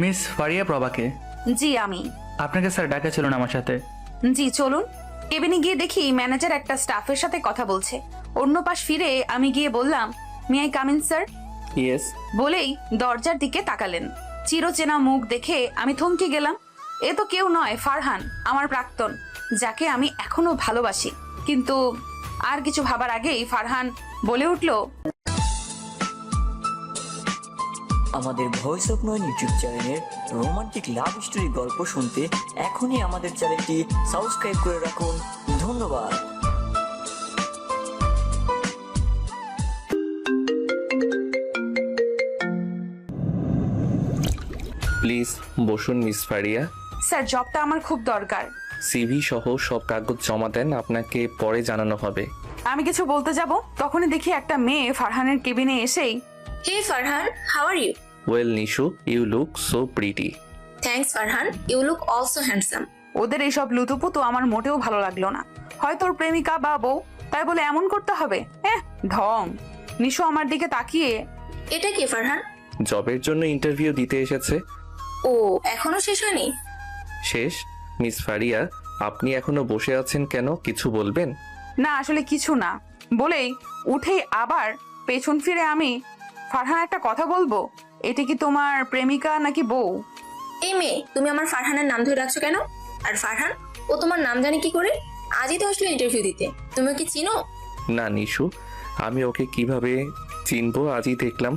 Miss Faria প্রভাকে। জি আমি। আপনাকে sir ডাকা ছিল না আমার সাথে। জি চলুন। কেবিনে গিয়ে দেখি ম্যানেজার একটা স্টাফের সাথে কথা বলছে। অন্য পাশ ফিরে আমি গিয়ে বললাম, may I come in sir? Yes. বলেই দরজার দিকে তাকালেন। চিরচেনা মুখ দেখে আমি থমকে গেলাম। এ তো কেউ নয়, ফারহান, আমার প্রাক্তন, যাকে আমি এখনো ভালোবাসি। কিন্তু আর কিছু ভাবার আগেই ফারহান বলে উঠল, আমাদের ভয়েস অফ নয়ন ইউটিউব চ্যানেলের রোমান্টিক লাভ স্টোরি গল্প শুনতে এখনই আমাদের চ্যানেলটি সাবস্ক্রাইব করে রাখুন। ধন্যবাদ। প্লিজ বসুন মিস ফারিয়া। স্যার জবটা আমার খুব দরকার। সিভি সহ সব কাগজ জমা দেন, আপনাকে পরে জানানো হবে। আমি কিছু বলতে যাব, তখনই দেখি একটা মেয়ে ফারহানের কেবিনে এসেই, Hey Farhan, how are you? Well Nishu, you look so pretty. Thanks Farhan, you look also handsome. ওদের এইসব লুতুপুতু আমার মোটেও ভালো লাগলো না। হয়তো ওর প্রেমিকা বা বউ, তাই বলে এমন করতে হবে? ঢং। নিশু আমার দিকে তাকিয়ে, এটা কি ফারহান? জবের জন্য ইন্টারভিউ দিতে এসেছে। ও এখনো শেষ হয়নি? শেষ? মিস ফারিয়া, আপনি এখনো বসে আছেন কেন? কিছু বলবেন? না আসলে কিছু না বলেই উঠেই আবার পেছন ফিরে আমি, ফারহান একটা কথা বলবো, এটা কি তোমার প্রেমিকা নাকি বউ? এই মেয়ে, তুমি আমার ফারহানের নাম ধরে রাখছো কেন? আর ফারহান, ও তোমার নাম জানে কি করে? আজই তো আসলে ইন্টারভিউ দিতে, তুমি কি চিনো? না নিশু, আমি ওকে কিভাবে চিনবো, আজই দেখলাম।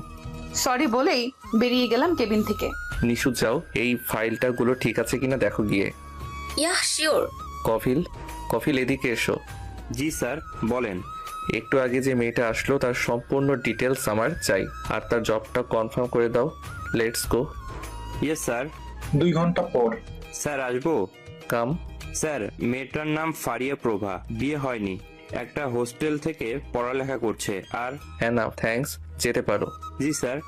সরি বলেই বেরিয়ে গেলাম কেবিন থেকে। নিশু যাও, এই ফাইলটা গুলো ঠিক আছে কিনা দেখো গিয়ে। Yeah sure. কফিল, কফিল এদিকে এসো। জি স্যার, বলেন। একটু আগে যে মেয়েটা আসলো তার সম্পূর্ণ ডিটেলস আমার চাই, আর তার জবটা কনফার্ম করে দাও। Let's go. Yes sir. 2 ঘন্টা পর। স্যার আসবো? কাম। স্যার, মেয়েটার নাম ফারিয়া প্রভা, বিয়ে হয়নি, একটা হোস্টেল থেকে পড়ালেখা করছে। আর এনাফ, থ্যাঙ্কস, যেতে পারো। জি স্যার।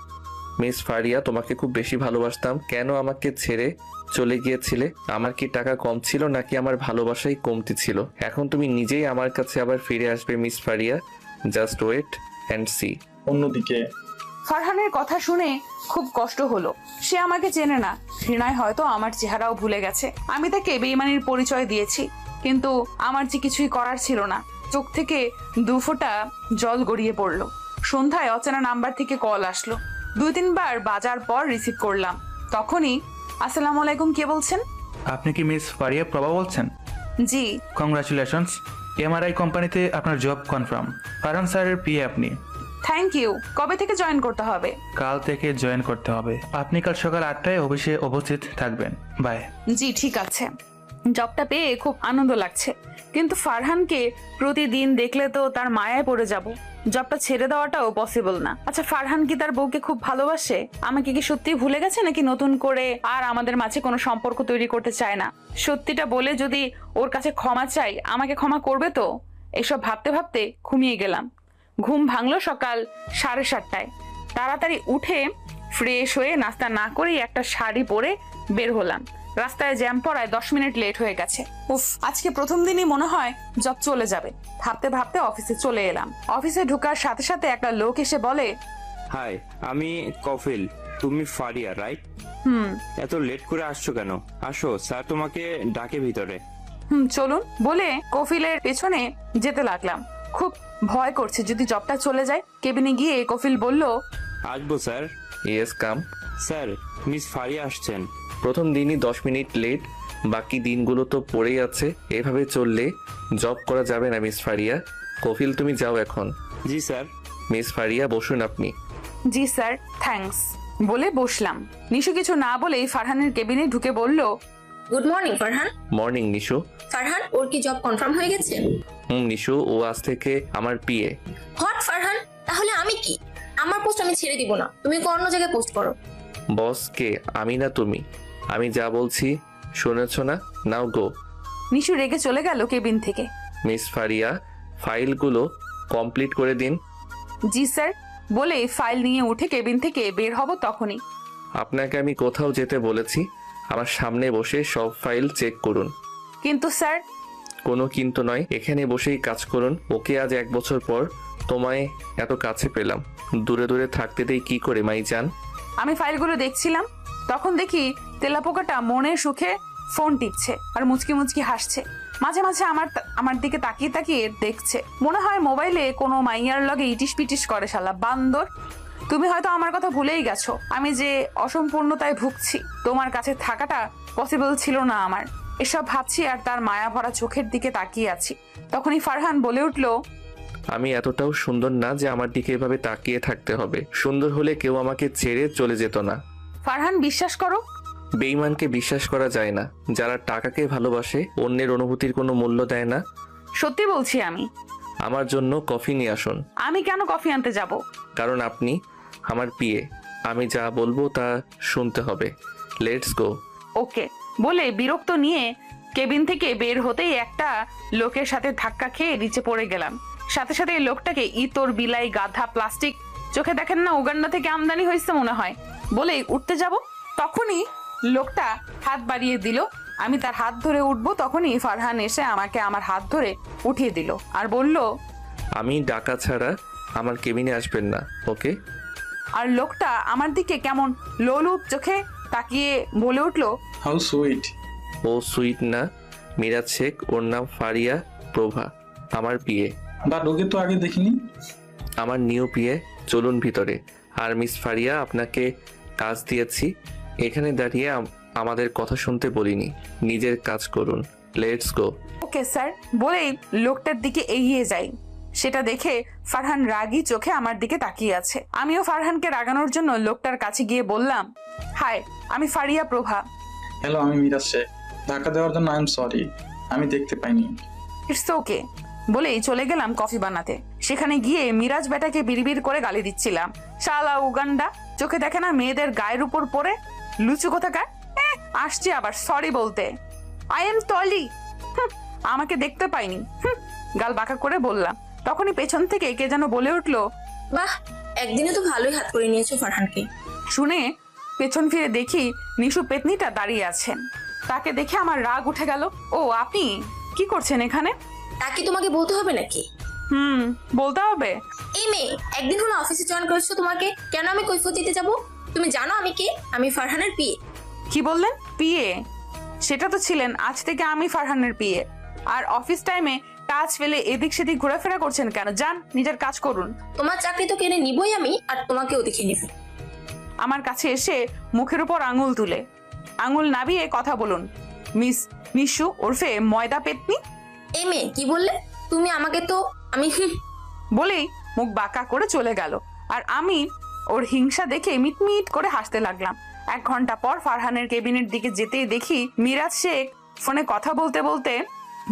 মিস ফারিয়া, তোমাকে খুব বেশি ভালোবাসতাম, কেন আমাকে ছেড়ে চলে গিয়েছিলে? আমার কি টাকা কম ছিল নাকি আমার ভালোবাসাই কমতি ছিল? এখন তুমি নিজেই আমার কাছে আবার ফিরে আসবে miss Faria. Just wait and see. অন্যদিকে ফারহানের কথা শুনে খুব কষ্ট হলো। সে আমাকে চেনে না, ঘৃণায় হয়তো আমার চেহারাও ভুলে গেছে। আমি তাকে বেঈমানির পরিচয় দিয়েছি, কিন্তু আমার যে কিছুই করার ছিল না। চোখ থেকে 2 ফোঁটা জল গড়িয়ে পড়লো। সন্ধ্যায় অচেনা নাম্বার থেকে কল আসলো। 2-3 বার বাজার পর রিসিভ করলাম। তখনই, আসসালামু আলাইকুম, কে বলছেন? আপনি কি মিস ফারিয়া প্রভা বলছেন? জি। কংগ্রাচুলেশনস, এমআরআই কোম্পানিতে আপনার জব কনফার্ম। ফারহান স্যারের পিএ আপনি। Thank you. কবে থেকে জয়েন করতে হবে? কাল থেকে জয়েন করতে হবে। আপনি কাল সকাল 8টায় অফিসে উপস্থিত থাকবেন। বাই। জি ঠিক আছে। জবটা পেয়ে খুব আনন্দ লাগছে, কিন্তু ফারহানকে প্রতিদিন দেখলে তো তার মায়ায় পড়ে যাব। জবটা ছেড়ে দেওয়াটাও পসিবল না। আচ্ছা, ফারহান কি তার বউকে খুব ভালোবাসে? আমাকে কি সত্যি ভুলে গেছে নাকি নতুন করে আর আমাদের মাঝে কোনো সম্পর্ক তৈরি করতে চায় না? সত্যিটা বলে যদি ওর কাছে ক্ষমা চাই, আমাকে ক্ষমা করবে তো? এসব ভাবতে ভাবতে ঘুমিয়ে গেলাম। ঘুম ভাঙলো সকাল 7:30টায়। তাড়াতাড়ি উঠে ফ্রেশ হয়ে নাস্তা না করেই একটা শাড়ি পরে বের হলাম। রাস্তায় জ্যাম পড়ায় 10 মিনিট লেট হয়ে গেছে। উফ, আজকে প্রথম দিনই মনে হয় জব চলে যাবে। ভাবতে ভাবতে অফিসে চলে এলাম। অফিসে ঢোকার সাথে সাথে একটা লোক এসে বলে, হাই, আমি কফিল, তুমি ফারিয়া রাইট? এত লেট করে আসছো কেন? আসো, স্যার তোমাকে ডাকে ভিতরে। চলুন বলে কফিলের পেছনে যেতে লাগলাম। খুব ভয় করছে যদি জবটা চলে যায়। কেবিনে গিয়ে কফিল বলল, আসবো sir. Yes come. Sir, miss Faria আসছেন। প্রথম দিনই 10 মিনিট লেট, বাকি দিনগুলো তো পড়েই আছে। এভাবে চললে জব করা যাবে না মিস ফারিয়া। কফিল, তুমি যাও এখন। জি স্যার। মিস ফারিয়া বসুন আপনি। জি স্যার, থ্যাঙ্কস বলে বসলাম। নিশু কিছু না বলেই ফারহানের কেবিনে ঢুকে বলল, good morning Farhan. Morning Nishu. Farhan, ওর কি জব কনফার্ম হয়ে গেছে? নিশু, ও আজ থেকে আমার পিএ। হট ফারহান, তাহলে আমি কি? আমার পোস্ট আমি ছেড়ে দিব না, তুমি অন্য জায়গায় পোস্ট করো। বস কে, আমি না তুমি? আমি যা বলছি শুনেছ না? নাও গো। নিশু রেগে চলে গেল কেবিন থেকে। মিস ফারিয়া, ফাইলগুলো কমপ্লিট করে দিন। জি স্যার বলে ফাইল নিয়ে উঠে কেবিন থেকে বের হব তখনই, আপনাকে আমি কোথাও যেতে বলেছি? আমার সামনে বসে সব ফাইল চেক করুন। কিন্তু স্যার। কোনো কিন্তু নয়, এখানে বসেই কাজ করুন। ওকে আজ 1 বছর পর তোমায় এত কাছে পেলাম, দূরে দূরে থাকতে দেই কি করে মাই জান? আমি ফাইলগুলো দেখছিলাম, তখন দেখি তেলাপোকাটা মনের সুখে ফোন টিপছে আর মুচকি মুচকি হাসছে। মাঝে মাঝে আমার দিকে তাকিয়ে তাকিয়ে দেখছে, মনে হয় মোবাইলে কোনো মাইয়ার লগে ইটিস পিটিস করে। শালা বান্দর, তুমি হয়তো আমার কথা ভুলেই গেছো। আমি যে অসম্পূর্ণতায় ভুগছি, তোমার কাছে থাকাটা পসিবল ছিল না আমার। এসব ভাবছি আর তার মায়া ভরা চোখের দিকে তাকিয়ে আছি। তখনই ফারহান বলে উঠলো, আমি এতটাও সুন্দর না যে আমার দিকে এভাবে তাকিয়ে থাকতে হবে। সুন্দর হলে কেউ আমাকে ছেড়ে চলে যেত না। ফারহান বিশ্বাস করো, বেঈমানকে বিশ্বাস করা যায় না। যারা টাকাকে ভালোবাসে, অন্যের অনুভূতির কোনো মূল্য দেয় না। সত্যি বলছি আমি। আমার জন্য কফি নিয়ে আসুন। আমি কেন কফি আনতে যাব? কারণ আপনি আমার পিয়ে। আমি যা বলবো তা শুনতে হবে। Let's go. ওকে বলে বিরক্ত নিয়ে কেবিন থেকে বের হতেই একটা লোকের সাথে ধাক্কা খেয়ে নিচে পড়ে গেলাম। সাথে সাথে এই লোকটাকে ইতর বিলাই গাধা প্লাস্টিক, চোখে দেখেন না উগান্ডা থেকে আমদানি হয়েছে মনে হয়, বলেই উঠতে যাব। তখনই লোকটা হাত বাড়িয়ে দিল। আমি তার হাত ধরে উঠবো, তখনই ফারহান এসে আমাকে আমার হাত ধরে উঠিয়ে দিল আর বলল, আমি ডাকা ছাড়া আমার কেবিনে আসবেন না, ওকে? আর লোকটা আমার দিকে কেমন লোলুপ চোখে তাকিয়ে বলে উঠল, হাউ সুইট। ও সুইট না, মিরাজ শেখ, ওর নাম ফারিয়া প্রভা, আমার পিয়ে। বাট ওকে তো আগে দেখিনি। আমার নিউ পিয়ে। চলুন ভিতরে। আর মিস ফারিয়া, আপনাকে কাজ দিয়েছি, এখানে দাঁড়িয়ে আমাদের কথা শুনতে বলিনি। নিজের কাজ করুন। Let's go. ওকে স্যার বলেই লোকটার দিকে এগিয়ে যাই। সেটা দেখে ফারহান রাগী চোখে আমার দিকে তাকিয়ে আছে। আমিও ফারহানকে রাগানোর জন্য লোকটার কাছে গিয়ে বললাম, হাই, আমি ফারিয়া প্রভা। হ্যালো, আমি মিরাজ শেখ। ধাক্কা দেওয়ার জন্য আই এম সরি, আমি দেখতে পাইনি। ইটস ওকে বলেই চলে গেলাম কফি বানাতে। সেখানে গিয়ে মিরাজ বেটাকে বিড়বিড় করে গালি দিচ্ছিলাম। শালা উগান্ডা, চোখে দেখে না মেয়েদের গায়ের উপর পড়ে, লুচু কোথাকার। আসছি আবার সরি বলতে। আই এম টলি, আমাকে দেখতে পাইনি, গাল বাঁকা করে বললাম। তখনই পেছন থেকে কে যেন বলে উঠলো, বাহ, একদিনে তো ভালোই হাত করে নিয়েছো ফারহানকে। শুনে পেছন ফিরে দেখি নিশু পেতনিটা দাঁড়িয়ে আছেন। তাকে দেখে আমার রাগ উঠে গেল। ও আপনি কি করছেন এখানে? তা কি তোমাকে বলতে হবে নাকি? বলতে হবে। এই মেয়ে, একদিন হলো অফিসে জয়েন করেছো, তোমাকে কেন আমি কৈফিয়ত দিতে যাব? তুমি জানো আমি কে? আমি ফারহানের পিয়ে। কি বললেন? পিএ? সেটা তো ছিলেন, আজ থেকে আমি ফারহানের পিএ। আর অফিস টাইমে কাজ ফেলে এদিক সেদিক ঘোরাফেরা করছেন কেন? যান, নিজের কাজ করুন। তোমার চাকরি তো কেড়ে নিবই আমি, আর তোমাকেও দেখে নিব। আমার কাছে এসে মুখের উপর আঙুল তুলে, আঙুল নাবিয়ে কথা বলুন। মিস নিশু ওরফে ময়দা পেতনি। এই মেয়ে, কি বললে তুমি আমাকে? তো আমি বলেই মুখ বাঁকা করে চলে গেল। আর আমি ওর হিংসা দেখে মিটমিট করে হাসতে লাগলাম। 1 ঘন্টা পর ফারহানের কেবিনের দিকে যেতেই দেখি মিরাজ শেখ ফোনে কথা বলতে বলতে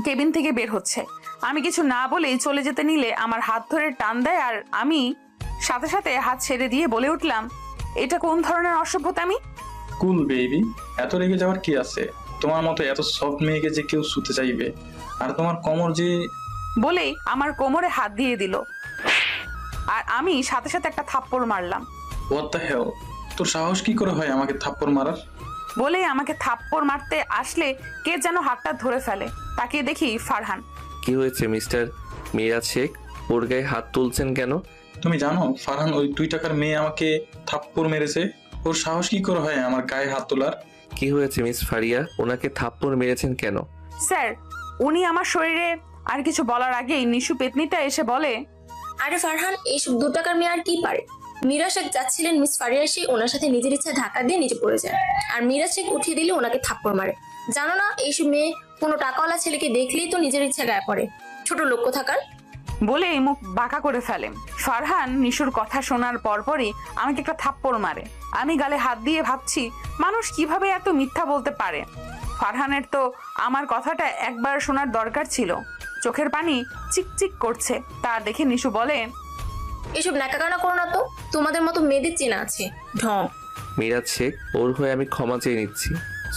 কেবিন থেকে বের হচ্ছে। আমি কিছু না বলেই চলে যেতে নিলে আমার হাত ধরে টান দেয়, আর আমি সাথে সাথে হাত ছেড়ে দিয়ে বলে উঠলাম, এটা কোন ধরনের অসভ্যতামি? কুল বেবি, এত রেগে যাওয়ার কি আছে? তোমার মতো এত সফট মেয়েকে যে কেউ শুতে চাইবে? আর তোমার কোমর যে। বলেই আমার কোমরে হাত দিয়ে দিল, আর আমি সাথে সাথে একটা থাপ্পড় মারলাম। হোয়াট দ্য হেল, তোর সাহস কি করে হয় আমাকে থাপ্পড় মারার? বলেই আমাকে থাপ্পড় মারতে আসলে কে যেন হাতটা ধরে ফেলে। তাকিয়ে দেখি ফারহান। কি হয়েছে মিস্টার মিরাজ শেখ? ওর গায়ে হাত তুলছেন কেন? তুমি জানো ফারহান ওই 2 টাকার মেয়ে আমাকে থাপ্পড় মেরেছে? ওর সাহস কি করে হয় আমার গায়ে হাত তোলার? কি হয়েছে মিস ফারিয়া? ওনাকে থাপ্পড় মেরেছেন কেন? স্যার, উনি আমার শরীরে আর কিছু বলার আগেই নিশু পেতনিটা এসে বলে, আরে ফারহান, এইসব 2 টাকার মেয়ে আর কি পারে? মিরাজ শেখ যাচ্ছিলেন, মিস ফারিয়া এসে ওনার সাথে নিজের ইচ্ছা ধাক্কা দিয়ে নিচে পড়ে যায়, আর মিরাজ শেখ উঠিয়ে দিলে ওনাকে থাপ্পড় মারে। জানো না, এইসব মেয়ে কোনো টাকাওয়ালা ছেলেকে দেখলেই তো নিজের ইচ্ছা গায়ে পড়ে। ছোট লোক কোথাকার। বলেই মুখ বাঁকা করে ফেলে। ফারহান নিশুর কথা শোনার পরপরই আমাকে একটা থাপ্পড় মারে। আমি গালে হাত দিয়ে ভাবছি, মানুষ কিভাবে এত মিথ্যা বলতে পারে। ফারহানের তো আমার কথাটা একবার শোনার দরকার ছিল। চোখের পানি চিকচিক করছে। তা দেখে নিশু বলে, এসব ন্যাকাগানা করো না তো, তোমাদের মতো মেয়েদের চেনা আছে ঢং। মিরাজ শেখ, ওর হয়ে আমি ক্ষমা চেয়ে নিচ্ছি।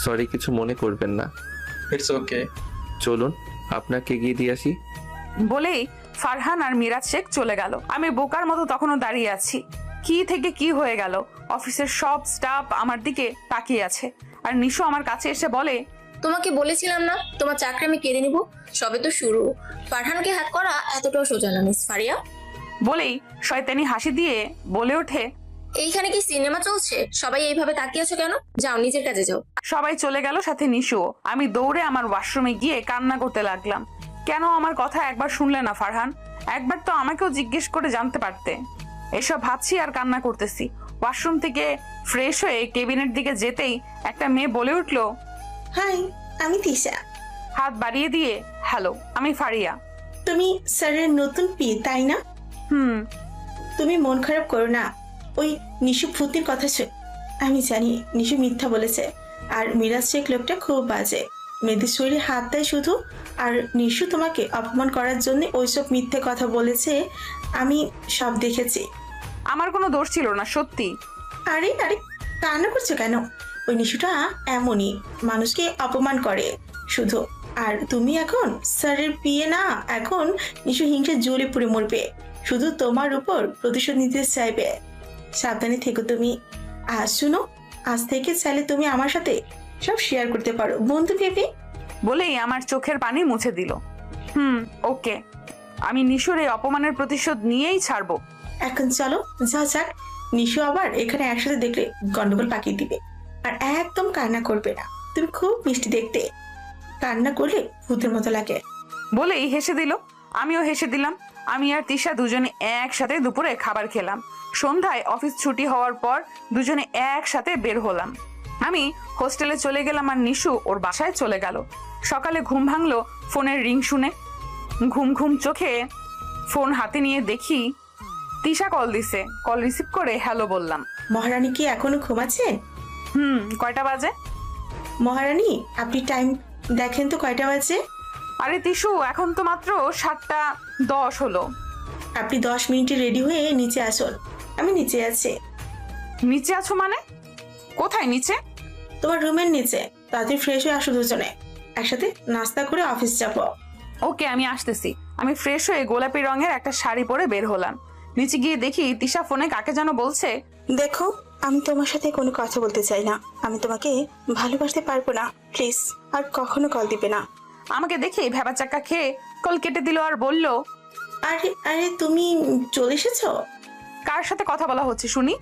সরি, কিছু মনে করবেন না। It's okay. চলুন আপনাকে গিয়ে দিয়ে আসি। বলেই ফারহান আর মিরাজ শেখ চলে গেল। আমি বোকার মতো তখনও দাঁড়িয়ে আছি। কি থেকে কি হয়ে গেল? অফিসের সব স্টাফ আমার দিকে তাকিয়ে আছে, আর নিশু আমার কাছে এসে বলে, তোমাকে বলেছিলাম না তোমার চাকরি আমি কেড়ে নিব? সবে তো শুরু। ফারহানকে হ্যাক করা এতটাও সোজা না মিস ফারিয়া। বলেই শয়তানি হাসি দিয়ে বলে ওঠে, এইখানে কি সিনেমা চলছে? সবাই এইভাবে তাকিয়ে আছো কেন? যাও নিজের কাজে যাও। সবাই চলে গেল, সাথে নিশুও। আমি দৌড়ে আমার ওয়াশরুমে গিয়ে কান্না করতে লাগলাম। কেন আমার কথা একবার শুনলে না ফারহান? একবার তো আমাকেও জিজ্ঞেস করে জানতে পারতে। এসব ভাবছি আর কান্না করতেছি। ওয়াশরুম থেকে ফ্রেশ হয়ে কেবিনের দিকে যেতেই একটা মেয়ে বলে উঠলো, হাই, আমি তিশা। হাত বাড়িয়ে দিয়ে, হ্যালো, আমি ফারিয়া। তুমি স্যারের নতুন পি, তাই না? হুম। তুমি মন খারাপ করো না। ওই নিশু ভূতির কথা আমি জানি নিশু মিথ্যা বলেছে। আর মিরাজ শেখ লোকটা খুব বাজে, মেয়েদের শরীরে হাত দেয় শুধু। আর নিশু তোমাকে অপমান করার জন্য ওইসব মিথ্যে কথা বলেছে। আমি সব দেখেছি। আমার কোনো দোষ ছিল না, সত্যি। আরে আরে, কান্না করছো কেন? ওই নিশুটা এমনই, মানুষকে অপমান করে শুধু। আর তুমি এখন স্যারের পিয়ে না, এখন নিশু হিংসে জ্বলে পুড়ে মরবে, শুধু তোমার উপর প্রতিশোধ নিতে চাইবে। সাবধানে থেকো তুমি। আর শুনো, আজ থেকে চাইলে তুমি আমার সাথে সব শেয়ার করতে পারো, বন্ধু ভেবে। বলেই আমার চোখের পানি মুছে দিল। ওকে, আমি নিশুর এই অপমানের প্রতিশোধ নিয়েই ছাড়বো। এখন চলো, যা যাক। নিশু আবার এখানে একসাথে দেখলে গন্ডগোল পাকিয়ে দিবে। আর একদম কান্না করবে না, তুমি খুব মিষ্টি দেখতে, কান্না করলে ভূতের মতো লাগে। বলেই হেসে দিল। আমিও হেসে দিলাম। আমি আর তিশা দুজনে একসাথে দুপুরে খাবার খেলাম। সন্ধ্যায় অফিস ছুটি হওয়ার পর দুজনে একসাথে বের হলাম। আমি হোস্টেলে চলে গেলাম আর নিশু ওর বাসায় চলে গেল। সকালে ঘুম ভাঙলো ফোনের রিং শুনে। ঘুম ঘুম চোখে ফোন হাতে নিয়ে দেখি তিশা কল দিছে। কল রিসিভ করে হ্যালো বললাম। মহারানী কি এখনো ঘুমাচ্ছেন? কয়টা বাজে? মহারানী, আপনি টাইম দেখেন তো কয়টা বাজে। আরে তিশু, এখন তো মাত্র 7:10 হলো। আপনি 10 মিনিটে রেডি হয়ে নিচে আসুন। আমি নিচে আছি। নিচে আছো মানে? কোথায় নিচে? তোমার রুমের নিচে। তাড়াতাড়ি ফ্রেশ হয়ে আসো, দুজনে একসাথে নাস্তা করে অফিস যাবো। ওকে, আমি আসতেছি। আমি ফ্রেশ হয়ে গোলাপি রঙের একটা শাড়ি পরে বের হলাম। নিচে গিয়ে দেখি তিশা ফোনে কাকে যেন বলছে। দেখো, আমি তোমার সাথে কোনো কথা বলতে চাই না। আমি তোমাকে ভালোবাসতে পারবো না, প্লিজ আর কখনো কল দিবে না। আমাকে দেখে ভেবা চাক্কা খেয়ে কল কেটে দিল আর বলল, আরে আরে, তুমি চলে এসেছো? কার সাথে কথা বলা হচ্ছে শুনি?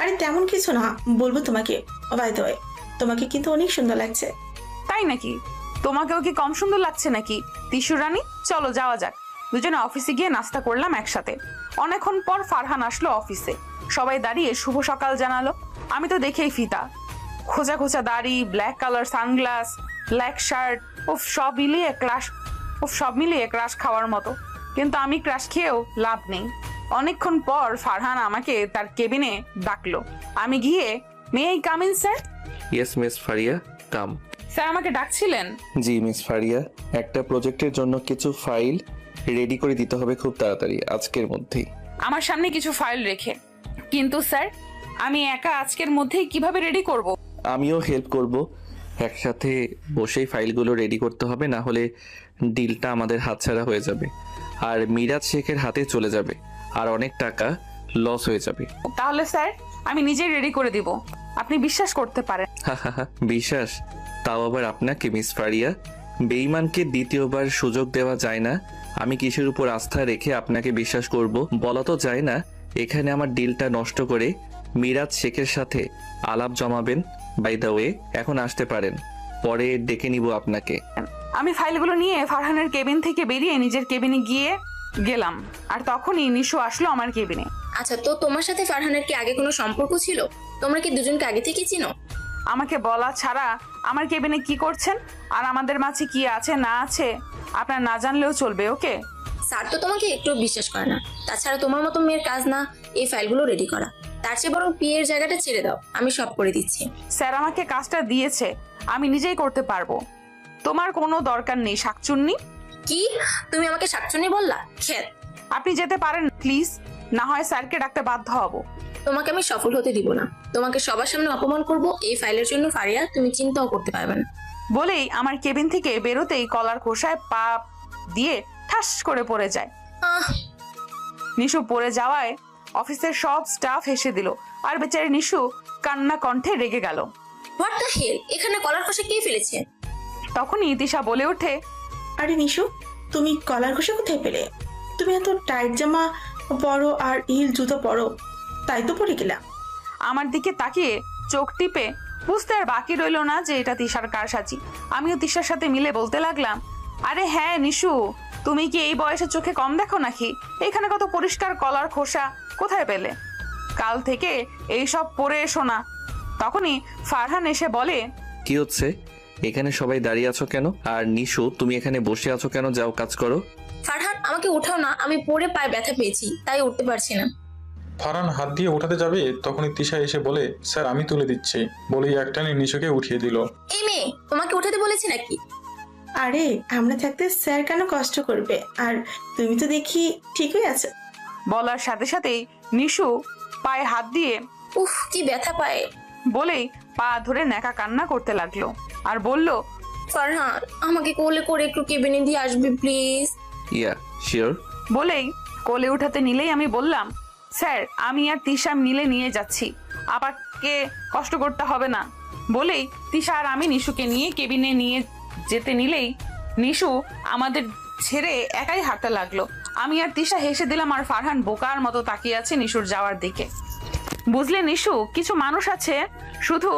আরে তেমন কিছু না, বলবো তোমাকে। বাই দ্য ওয়ে, তোমাকে কিন্তু অনেক সুন্দর লাগছে। তাই নাকি? তোমাকেও কি কম সুন্দর লাগছে নাকি তিশু রানী? চলো যাওয়া যাক। দুজনে অফিসে গিয়ে নাস্তা করলাম একসাথে। অনেকক্ষণ পর ফারহান আসলো অফিসে। সবাই দাঁড়িয়ে শুভ সকাল জানালো। আমি তো দেখেই ফিতা, খোঁচা খোঁচা দাড়ি, black colour sunglass, black shirt. সব মিলিয়ে ক্রাশ খাওয়ার মতো। কিন্তু আমি ক্রাশ খেয়েও লাভ নেই। অনেকক্ষণ পর ফারহান আমাকে তার কেবিনে ডাকলো। আমি গিয়ে, may I come in sir? Yes miss Faria, come. Sir আমাকে ডাকছিলেন? জি মিস ফারিয়া, একটা প্রজেক্টের জন্য কিছু ফাইল রেডি করে দিতে হবে খুব তাড়াতাড়ি, আজকের মধ্যেই। আমার সামনে কিছু ফাইল রেখে। কিন্তু স্যার, আমি একা আজকের মধ্যেই কিভাবে রেডি করব? আমিও হেল্প করব। একসাথে বসেই ফাইলগুলো রেডি করতে হবে, না হলে ডিলটা আমাদের হাতছাড়া হয়ে যাবে আর মিরাজ শেখের হাতে চলে যাবে আর অনেক টাকা লস হয়ে যাবে। তাহলে স্যার, আমি নিজেই রেডি করে দিব, আপনি বিশ্বাস করতে পারেন। বিশ্বাস? তাও আবার আপনাকে মিস ফারিয়া? বেঈমানকে দ্বিতীয়বার সুযোগ দেওয়া যায় না। আমি কিসের উপর আস্থা রেখে আপনাকে বিশ্বাস করব বলা তো যায় না। এখানে আমার ডিলটা নষ্ট করে মিরাজ শেখের সাথে আলাপ জমাবেন। বাই দ্য ওয়ে, এখন আসতে পারেন, পরে ডেকে নিব আপনাকে। আমি ফাইলগুলো নিয়ে ফারহানের কেবিন থেকে বেরিয়ে নিজের কেবিনে গিয়ে গেলাম। আর তখনই নিশু আসলো আমার কেবিনে। আচ্ছা, তো তোমার সাথে ফারহানের কি আগে কোনো সম্পর্ক ছিল? তোমরা কি দুজনকে আগে থেকে চিনো? আমাকে বলা ছাড়া আমার কেবিনে কি করছেন আর আমাদের মাঝে কি আছে না আছে আপনার না জানলেও চলবে। ওকে, স্যার তো তোমাকে একটু বিশ্বাস করে না। তাছাড়া তোমার মতো মেয়ের কাজ না এই ফাইলগুলো রেডি করা। তার চেয়ে বরং পিএর জায়গাটা ছেড়ে দাও, আমি সব করে দিচ্ছি। স্যার আমাকে কাজটা দিয়েছে, আমি নিজেই করতে পারবো। তোমার কোনো দরকার নেই শাকচুন্নি। কি? তুমি আমাকে শাকচুন্নি বললা? খেত। আপনি যেতে পারেন প্লিজ, না হয় স্যারকে ডাকতে বাধ্য হব। তোমাকে আমি সফল হতে দিব না। তোমাকে সবার সামনে অপমান করব এই ফাইলের জন্য ফারিয়া, তুমি চিন্তাও করতে পারবে না। বলেই আমার কেবিন থেকে বেরোতেই কলার খোসায় পা দিয়ে ঠাস করে পড়ে যায়। নিশু পড়ে যাওয়ায় অফিসের সব স্টাফ হেসে দিল আর বেচারি নিশু কান্না কণ্ঠে রেগে গেল। হোয়াট দ্য হেল, এখানে কলার খোসা কে ফেলেছে? তখনই তিশা বলে ওঠে, আরে নিশু, তুমি কলার ঘষা কোথায় পেলে? তুমি এত টাইট জামা পরো আর হিল জুতো পরো, তাই তো পড়ে গেলাম। আমার দিকে তাকিয়ে চোখ টিপে বুঝতে আর বাকি রইলো না যে এটা তিশার কারসাজি। আমিও তিশার সাথে মিলে বলতে লাগলাম, আরে হ্যাঁ নিশু, তুমি কি এই বয়সে চোখে কম দেখো নাকি? এখানে কত পরিষ্কার কলার খোসা কোথায় পেলে? কাল থেকে এইসব পরে এসো না। তখনই ফারহান এসে বলে, কি হচ্ছে এখানে? সবাই দাঁড়িয়ে আছো কেন? আর নিশু, তুমি এখানে বসে আছো কেন? যাও কাজ করো। ফারহান আমাকে উঠাও না, আমি পড়ে পায়ে ব্যথা পেয়েছি তাই উঠতে পারছি না। ফারহান হাত দিয়ে উঠাতে যাবে তখনই তিশা এসে বলে, স্যার আমি তুলে দিচ্ছি, বলেই একটানে নিশুকে উঠিয়ে দিল। এই মেয়ে, তোমাকে উঠাতে বলেছি নাকি? আরে আমরা থাকতে স্যার কেন কষ্ট করবে? আর তুমি তো দেখি ঠিকই আছো। বলার সাথে সাথেই নিশু পায়ে হাত দিয়ে উফ কি ব্যথা পায়ে। বলেই পা ধরে ন্যাকা কান্না করতে লাগলো আর বলল, ফারহান আমাকে কোলে করে একটু কেবিনে দিয়ে আসবি প্লিজ। Yeah sure. বলেই কোলে উঠাতে নিলেই আমি বললাম, স্যার আমি আর তিশা মিলে নিয়ে যাচ্ছি, আপাকে কষ্ট করতে হবে না। বলেই তিশা আর আমি নিশুকে নিয়ে কেবিনে নিয়ে যেতে নিলেই নিশু আমাদের ছেড়ে একাই হাঁটতে লাগলো। আমি আর তিশা হেসে দিলাম আর ফারহান বোকার মতো তাকিয়ে আছে নিশুর যাওয়ার দিকে। বুঝলে নিশু, কিছু মানুষ আছে শুধু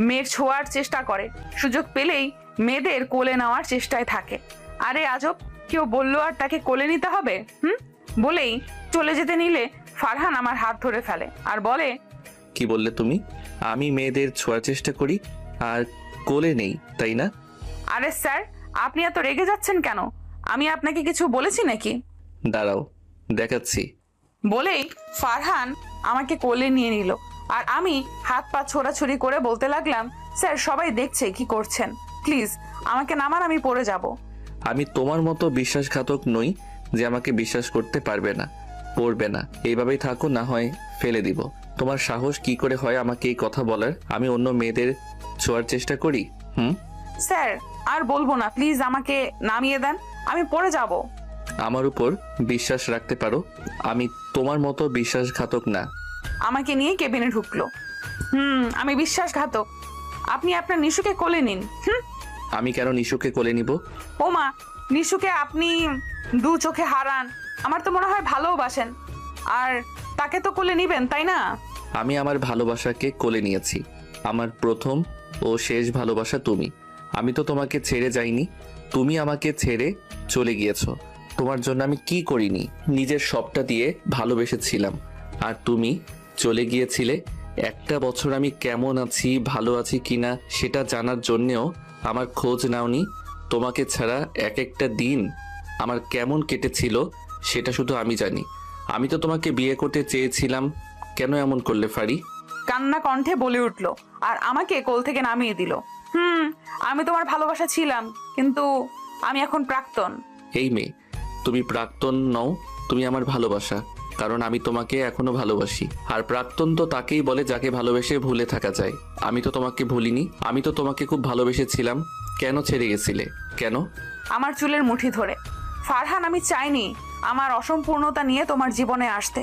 মেয়ের ছোঁয়ার চেষ্টা করে, সুযোগ পেলেই মেয়েদের কোলে নেওয়ার চেষ্টায় থাকে। আরে আজব, কেউ বললো আর তাকে কোলে নিতে হবে? বলেই চলে যেতে নিলে ফারহান আমার হাত ধরে ফেলে আর বলে, কি বললে তুমি? আমি মেয়েদের ছোঁয়ার চেষ্টা করি আর কোলে নেই, তাই না? আরে স্যার, আপনি এত রেগে যাচ্ছেন কেন? আমি আপনাকে কিছু বলেছি নাকি? দাঁড়াও দেখাচ্ছি। বলেই ফারহান আমাকে কোলে নিয়ে নিল আর আমি হাত পা ছোড়াছুড়ি করে বলতে লাগলাম, স্যার সবাই দেখছে কি করছেন, প্লিজ আমাকে নামান, আমি পড়ে যাব। আমি তোমার মতো বিশ্বাসঘাতক নই যে আমাকে বিশ্বাস করতে পারবে না, পড়বে না। এইভাবেই থাকো, না হয় ফেলে দিব। তোমার সাহস কি করে হয় আমাকে এই কথা বলার? আমি অন্য মেয়েদের ছোঁয়ার চেষ্টা করি? স্যার আর বলবো না, প্লিজ আমাকে নামিয়ে দেন, আমি পড়ে যাব। আমার উপর বিশ্বাস রাখতে পারো, আমি তোমার মতো বিশ্বাসঘাতক না। আমাকে নিয়ে কেবিনে ঢুকলো। আমি বিশ্বাসঘাতক? আপনি আপনার নিশুকে কোলে নিন। আমি কেন নিশুকে কোলে নিব? ওমা, নিশুকে আপনি দু চোখে হারান, আমার তো মনে হয় ভালোবাসেন, আর তাকে তো কোলে নিবেন তাই না? আমি আমার ভালোবাসাকে কোলে নিয়েছি। আমার প্রথম ও শেষ ভালোবাসা তুমি। আমি তো তোমাকে ছেড়ে যাইনি, তুমি আমাকে ছেড়ে চলে গিয়েছো। তোমার জন্য আমি কি করিনি? নিজের সবটা দিয়ে ভালোবেসেছিলাম আর তুমি চলে গিয়েছিলে। একটা বছর আমি কেমন আছি, ভালো আছি কিনা সেটা জানার জন্যেও আমার খোঁজ নাওনি। তোমাকে ছাড়া এক একটা দিন আমার কেমন কেটেছিল সেটা শুধু আমি জানি। আমি তো তোমাকে বিয়ে করতে চেয়েছিলাম, কেন এমন করলে ফারি? কান্না কণ্ঠে বলে উঠলো আর আমাকে কোল থেকে নামিয়ে দিল। আমি তোমার ভালোবাসা ছিলাম, কিন্তু আমি এখন প্রাক্তন। এই মেয়ে, তুমি প্রাক্তন নও, তুমি আমার ভালোবাসা, কারণ আমি তোমাকে এখনো ভালোবাসি। আর প্রাক্তন তো তাকেই বলে যাকে ভালোবেসে ভুলে থাকা যায়। আমি তো তোমাকে ভুলিনি, আমি তো তোমাকে খুব ভালোবেসেছিলাম। কেন ছেড়ে গেছিলে? কেন? আমার চুলের মুঠি ধরে। ফারহান আমি চাইনি আমার অসম্পূর্ণতা নিয়ে তোমার জীবনে আসতে,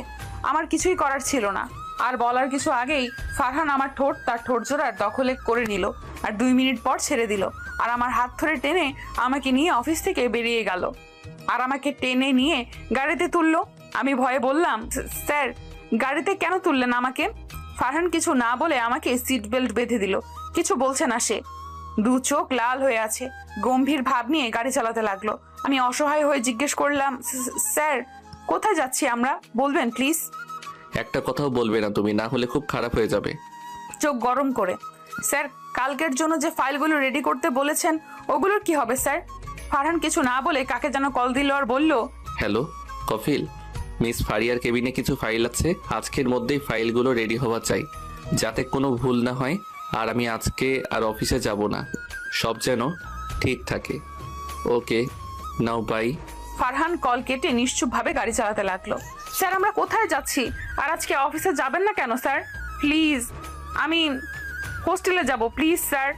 আমার কিছুই করার ছিল না। আর বলার কিছু আগেই ফারহান আমার ঠোঁট তার ঠোঁট জোড়ার দখলে করে নিল আর 2 মিনিট পর ছেড়ে দিল আর আমার হাত ধরে টেনে আমাকে নিয়ে অফিস থেকে বেরিয়ে গেল আর আমাকে টেনে নিয়ে গাড়িতে তুললো। আমি ভয়ে বললাম, স্যার গাড়িতে কেন তুললেন আমাকে? ফারহান কিছু না বলে আমাকে সিট বেল্ট বেঁধে দিল। কিছু বলছে না সে, 2 চোখ লাল হয়ে আছে, গম্ভীর ভাব নিয়ে গাড়ি চালাতে লাগলো। আমি অসহায় হয়ে জিজ্ঞেস করলাম, স্যার কোথায় যাচ্ছি আমরা, বলবেন প্লিজ? একটা কথাও বলবে না তুমি, না হলে খুব খারাপ হয়ে যাবে। চোখ গরম করে, স্যার কালকের জন্য যে ফাইলগুলো রেডি করতে বলেছেন ওগুলোর কি হবে স্যার? ফারহান কিছু না বলে কাকে যেন কল দিল আর বলল, হ্যালো কফিল, মিস ফারিয়ার কেবিনে কিছু ফাইল আছে, আজকের মধ্যেই ফাইলগুলো রেডি হওয়া চাই, যাতে কোনো ভুল না হয়। আর আমি আজকে আর অফিসে যাব না, সব যেন ঠিক থাকে। ওকে নাও বাই। ফারহান কল কেটে নিশ্চুপভাবে গাড়ি চালাতে লাগলো। স্যার আমরা কোথায় যাচ্ছি? আর আজকে অফিসে যাবেন না কেন স্যার? প্লিজ, আমি হোস্টেলে যাব, প্লিজ স্যার।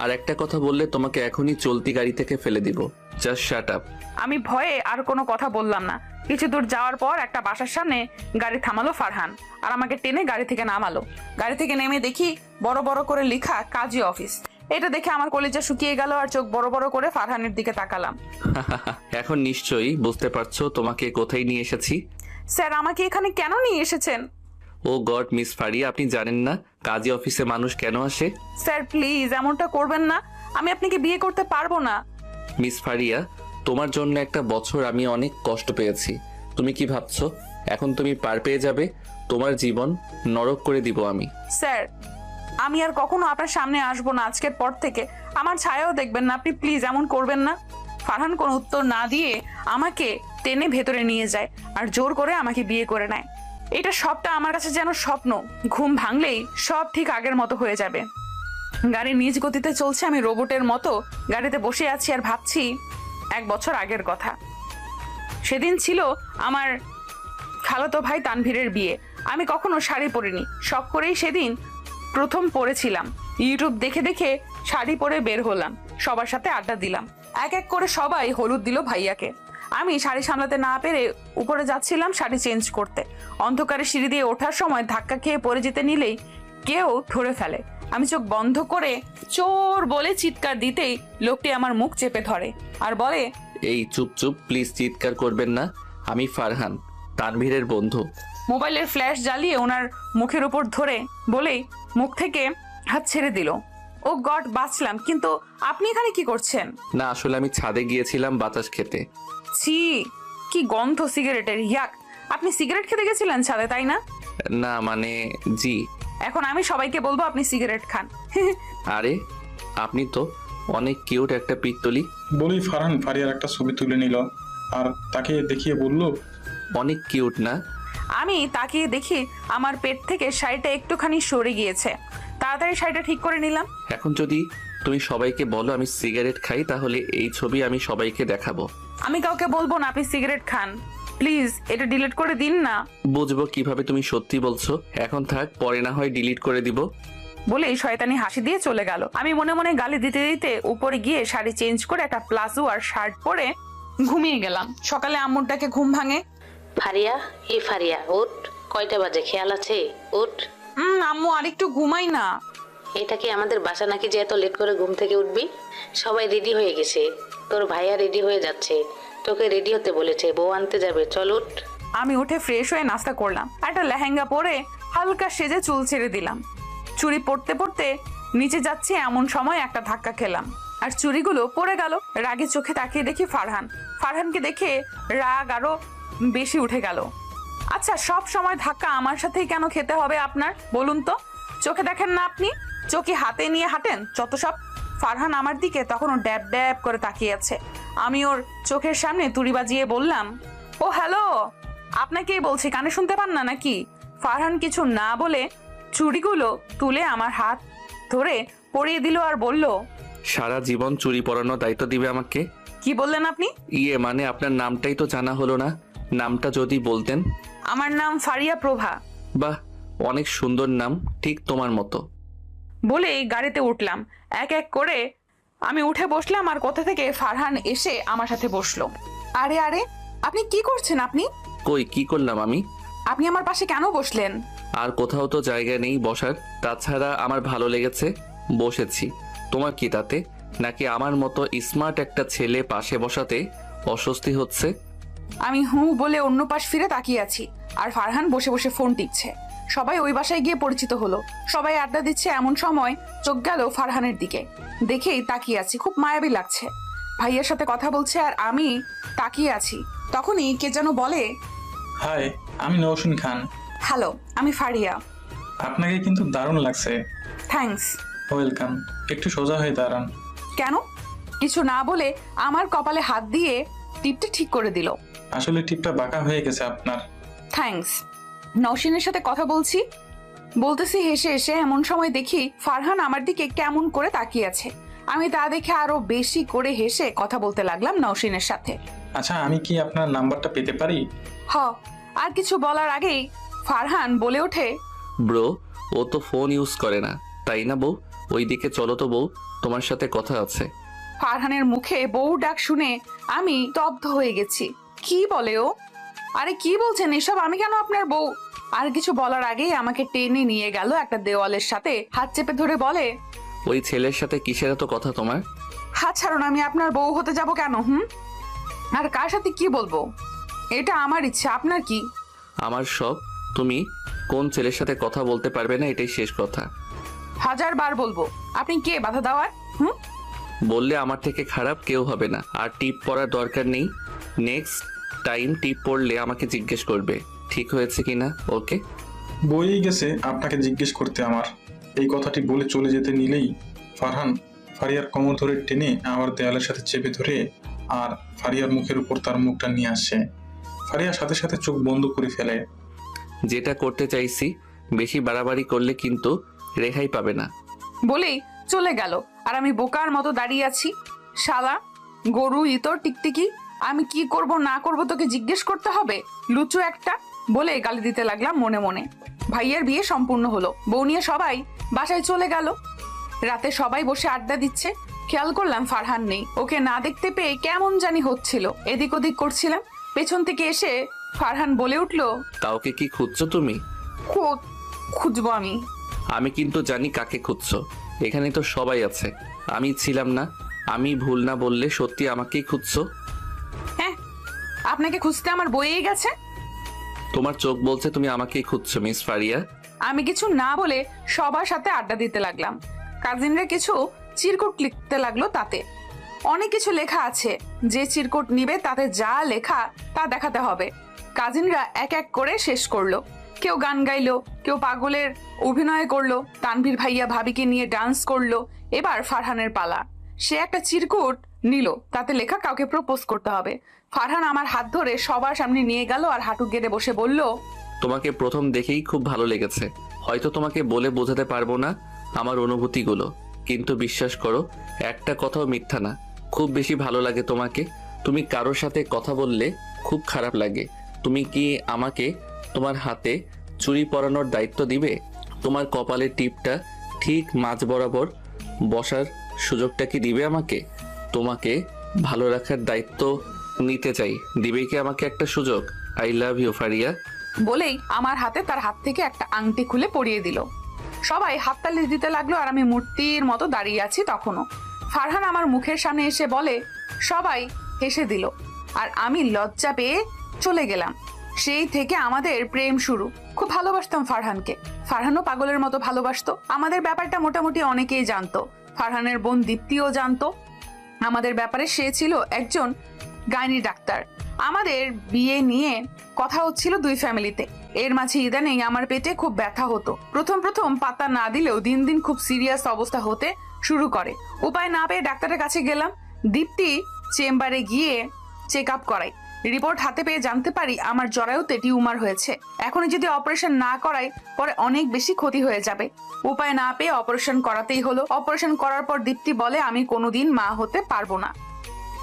আর একটা কথা বললে তোমাকে এখনই চলতি গাড়ি থেকে ফেলে দিব। Just shut up. আমি ভয়ে আর কোনো কথা বললাম না। কিছু দূর যাওয়ার পর একটা বাসার সামনে গাড়ি থামালো ফারহান আর আমাকে টেনে গাড়ি থেকে নামালো। গাড়ি থেকে নেমে দেখি বড় বড় করে লেখা কাজী অফিস। এটা দেখে আমার কলিজা শুকিয়ে গেল আর চোখ বড় বড় করে ফারহানের দিকে তাকালাম। এখন নিশ্চয়ই বুঝতে পারছো তোমাকে কোথায় নিয়ে এসেছি। স্যার আমাকে এখানে কেন নিয়ে এসেছেন? ও গড মিস ফারিয়া, আপনি জানেন না কাজী অফিসে মানুষ কেন আসে? স্যার প্লিজ এমনটা করবেন না, আমি আপনাকে বিয়ে করতে পারবো না। মিস ফারিয়া, তোমার জন্য একটা বছর আমি অনেক কষ্ট পেয়েছি। তুমি কি ভাবছো এখন তুমি পার পেয়ে যাবে? তোমার জীবন নরক করে দিব আমি। স্যার আমি আর কখনো আপনার সামনে আসবো না আজকের পর থেকে, আমার ছায়াও দেখবেন না, আপনি প্লিজ এমন করবেন না। ফারহান কোনো উত্তর না দিয়ে আমাকে টেনে ভেতরে নিয়ে যায় আর জোর করে আমাকে বিয়ে করে নেয়। এটা সবটা আমার কাছে যেন স্বপ্ন, ঘুম ভাঙলেই সব ঠিক আগের মতো হয়ে যাবে। গাড়ি নিজ গতিতে চলছে, আমি রোবটের মতো গাড়িতে বসে আছি আর ভাবছি 1 বছর আগের কথা। সেদিন ছিল আমার খালাতো ভাই তানভীরের বিয়ে। আমি কখনো শাড়ি পরিনি, শখ করেই সেদিন প্রথম পরেছিলাম। ইউটিউব দেখে দেখে শাড়ি পরে বের হলাম, সবার সাথে আড্ডা দিলাম। এক এক করে সবাই হলুদ দিল ভাইয়াকে। আমি শাড়ি সামলাতে না পেরে উপরে যাচ্ছিলাম শাড়ি চেঞ্জ করতে। অন্ধকারে সিঁড়ি দিয়ে ওঠার সময় ধাক্কা খেয়ে পড়ে যেতে নিলেই কেউ ধরে ফেলে। আমি চোখ বন্ধ করে চোর বলে চিৎকার দিতেই লোকটি আমার মুখ চেপে ধরে আর বলে, এই চুপ চুপ, প্লিজ চিৎকার করবেন না। আমি ফারহান, তানভীরের বন্ধু। মোবাইলের ফ্ল্যাশ জ্বালিয়ে ওনার মুখের উপর ধরে বলেই মুখ থেকে হাত ছেড়ে দিল। ও গড, বাঁচলাম। কিন্তু আপনি এখানে কি করছেন? না, আসলে আমি ছাদে গিয়েছিলাম বাতাস খেতে। ছি, কি গন্ধ সিগারেটের, ইয়াক। আপনি সিগারেট খেতে গেছিলেন ছাদে, তাই না? না মানে, জি। এখন আমি সবাইকে বলবো আপনি সিগারেট খান। আরে আপনি তো অনেক কিউট একটা পিত্তলি। বলেই ফারহান ফারিয়ার একটা ছবি তুলে নিল আর তাকে দেখিয়ে বলল, অনেক কিউট না? আমি তাকিয়ে দেখি আমার পেট থেকে শাড়িটা একটুখানি সরে গিয়েছে। তাড়াতাড়ি শাড়িটা ঠিক করে নিলাম। এখন যদি তুমি সবাইকে বলো আমি সিগারেট খাই, তাহলে এই ছবি আমি সবাইকে দেখাবো। আমি কাউকে বলবো না আপনি সিগারেট খান, প্লিজ এটা ডিলিট করে দিন না। বুঝবো কিভাবে তুমি সত্যি বলছো? এখন থাক, পরে না হয় ডিলিট করে দিব। বলেই শয়তানি হাসি দিয়ে চলে গেল। আমি মনে মনে গালি দিতে দিতে উপরে গিয়ে শাড়ি চেঞ্জ করে একটা প্লাজো আর শার্ট পরে ঘুমিয়ে গেলাম। সকালে আম্মুর ডাকে ঘুম ভাঙে। ফারিয়া, এই ফারিয়া ওঠ, কয়টা বাজে খেয়াল আছে? ওঠ। আম্মু আরেকটু ঘুমাই না। এটা কি আমাদের বাসা নাকি যে এত লেট করে ঘুম থেকে উঠবি? সবাই রেডি হয়ে গেছে, তোর ভাইয়া রেডি হয়ে যাচ্ছে, তোকে রেডি হতে বলেছে, বউ আনতে যাবে, চল উঠ। আমি উঠে ফ্রেশ হয়ে নাস্তা করলাম, একটা লেহেঙ্গা পরে হালকা সেজে চুল ছেড়ে দিলাম। চুড়ি পরতে পরতে নিচে যাচ্ছি, এমন সময় একটা ধাক্কা খেলাম আর চুড়িগুলো পড়ে গেল। রাগে চোখে তাকিয়ে দেখি ফারহান। ফারহানকে দেখে রাগ আরো বেশি উঠে গেল। আচ্ছা, সব সময় ধাক্কা আমার সাথেই কেন খেতে হবে আপনার, বলুন তো? চোখে দেখেন না আপনি? চোখে হাতে নিয়ে হাঁটেন যত সব। ফারহান আমার দিকে তখনও ড্যাব ড্যাব করে তাকিয়ে আছে। আমি ওর চোখের সামনে তুড়ি বাজিয়ে বললাম, ও হ্যালো, আপনাকেই বলছি, কানে শুনতে পান না নাকি? ফারহান কিছু না বলে চুড়িগুলো তুলে আমার হাত ধরে পরিয়ে দিল আর বলল, সারা জীবন চুরি পরানোর দায়িত্ব দিবে আমাকে? কি বললেন আপনি? ইয়ে মানে আপনার নামটাই তো জানা হলো না, নামটা যদি বলতেন। আমার নাম ফারিয়া প্রভা। বাহ, অনেক সুন্দর নাম, ঠিক তোমার মতো। বলেই গাড়িতে উঠলাম। এক এক করে আমি উঠে বসলাম আর কোথা থেকে ফারহান এসে আমার সাথে বসলো। আরে আরে, আপনি কি করছেন? আপনি কই, কি করলাম আমি? আপনি আমার পাশে কেন বসলেন? আর কোথাও তো জায়গা নেই বসার, তাছাড়া আমার ভালো লেগেছে, বসেছি। তোমার কি তাতে? নাকি আমার মতো স্মার্ট একটা ছেলে পাশে বসাতে অস্বস্তি হচ্ছে? আমি বলে অন্য পাশ ফিরে তাকিয়ে আছি আর ফারহান বসে বসে ফোন টিপছে। সবাই ওই বাসায় গিয়ে পরিচিত হলো, সবাই আড্ডা দিচ্ছে। এমন সময় চোখ গেল ফারহানের দিকে, দেখেই তাকিয়ে আছি, খুব মায়াবী লাগছে। ভাইয়ের সাথে কথা বলছে আর আমি তাকিয়ে আছি। তখনই কে যেন বলে, হাই, আমি নৌসিন খান। হ্যালো, আমি ফারিয়া। আপনাকে কিন্তু দারুণ লাগছে। থ্যাঙ্কস। ওয়েলকাম। একটু সোজা হয়ে দাঁড়ান। কেন? কিছু না বলে আমার কপালে হাত দিয়ে টিপটা ঠিক করে দিল। আসলে টিপটা বাঁকা হয়ে গেছে আপনার। থ্যাঙ্কস। নওশিনের সাথে কথা বলতেছি হেসে হেসে। এমন সময় দেখি ফারহান আমার দিকে কেমন করে তাকিয়ে আছে। আমি তা দেখে আরো বেশি করে হেসে কথা বলতে লাগলাম নওশিনের সাথে। আচ্ছা, আমি কি আপনার নাম্বারটা পেতে পারি? আর কিছু বলার আগেই ফারহান বলে ওঠে, ব্রো, ও তো ফোন ইউজ করে না, তাই না বউ? ওইদিকে চলো তো বউ, তোমার সাথে কথা আছে। ফারহানের মুখে বউ ডাক শুনে আমি স্তব্ধ হয়ে গেছি। কি বলে ও? আরে কি বলছেন এসব? আমি কেন আপনার বউ? আর কিছু বলার আগেই আমাকে টেনে নিয়ে গেল একটা দেওয়ালের সাথে, হাত চেপে ধরে বলে, ওই ছেলের সাথে কিসের এত কথা তোমার? হাত ছাড়ুন, আমি আপনার বউ হতে যাব কেন? আর কার সাথে কি বলবো? এটা আমার ইচ্ছা, আপনার কি? আমার সব। তুমি কোন ছেলের সাথে কথা বলতে পারবে না এটাই শেষ কথা। 1000 বার বলবো, আপনি কে বাধা দেওয়ার? বললে আমার থেকে খারাপ কেউ হবে না। আর টিপ পড়ার দরকার নেই। নেক্সট টাইম টিপ পড়লে আমাকে জিজ্ঞেস করবে ঠিক হয়েছে কিনা। ওকে? বইয়েই গেছে আপনাকে জিজ্ঞেস করতে। আমার এই কথাটি বলে চলে যেতে নিলেই ফারহান ফারিয়ার কোমর ধরে টেনে আবার দেয়ালের সাথে চেপে ধরে আর ফারিয়ার মুখের উপর তার মুখটা নিয়ে আসে। ফারিয়ার সাথে সাথে চোখ বন্ধ করে ফেলে। যেটা করতে চাইছি বেশি বাড়াবাড়ি করলে কিন্তু রেহাই পাবে না। বলেই চলে গেল আর আমি বোকার মতো দাঁড়িয়ে আছি। শালা গরু ইতর টিকটিকি, আমি কি করব না করব তোকে জিজ্ঞেস করতে হবে, লুচু একটা, বলে গালি দিতে লাগলাম মনে মনে। ভাইয়ের বিয়ে সম্পূর্ণ হলো, বউ নিয়ে সবাই বাসায় চলে গেল। রাতে সবাই বসে আড্ডা দিচ্ছে, খেয়াল করলাম ফারহান নেই। ওকে না দেখতে পেয়ে কেমন জানি হচ্ছিল, এদিক ওদিক করছিলাম। পেছন থেকে এসে ফারহান বলে উঠলো, কাউকে কি খুঁজছো তুমি? খুঁজবো আমি? আমি কিন্তু জানি কাকে খুঁজছো। এখানে তো সবাই আছে, আমি ছিলাম না। আমি ভুল না বললে সত্যি আমাকেই খুঁজছো? হ্যাঁ, আপনাকে খুঁজতে আমার বইয়েই গেছে। তোমার চোখ বলছে তুমি আমাকেই খুঁজছো মিস ফারিয়া। আমি কিছু না বলে সবার সাথে আড্ডা দিতে লাগলাম। কাজিনরা কিছু চিরকুট লিখতে লাগলো, তাতে অনেক কিছু লেখা আছে। যে চিরকুট নিবে তাতে যা লেখা তা দেখাতে হবে। কাজিনরা এক এক করে শেষ করলো। কেউ গান গাইলো, কেউ পাগলের অভিনয় করলো, তানভীর ভাইয়া ভাবিকে নিয়ে ডান্স করলো। এবার ফারহানের পালা। সে একটা চিরকুট নিল, তাতে লেখা কাউকে প্রপোজ করতে হবে। ফারহান আমার হাত ধরে সবার সামনে নিয়ে গেল আর হাঁটু গেড়ে বসে বলল, তোমাকে প্রথম দেখেই খুব ভালো লেগেছে। হয়তো তোমাকে বলে বোঝাতে পারবো না আমার অনুভূতিগুলো, কিন্তু বিশ্বাস করো একটা কথাও মিথ্যা না। খুব বেশি ভালো লাগে তোমাকে। তুমি কারোর সাথে কথা বললে খুব খারাপ লাগে। তুমি কি আমাকে তোমার হাতে চুড়ি পরানোর দায়িত্ব দিবে? তোমার কপালের টিপটা ঠিক মাঝ বরাবর বসার সুযোগটা কি দিবে আমাকে? তোমাকে ভালো রাখার দায়িত্ব নিতে চাই, দিবে কি আমাকে একটা সুযোগ? I love you Faria. বলেই আমার হাতে তার হাত থেকে একটা আংটি খুলে পরিয়ে দিল। সবাই হাততালি দিতে লাগলো আর আমি মূর্তির মতো দাঁড়িয়ে আছি তখনও। ফারহান আমার মুখের সামনে এসে বলে, সবাই হেসে দিল আর আমি লজ্জা পেয়ে চলে গেলাম। সেই থেকে আমাদের প্রেম শুরু। খুব ভালোবাসতাম ফারহানকে, ফারহানও পাগলের মতো ভালোবাসতো। আমাদের ব্যাপারটা মোটামুটি অনেকেই জানতো। ফারহানের বোন দীপ্তিও জানতো আমাদের ব্যাপারে। সে ছিল একজন গাইনি ডাক্তার। আমাদের বিয়ে নিয়ে কথা হচ্ছিল দুই ফ্যামিলিতে। এর মাঝে ইদানিং আমার পেটে খুব ব্যথা হতো। প্রথম পাতা না দিলেও দিন দিন খুব সিরিয়াস অবস্থা হতে শুরু করে। উপায় না পেয়ে ডাক্তারের কাছে গেলাম। দীপ্তি চেম্বারে গিয়ে চেক আপ করাই। রিপোর্ট হাতে পেয়ে জানতে পারি আমার জরায়ুতে টিউমার হয়েছে। এখনই যদি অপারেশন না করাই পরে অনেক বেশি ক্ষতি হয়ে যাবে। উপায় না পেয়ে অপারেশন করাতেই হলো। অপারেশন করার পর দীপ্তি বলে আমি কোনোদিন মা হতে পারবো না।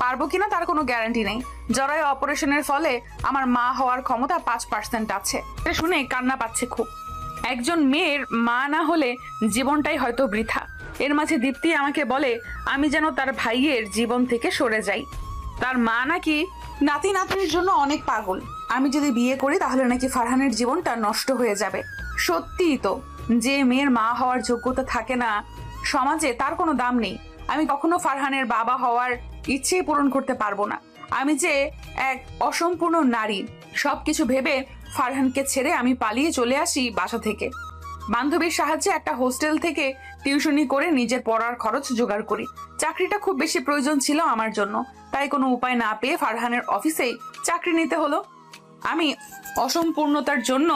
পারবো কিনা তার কোনো গ্যারান্টি নেই। জরায়ু অপারেশনের ফলে আমার মা হওয়ার ক্ষমতা 5% আছে। এটা শুনে কান্না পাচ্ছে খুব। একজন মেয়ের মা না হলে জীবনটাই হয়তো বৃথা। এর মাঝে দীপ্তি আমাকে বলে আমি যেন তার ভাইয়ের জীবন থেকে সরে যাই। তার মা নাকি নাতি নাতনির জন্য অনেক পাগল। আমি যদি বিয়ে করি তাহলে নাকি ফারহানের জীবনটা নষ্ট হয়ে যাবে। সত্যিই তো, যে মেয়ের মা হওয়ার যোগ্যতা থাকে না সমাজে তার কোনো দাম নেই। আমি কখনো ফারহানের বাবা হওয়ার ইচ্ছেই পূরণ করতে পারবো না। আমি যে এক অসম্পূর্ণ নারী। সবকিছু ভেবে ফারহানকে ছেড়ে আমি পালিয়ে চলে আসি বাসা থেকে। বান্ধবীর সাহায্যে একটা হোস্টেল থেকে টিউশনি করে নিজের পড়ার খরচ জোগাড় করি। চাকরিটা খুব বেশি প্রয়োজন ছিল আমার জন্য, তাই কোনো উপায় না পেয়ে ফারহানের অফিসেই চাকরি নিতে হলো। আমি অসম্পূর্ণতার জন্য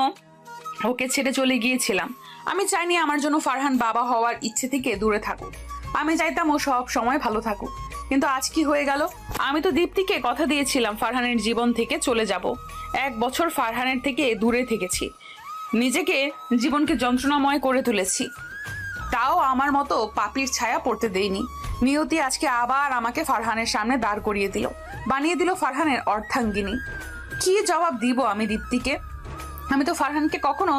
ওকে ছেড়ে চলে গিয়েছিলাম। আমি চাইনি আমার জন্য ফারহান বাবা হওয়ার ইচ্ছে থেকে দূরে থাকুক। আমি চাইতাম ও সব সময় ভালো থাকুক। কিন্তু আজ কি হয়ে গেল? আমি তো দীপ্তিকে কথা দিয়েছিলাম ফারহানের জীবন থেকে চলে যাব। 1 বছর ফারহানের থেকে দূরে থেকেছি, নিজেকে জীবনকে যন্ত্রণাময় করে তুলেছি, তাও আমার মতো পাপীর ছায়া পড়তে দেইনি। নিয়তি আজকে আবার আমাকে ফারহানের সামনে দাঁড় করিয়ে দিল, বানিয়ে দিল ফারহানের অর্ধাঙ্গিনী। কি জবাব দিব আমি দীপ্তিকে? আমি তো ফারহানকে কখনো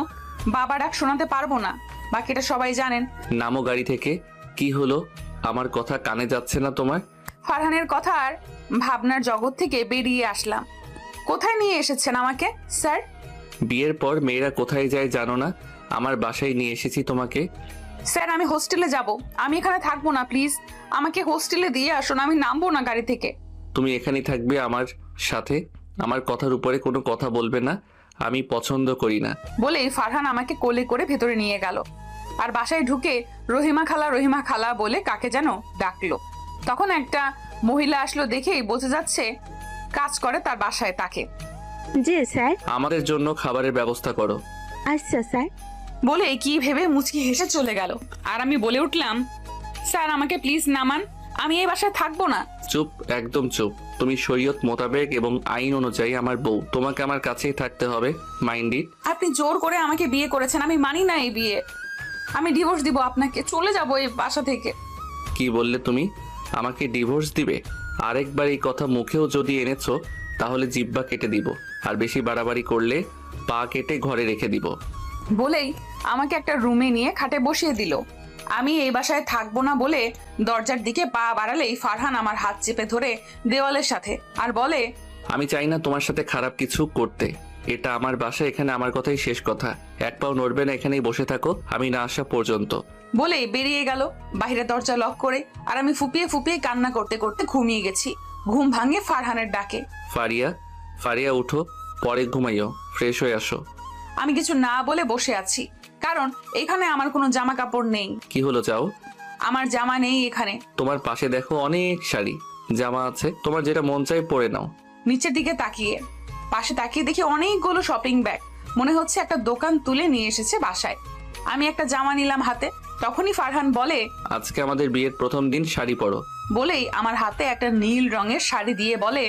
বাবা ডাক শোনাতে পারবো না, বাকিটা সবাই জানেন। নামো গাড়ি থেকে। কি হলো? আমার কথা কানে যাচ্ছে না তোমার? ফারহানের কথার ভাবনার জগৎ থেকে বেরিয়ে আসলাম। কোথায় নিয়ে এসেছেন আমাকে স্যার? বিয়ের পর মেয়েরা কোথায় যায় জানো না? আমার বাসায় নিয়ে এসেছি তোমাকে। স্যার আমি হোস্টেলে যাব, আমি এখানে থাকবো না, প্লিজ আমাকে হোস্টেলে দিয়ে আসুন, আমি নামবো না গাড়ি থেকে। তুমি এখানেই থাকবে আমার সাথে। আমার কথার উপরে কোনো কথা বলবে না। আমি পছন্দ করি না। বলেই ফারহান আমাকে কোলে করে ভেতরে নিয়ে গেল আর বাসায় ঢুকে রহিমা খালা বলে কাকে যেন ডাকলো। তখন একটা মহিলা আসলো, দেখেই বোঝা যাচ্ছে কাজ করে তার বাসায়। তাকে জি স্যার। আমাদের জন্য খাবারের ব্যবস্থা করো। আচ্ছা স্যার। বলে কি ভেবে মুচকি হেসে চলে গেল। আর আমি বলে উঠলাম, স্যার আমাকে প্লিজ নামান, আমি এই বাসায় থাকবো না। চুপ, একদম চুপ। তুমি শরীয়ত মোতাবেক এবং আইন অনুযায়ী আমার বউ, তোমাকে আমার কাছেই থাকতে হবে। Mind it. আপনি জোর করে আমাকে বিয়ে করেছেন, আমি মানি না এই বিয়ে। আমি ডিভোর্স দিব আপনাকে, চলে যাবো এই বাসা থেকে। কি বললে তুমি? আমাকে ডিভোর্স দিবে? আরেকবার এই কথা মুখেও যদি এনেছো তাহলে জিহ্বা কেটে দিব, আর বেশি বাড়াবাড়ি করলে পা কেটে ঘরে রেখে দিব। বলেই আমাকে একটা রুমে নিয়ে খাটে বসিয়ে দিল। আমি এই বাসায় থাকবো না বলে দরজার দিকে পা বাড়ালেই ফারহান আমার হাত চেপে ধরে দেওয়ালের সাথে আর বলে, আমি চাই না তোমার সাথে খারাপ কিছু করতে। এটা আমার বাসা, এখানে আমার কথাই শেষ কথা। এক পাও নড়বে না, এখানেই বসে থাকো আমি না আসা পর্যন্ত। বলেই বেরিয়ে গেল বাইরে দরজা লক করে। আর আমি ফুপিয়ে ফুপিয়ে কান্না করতে করতে ঘুমিয়ে গেছি। ঘুম ভাঙে ফারহানের ডাকে। ফারিয়া উঠো, পরে ঘুমাইও, ফ্রেশ হয়ে আসো। আমি কিছু না বলে বসে আছি, কারণ এখানে আমার কোনো জামা কাপড় নেই। কি হলো, যাও? আমার জামা নেই এখানে। তোমার পাশে দেখো অনেক শাড়ি জামা আছে, তোমার যেটা মন চাই পরে নাও। নিচের দিকে তাকিয়ে পাশে তাকিয়ে দেখি অনেকগুলো শপিং ব্যাগ, মনে হচ্ছে একটা দোকান তুলে নিয়ে এসেছে বাসায়। আমি একটা জামা নিলাম হাতে, তখনই ফারহান বলে, আজকে আমাদের বিয়ের প্রথম দিন, শাড়ি পরো। বলেই আমার হাতে একটা নীল রঙের শাড়ি দিয়ে বলে,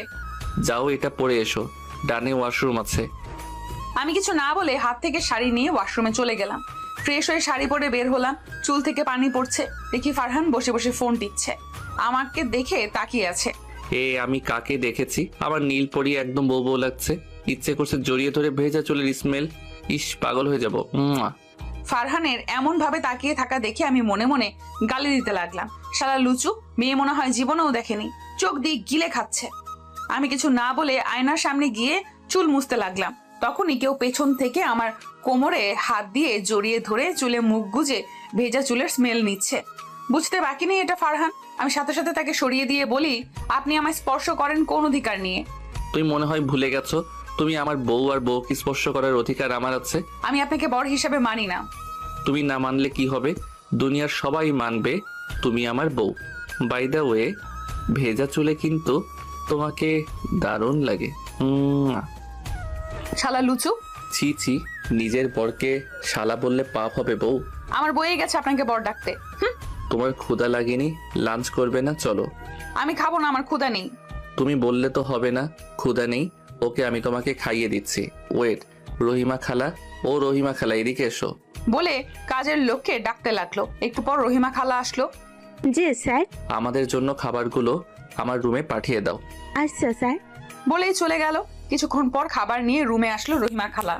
যাও এটা পরে এসো, ডানে ওয়াশরুম আছে। আমি কিছু না বলে হাত থেকে শাড়ি নিয়ে ওয়াশরুমে চলে গেলাম। ফ্রেশ হয়ে শাড়ি পরে বের হলাম, চুল থেকে পানি পড়ছে। দেখি ফারহান বসে বসে ফোন টিপছে, আমাকে দেখে তাকিয়ে আছে। আমি কাকে দেখেছি? আমার নীল পরি একদম বউ বউ লাগছে, ইচ্ছে করছে জড়িয়ে ধরে ভেজা চুলের স্মেল। ইস, পাগল হয়ে যাবো। ফারহানের এমন ভাবে তাকিয়ে থাকা দেখে আমি মনে মনে গালি দিতে লাগলাম, শালা লুচু মেয়ে, মনে হয় জীবনেও দেখেনি, চোখ দিয়ে গিলে খাচ্ছে। আমি কিছু না বলে আয়নার সামনে গিয়ে চুল মুছতে লাগলাম। তখনই কেউ পেছন থেকে আমার কোমরে হাত দিয়ে জড়িয়ে ধরে চুলে মুখ গুজে ভেজা চুলের স্মেল নিচ্ছে। বুঝতে বাকি নেই এটা ফারহান। আমি সাথে সাথে তাকে সরিয়ে দিয়ে বলি, আপনি আমায় স্পর্শ করেন কোন অধিকার নিয়ে? তুমি মনে হয় ভুলে গেছো, তুমি আমার বউ, আর বউকে স্পর্শ করার অধিকার আমার আছে। আমি আপনাকে বর হিসেবে মানি না। তুমি না মানলে কি হবে? দুনিয়ার সবাই মানবে তুমি আমার বউ। বাই দ্য ওয়ে, ভেজা চুলে কিন্তু তোমাকে দারুণ লাগে। শালা লুচু। ছি ছি, নিজের বরকে শালা বললে পাপ হবে বউ। আমার বয়ে গেছে আপনাকে বর ডাকতে। তোমার ক্ষুধা লাগেনি? লাঞ্চ করবে না? চলো। আমি খাবো না, আমার ক্ষুধা নেই। তুমি বললে তো হবে না ক্ষুধা নেই। ওকে, আমি তোমাকে খাইয়ে দিচ্ছি। ওয়েট, রহিমা খালা, ও রহিমা খালা এদিকে এসো। বলে কাজের লোককে ডাকতে লাগলো। একটু পর রহিমা খালা আসলো। জি স্যার। আমাদের জন্য খাবারগুলো আমার রুমে পাঠিয়ে দাও। আচ্ছা স্যার। বলেই চলে গেল। কিছুক্ষণ পর খাবার নিয়ে রুমে আসলো রহিমা খালা।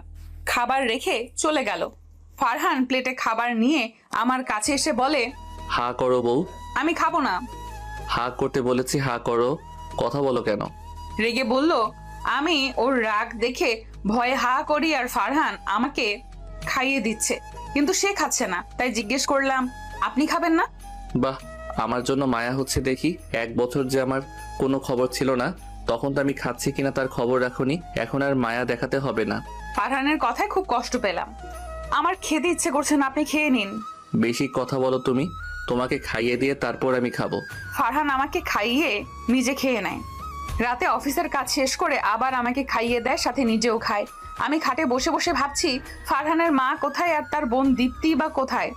খাবার রেখে চলে গেল। ফারহান প্লেটে খাবার নিয়ে আমার কাছে এসে বলে, হা করো বউ। আমি খাবো না। হা করতে বলেছি, হা করো। কথা বলো কেন? রেগে বলল। আমি ওর রাগ দেখে ভয়ে হা করি, আর ফারহান আমাকে খাইয়ে দিচ্ছে, কিন্তু সে খাচ্ছে না। তাই জিজ্ঞেস করলাম, আপনি খাবেন না? বাহ, আমার জন্য মায়া হচ্ছে দেখি। 1 বছর যে আমার কোনো খবর ছিল না, তখন তো আমি খাচ্ছি কিনা তার খবর রাখুনি, এখন আর মায়া দেখাতে হবে না। ফারহানের কথায় খুব কষ্ট পেলাম। আমার খেতে ইচ্ছে করছে না, আপনি খেয়ে নিন। বেশি কথা বলো তুমি। তোমাকে খাইয়ে দিয়ে তারপর আমি খাবো। ফারহান আমাকে খাইয়ে নিজে খেয়ে নেয়। রাতে অফিসের কাজ শেষ করে আবার আমাকে খাইয়ে দেয়, সাথে নিজেও খায়। আমি খাটে বসে বসে ভাবছি, ফারহানের মা কোথায় আর তার বোন দীপ্তি বা কোথায়।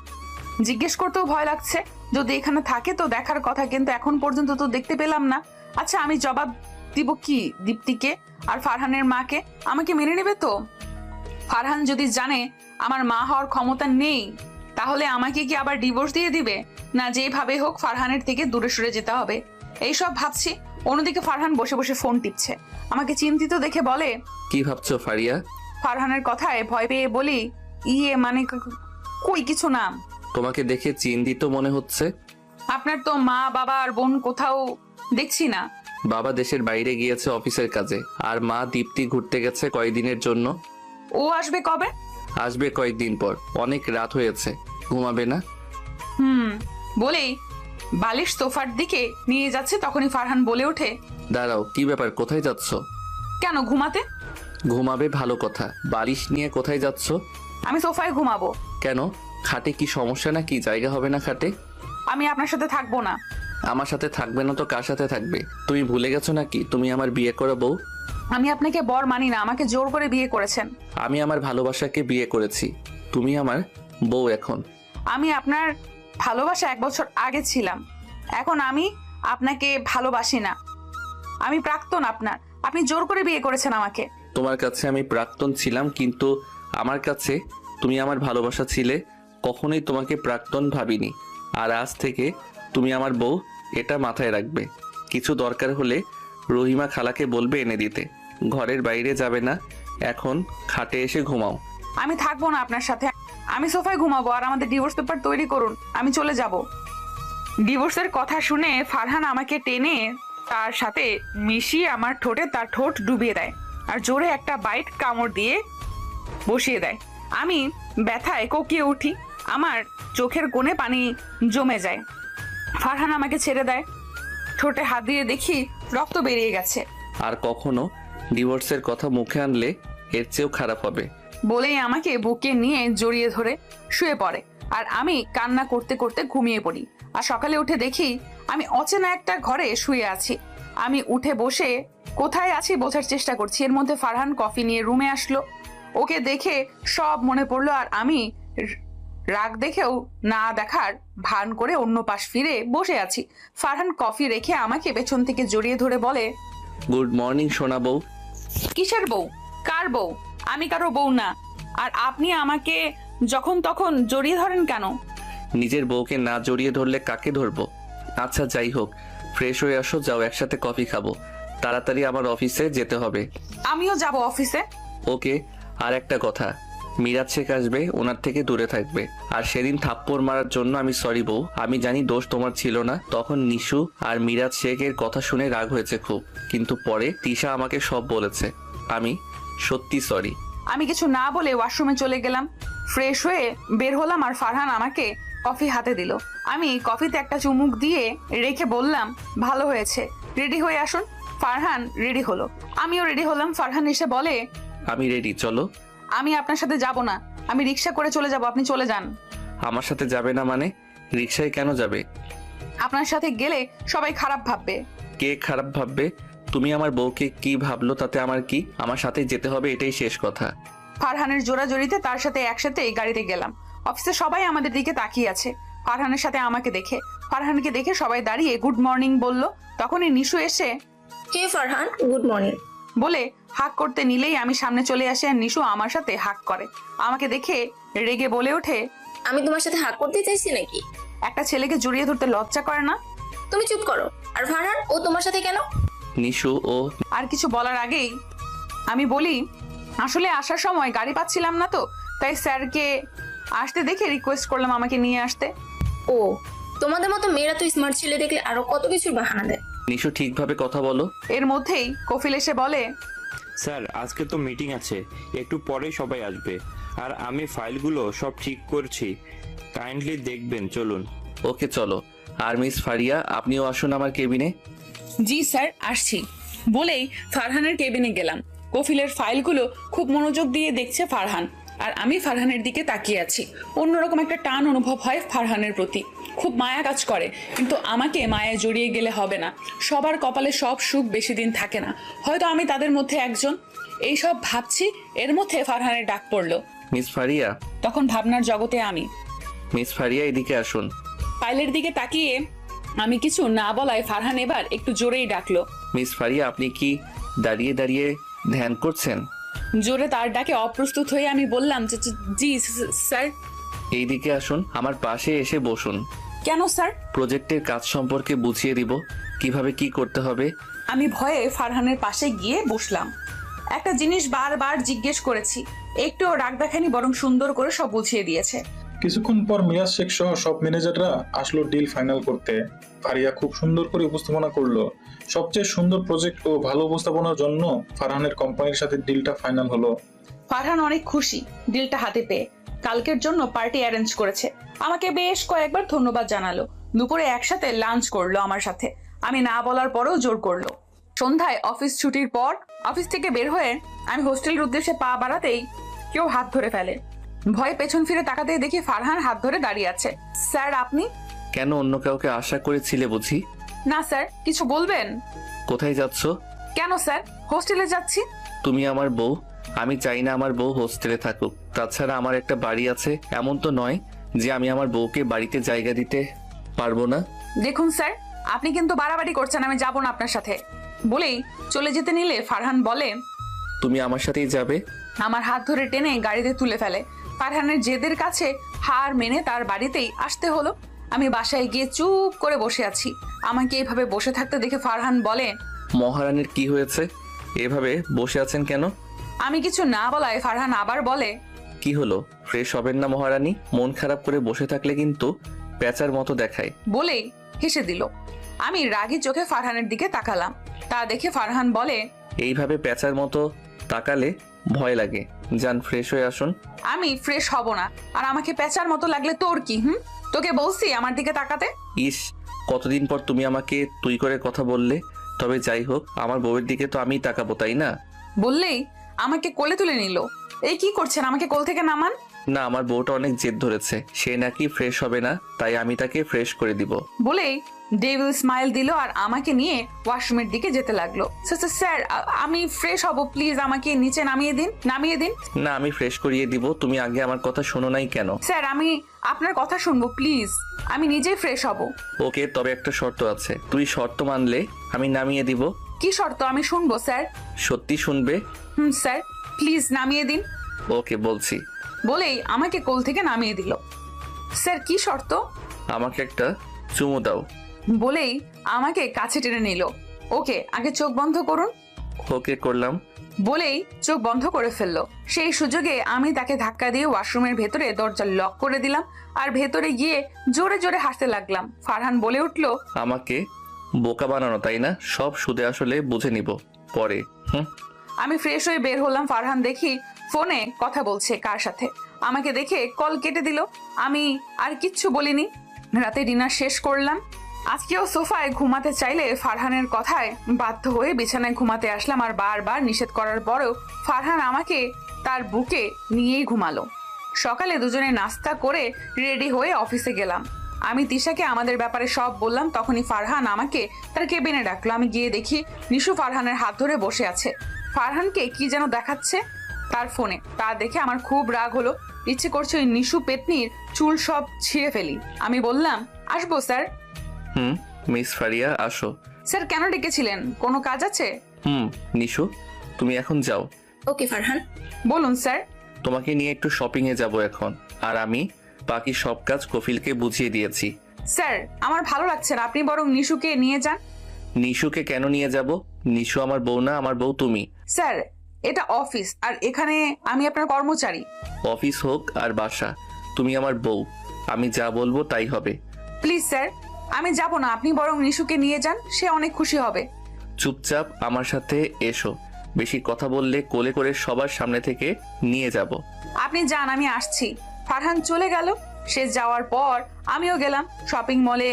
জিজ্ঞেস করতেও ভয় লাগছে। যদি এখানে থাকে তো দেখার কথা, কিন্তু এখন পর্যন্ত তো দেখতে পেলাম না। আচ্ছা, আমি জবাব দিব কি দীপ্তিকে আর ফারহানের মাকে? আমাকে মেনে নেবে তো? ফারহান যদি জানে আমার মা হওয়ার ক্ষমতা নেই, তাহলে আমাকে কি আবার ডিভোর্স দিয়ে দিবে? না, যেভাবে হোক ফারহানের থেকে দূরে সরে যেতে হবে, এইসব ভাবছি। অন্যদিকে ফারহান বসে বসে ফোন টিপছে। আমাকে চিন্তিত দেখে বলে, কি ভাবছো ফারিয়া? ফারহানের কথায় ভয় পেয়ে বলি, মানে কই কিছু না। তোমাকে দেখে চিন্তিত মনে হচ্ছে। আপনার তো মা বাবা আর বোন কোথাও দেখছি না। বাবা দেশের বাইরে গিয়েছে অফিসের কাজে, আর মা দীপ্তি ঘুরতে গেছে কয়েকদিনের জন্য। ও আসবে কবে? আসবে কয়েকদিন পর। অনেক রাত হয়েছে, ঘুমাবে না? বলেই বালিশ সোফার দিকে নিয়ে যাচ্ছে। তখনই ফারহান বলে ওঠে, দাঁড়াও, কি ব্যাপার, কোথায় যাচ্ছ? কেন ঘুমাতে? ঘুমাবে ভালো কথা, বালিশ নিয়ে কোথায় যাচ্ছ? আমি সোফায় ঘুমাবো। কেন? খাটে কি সমস্যা না কি? জায়গা হবে না খাটে? আমি আপনার সাথে থাকবো না। আমার সাথে থাকবে না তো কার সাথে থাকবে? তুমি ভুলে গেছো নাকি তুমি আমার বিয়ে করা বউ? আমি আপনাকে বর মানি না, আমাকে জোর করে বিয়ে করেছেন। আমি আমার ভালোবাসাকে বিয়ে করেছি, তুমি আমার বউ এখন। আমি আপনার ভালোবাসা 1 বছর আগে ছিলাম, এখন আমি আপনাকে ভালোবাসি না। আমি প্রাক্তন আপনার, আপনি জোর করে বিয়ে করেছেন আমাকে। তোমার কাছে আমি প্রাক্তন ছিলাম, কিন্তু আমার কাছে তুমি আমার ভালোবাসা ছিলে। কখনোই তোমাকে প্রাক্তন ভাবিনি। আর আজ থেকে তুমি আমার বউ, এটা মাথায় রাখবে। কিছু দরকার হলে রহিমা খালাকে বলবে এনে দিতে। ঘরের বাইরে যাবে না, এখন খাটে এসে ঘুমাও। আমি থাকবো না আপনার সাথে, আমি সোফায় ঘুমাবো। আর আমাদের ডিভোর্স পেপার তৈরি করুন, আমি চলে যাব। ডিভোর্সের কথা শুনে ফারহান আমাকে টেনে তার সাথে মিশিয়ে আমার ঠোঁটে তার ঠোঁট ডুবিয়ে দেয় আর জোরে একটা বাইট কামড় দিয়ে বসিয়ে দেয়। আমি ব্যথায় কোকিয়ে উঠি, আমার চোখের কোণে পানি জমে যায়। ফারহান আমাকে ছেড়ে দেয়, ঠোঁটে হাত দিয়ে দেখি রক্ত বেরিয়ে গেছে। আর কখনো ডিভোর্সের কথা মুখে আনলে এর চেয়েও খারাপ হবে। বলেই আমাকে বুকে নিয়ে জড়িয়ে ধরে শুয়ে পড়ে আর আমি কান্না করতে করতে ঘুমিয়ে পড়ি। আর সকালে উঠে দেখি আমি অচেনা একটা ঘরে শুয়ে আছি। আমি উঠে বসে কোথায় আছি বোঝার চেষ্টা করছি। এর মধ্যে ফারহান কফি নিয়ে রুমে আসলো। ওকে দেখে সব মনে পড়লো আর আমি রাগ দেখেও না দেখার ভান করে অন্য পাশ ফিরে বসে আছি। ফারহান কফি রেখে আমাকে পেছন থেকে জড়িয়ে ধরে বলে, গুড মর্নিং সোনা বউ। কিসের বউ? কার বউ? আমি কারো বউ না। আর আপনি আমাকে যখন তখন জড়িয়ে ধরেন কেন? নিজের বউকে না জড়িয়ে ধরলে কাকে ধরবো? আচ্ছা যাই হোক, ফ্রেশ হয়ে আসো, যাও একসাথে কফি খাবো। তাড়াতাড়ি আমার অফিসে যেতে হবে। আমিও যাব অফিসে। ওকে। আর একটা কথা, মিরাজ শেখ আসবে, ওনার থেকে দূরে থাকবে। আর সেদিন থাপ্পড় মারার জন্য আমি সরি বউ, আমি জানি দোষ তোমার ছিল না। তখন নিশু আর মিরাজ শেখের কথা শুনে রাগ হয়েছে খুব, কিন্তু পরে তিশা আমাকে সব বলেছে। আমি সত্যি সরি। আমি কিছু না বলে ওয়াশরুমে চলে গেলাম। ফ্রেশ হয়ে বের হলাম আর ফারহান আমাকে কফি হাতে দিল। আমি কফিতে একটা চুমুক দিয়ে রেখে বললাম, ভালো হয়েছে, রেডি হয়ে আসুন। ফারহান রেডি হলো, আমিও রেডি হলাম। ফারহান এসে বলে, আমি রেডি, চলো। আমি আপনার সাথে যাব না, আমি রিক্সা করে চলে যাব, আপনি চলে যান। আমার সাথে যাবে না মানে? রিক্সায় কেন যাবে? আপনার সাথে গেলে সবাই খারাপ ভাববে। কে খারাপ ভাববে? তুমি আমার বউকে কি ভাবলো তাতে আমার কি? আমার সাথে যেতে হবে, এটাই শেষ কথা। ফারহানের জোরাজোরিতে তার সাথে একসাথে গাড়িতে গেলাম। অফিসে সবাই আমাদের দিকে তাকিয়ে আছে ফারহানের সাথে আমাকে দেখে। ফারহানকে দেখে সবাই দাঁড়িয়ে গুড মর্নিং বলল। তখনই নিশু এসে হে ফারহান, গুড মর্নিং বলে হাক করতে নিলেই আমি সামনে চলে আসি আর নিশু আমার সাথে হাক করে। আমাকে দেখে রেগে বলে ওঠে, আমি তোমার সাথে হাক করতে চাইছি নাকি? একটা ছেলেকে জড়িয়ে ধরতে লজ্জা করে না? তুমি চুপ করো। আর ফারহান, ও তোমার সাথে কেন? নিশু ও আর কিছু বলার আগেই আমি বলি, আসলে আসার সময় গাড়ি পাচ্ছিলাম না তো, তাই স্যারকে আসতে দেখে রিকোয়েস্ট করলাম আমাকে নিয়ে আসতে। ও, তোমাদের মতো মেয়েরা তো স্মার্ট ছেলে দেখলে আরো কত কিছুর বাহানা দেয়। নিশু ঠিকভাবে কথা বলো। এর মধ্যেই কফিল এসে বলে, স্যার আজকে তো মিটিং আছে, একটু পরেই সবাই আসবে। আর আমি ফাইলগুলো সব ঠিক করছি, কাইন্ডলি দেখবেন, চলুন। ওকে চলো। আর মিস ফারিয়া, আপনিও আসুন আমার কেবিনে। জি স্যার, আসছি বলেই ফারহানের কেবিনে গেলাম। কফিলের ফাইলগুলো খুব মনোযোগ দিয়ে দেখছে ফারহান আর আমি ফারহানের দিকে তাকিয়ে আছি। অন্যরকম একটা টান অনুভব হয় ফারহানের প্রতি, খুব মায়া কাজ করে। কিন্তু আমাকে মায়ায় জড়িয়ে গেলে হবে না, সবার কপালে সব সুখ বেশি দিন থাকে না, হয়তো আমি তাদের মধ্যে একজন। এইসব ভাবছি, এর মধ্যে ফারহানের ডাক পড়লো। মিস ফারিয়া। তখন ভাবনার জগতে আমি। মিস ফারিয়া, এদিকে আসুন। ফাইলের দিকে তাকিয়ে আমি কিছু না বলায় ফারহান এবার একটু জোরেই ডাকলো। মিস ফারিয়া, আপনি কি দাঁড়িয়ে দাঁড়িয়ে ধ্যান করছেন? জোরে তার ডাকে অপ্রস্তুত হয়ে আমি বললাম, জি স্যার। এইদিকে আসুন, আমার পাশে এসে বসুন। কেন স্যার? প্রজেক্টের কাজ সম্পর্কে বুঝিয়ে দিব, কিভাবে কি করতে হবে। আমি ভয়ে ফারহানের পাশে গিয়ে বসলাম। একটা জিনিস বারবার জিজ্ঞেস করেছি, একটুও রাগ দেখায়নি, বরং সুন্দর করে সব বুঝিয়ে দিয়েছে। কিছুক্ষণ পর মিরাজ শেখ সহ সব ম্যানেজাররা আসলো ডিল ফাইনাল করতে। ফারিয়া খুব সুন্দর করে উপস্থাপনা করলো। সবচেয়ে সুন্দর প্রজেক্ট ও ভালো উপস্থাপনার জন্য ফারহানের কোম্পানির সাথে ডিলটা ফাইনাল হলো। ফারহান অনেক খুশি ডিলটা হাতে পেয়ে। কালকের জন্য পার্টি অ্যারেঞ্জ করেছে, আমাকে বেশ কয়েকবার ধন্যবাদ জানালো। দুপুরে একসাথে লাঞ্চ করলো আমার সাথে। আমি না বলার পরেও জোর করলো। সন্ধ্যায় অফিস ছুটির পর অফিস থেকে বের হয়ে আমি হোস্টেলের উদ্দেশ্যে পা বাড়াতেই কেউ হাত ধরে ফেলে। ভয়ে পেছন ফিরে তাকাতেই দেখি ফারহান হাত ধরে দাঁড়িয়ে আছে। স্যার আপনি? কেন, অন্য কাউকে আশা করেছিলে বুঝি? না স্যার, কিছু বলবেন? কোথায় যাচ্ছ? কেন স্যার, হোস্টেলে যাচ্ছি। তুমি আমার বউ, আমি চাই না আমার বউ হোস্টেলে থাকুক। তাছাড়া আমার একটা বাড়ি আছে, এমন তো নয় যে আমি আমার বউকে বাড়িতে জায়গা দিতে পারবো না। দেখুন স্যার, আপনি কিন্তু বাড়াবাড়ি করছেন, আমি যাব না আপনার সাথে। বলেই চলে যেতে নিলে ফারহান বলে, তুমি আমার সাথেই যাবে? আমার হাত ধরে টেনে গাড়িতে তুলে ফেলে। ফারহানের জেদের কাছে হার মেনে তার বাড়িতেই আসতে হলো। আমি বাসায় গিয়ে চুপ করে বসে আছি। আমাকে এইভাবে বসে থাকতে দেখে ফারহান বলে, মহারানীর কি হয়েছে, এভাবে বসে আছেন কেন? আমি কিছু না বলায় ফারহান আবার বলে, কি হলো, ফ্রেশ হবেন না মহারানী? মন খারাপ করে বসে থাকলে কিন্তু প্যাঁচার মতো দেখায়। বলেই হেসে দিল। আমি রাগী চোখে ফারহানের দিকে তাকালাম। তা দেখে ফারহান বলে, এইভাবে প্যাঁচার মতো তাকালে ভয় লাগে, যান ফ্রেশ হয়ে আসুন। আমি ফ্রেশ হব না, আর আমাকে পেঁচার মতো লাগলে তোর কি? তোকে বলছি আমার দিকে তাকাতে? ইস, কতদিন পর তুমি আমাকে তুই করে কথা বললে। তবে যাই হোক, আমার বউয়ের দিকে তো আমিই তাকাবো, তাই না? বললেই আমাকে কোলে তুলে নিল। এই কি করছেন, আমাকে কোল থেকে নামান। না, আমার বউটা অনেক জেদ ধরেছে, সে নাকি ফ্রেশ হবে না, তাই আমি তাকে ফ্রেশ করে দিব। বলেই ডেভিল স্মাইল দিল আর আমাকে নিয়ে ওয়াশরুমের দিকে যেতে লাগলো। স্যার আমি ফ্রেশ হব, প্লিজ আমাকে নিচে নামিয়ে দিন। না, আমি ফ্রেশ করিয়ে দিব, তুমি আগে আমার কথা শোনো নাই কেন? স্যার আমি আপনার কথা শুনবো, প্লিজ আমি নিজেই ফ্রেশ হব। ওকে, তবে একটা শর্ত আছে, তুই শর্ত মানলে আমি নামিয়ে দিব। কি শর্ত? আমি শুনবো স্যার। সত্যি শুনবে? স্যার প্লিজ নামিয়ে দিন। ওকে, বলছি। বলেই আমাকে কোল থেকে নামিয়ে দিল। স্যার কি শর্ত? আমাকে একটা চুমু দাও। বলেই আমাকে কাছে টেনে নিল। ওকে, আগে চোখ বন্ধ করুন। ওকে, করলাম। বলেই চোখ বন্ধ করে ফেললো। সেই সুযোগে আমি তাকে ধাক্কা দিয়ে ওয়াশরুমের ভেতরে দরজা লক করে দিলাম আর ভেতরে গিয়ে জোরে জোরে হাসতে লাগলাম। ফারহান বলে উঠল, আমাকে বোকা বানানো, তাই না? সব সুদে আসলে বুঝে নিব পরে। আমি ফ্রেশ হয়ে বের হলাম। ফারহান দেখি ফোনে কথা বলছে কার সাথে। আমাকে দেখে কল কেটে দিল। আমি আর কিচ্ছু বলিনি। রাতে ডিনার শেষ করলাম। আজকেও সোফায় ঘুমাতে চাইলে ফারহানের কথায় বাধ্য হয়ে বিছানায় ঘুমাতে আসলাম। আর বারবার নিষেধ করার পরেও ফারহান আমাকে তার বুকে নিয়েই ঘুমালো। সকালে দুজনে নাস্তা করে রেডি হয়ে অফিসে গেলাম। আমি তিশাকে আমাদের ব্যাপারে সব বললাম। তখনই ফারহান আমাকে তার কেবিনে ডাকলো। আমি গিয়ে দেখি নিশু ফারহানের হাত ধরে বসে আছে। ফারহানকে কি যেন দেখাচ্ছে তার ফোনে। তা দেখে আমার খুব রাগ হলো। ইচ্ছে করছে ওই নিশু পেতনির চুল সব ছিঁড়ে ফেলি। আমি বললাম, আসবো স্যার? মিস ফারিয়া, আসো। স্যার কেন ডেকেছিলেন? কোনো কাজ আছে? নিশু, তুমি এখন যাও। ওকে ফারহান। বলুন স্যার। তোমাকে নিয়ে একটু শপিং এ যাব এখন, আর আমি বাকি সব কাজ কফিলকে বুঝিয়ে দিয়েছি। স্যার আমার ভালো লাগছে না, আপনি বরং নিশুকে নিয়ে যান। নিশুকে কেন নিয়ে যাব? নিশু আমার বউ না, আমার বউ তুমি। স্যার এটা অফিস আর এখানে আমি আপনার কর্মচারী। অফিস হোক আর বাসা, তুমি আমার বউ, আমি যা বলবো তাই হবে। প্লিজ স্যার, আমি যাব না, আপনি বরং নিশুকে নিয়ে যান, সে অনেক খুশি হবে। চুপচাপ আমার সাথে এসো, বেশি কথা বললে কোলে করে সবার সামনে থেকে নিয়ে যাব। আপনি যান, আমি আসছি। ফারহান চলে গেল। সে যাওয়ার পর আমিও গেলাম শপিং মলে।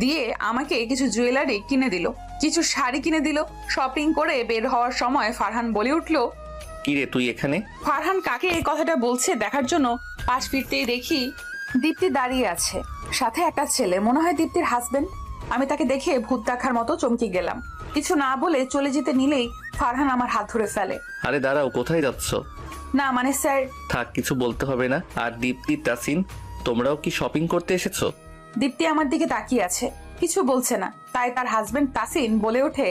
দিয়ে আমাকে কিছু জুয়েলারি কিনে দিল, কিছু শাড়ি কিনে দিল। শপিং করে বের হওয়ার সময় ফারহান বলে উঠল, কিরে তুই এখানে? ফারহান কাকে এই কথাটা বলছে দেখার জন্য পাশ ফিরতেই দেখি দীপ্তি দাঁড়িয়ে আছে, সাথে একটা ছেলে, মনে হয় দীপ্তির হাজবেন্ড। আমি তাকে দেখে ভূত দেখার মতো চমকে গেলাম। কিছু না বলে চলে যেতে নিলেই ফারহান আমার হাত ধরে ফেলে। আরে দাঁড়াও, কোথায় যাচ্ছ? না মানে স্যার। থাক, কিছু বলতে হবে না। আর দীপ্তি, তাসিন, তোমরাও কি শপিং করতে এসেছো? দীপ্তি আমার দিকে তাকিয়ে আছে, কিছু বলছে না। তাই তার হাজবেন্ড তাসিন বলে ওঠে,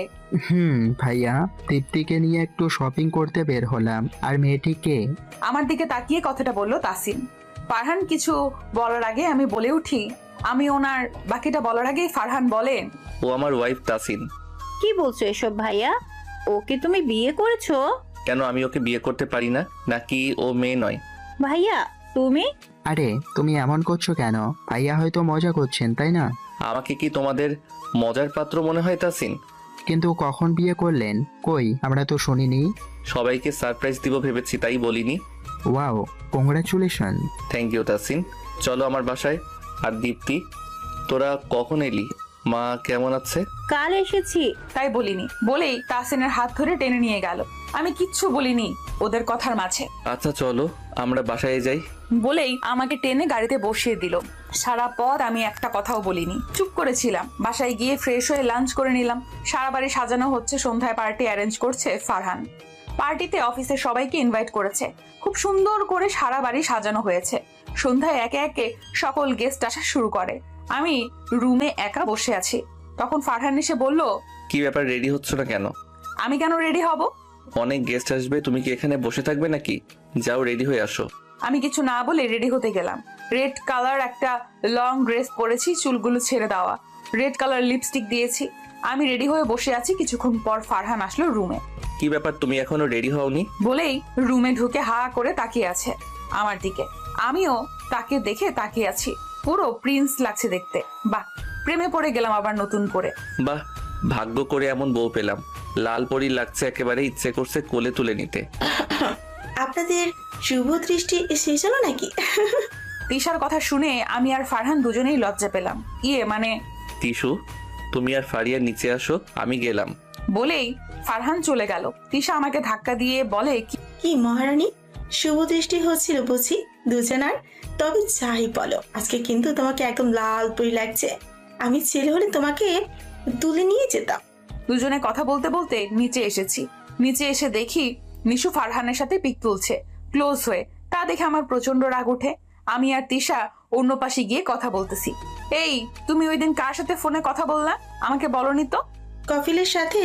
ভাইয়া, দীপ্তিকে নিয়ে একটু শপিং করতে বের হলাম। আর মেয়েটিকে? আমার দিকে তাকিয়ে কথাটা বললো তাসিন। ফারহান কিছু বলার আগে আমি বলে উঠি, আমি ওনার বাকিটা বলার আগেই ফারহান বলে, ও আমার ওয়াইফ তাসিন। কি বলছো এসব ভাইয়া? ওকে তুমি বিয়ে করেছো? কেন, আমি ওকে বিয়ে করতে পারি না নাকি ও মেয়ে নয়? ভাইয়া তুমি? আরে তুমি এমন করছো কেন? ভাইয়া হয়তো মজা করছেন, তাই না? আমাকে কি তোমাদের মজার পাত্র মনে হয় তাসিন? কিন্তু কখন বিয়ে করলেন? কই, আমরা তো শুনিনি। সবাইকে সারপ্রাইজ দিব ভেবেছি, তাই বলিনি। Wow, congratulation. Thank you Tasin, চলো আমার বাসায়। আর দীপ্তি, তোরা কখন এলি? মা কেমন আছে? কাল এসেছি। তাই বলিনি বলেই তাহসিনের হাত ধরে টেনে নিয়ে গেল। আমি কিচ্ছু বলিনি ওদের কথার মাঝে। আচ্ছা চলো আমরা বাসায় যাই। বলেই আমাকে টেনে গাড়িতে বসিয়ে দিল। সারা পথ আমি একটা কথাও বলিনি, চুপ করেছিলাম। বাসায় গিয়ে ফ্রেশ হয়ে লাঞ্চ করে নিলাম। সারা বাড়ি সাজানো হচ্ছে, সন্ধ্যায় পার্টি অ্যারেঞ্জ করছে ফারহান। পার্টিতে অফিসের সবাইকে ইনভাইট করেছে। খুব সুন্দর করে সারা বাড়ি সাজানো হয়েছে। সন্ধ্যায় একে একে সকল গেস্ট আসা শুরু করে। আমি রুমে একা বসে আছি। তখন ফারহান এসে বলল, কি ব্যাপার, রেডি হচ্ছ না কেন? আমি কেন রেডি হব? অনেক গেস্ট আসবে, তুমি কি এখানে বসে থাকবে নাকি? যাও রেডি হয়ে আসো। আমি কিছু না বলে রেডি হতে গেলাম। রেড কালার একটা লং ড্রেস পরেছি, চুলগুলো ছেড়ে দেওয়া, রেড কালার লিপস্টিক দিয়েছি। আমি রেডি হয়ে বসে আছি। কিছুক্ষণ পর ফারহান আসলো রুমে। কি ব্যাপার, তুমি এখনো রেডি হওনি? বলেই রুমে ঢুকে হা করে তাকিয়ে আছে আমার দিকে। আমিও তাকে দেখে তাকিয়ে আছি। পুরো প্রিন্স লাগছে দেখতে। বাহ, প্রেমে পড়ে গেলাম আবার নতুন করে। বাহ, ভাগ্য করে এমন বউ পেলাম। লাল পরি লাগছে, একেবারে ইচ্ছে করছে কোলে তুলে নিতে। আপনাদের শুভ দৃষ্টি শেষ হলো নাকি? তিশার কথা শুনে আমি আর ফারহান দুজনেই লজ্জা পেলাম। মানে তিশু, তুমি আর ফারিয়া নিচে আসো, আমি গেলাম। বলেই ফারহান চলে গেল। তিশা আমাকে ধাক্কা দিয়ে বলে, কি মহারানী, শুভ দৃষ্টি হচ্ছিল বুঝি দুজনার? তবে যাই বলো, আজকে কিন্তু তোমাকে একদম লাল পরি লাগছে। আমি ছেলে হলে তোমাকে তুলে নিয়ে যেতাম। দুজনে কথা বলতে বলতে নিচে এসেছি। নিচে এসে দেখি নিশু ফারহানের সাথে পিক তুলছে ক্লোজ হয়ে। তা দেখে আমার প্রচন্ড রাগ উঠে। আমি আর তিশা অন্য পাশে গিয়ে কথা বলতেছি। এই, তুমি ওই দিন কার সাথে ফোনে কথা বললা, আমাকে বলনি তো? কফিলের সাথে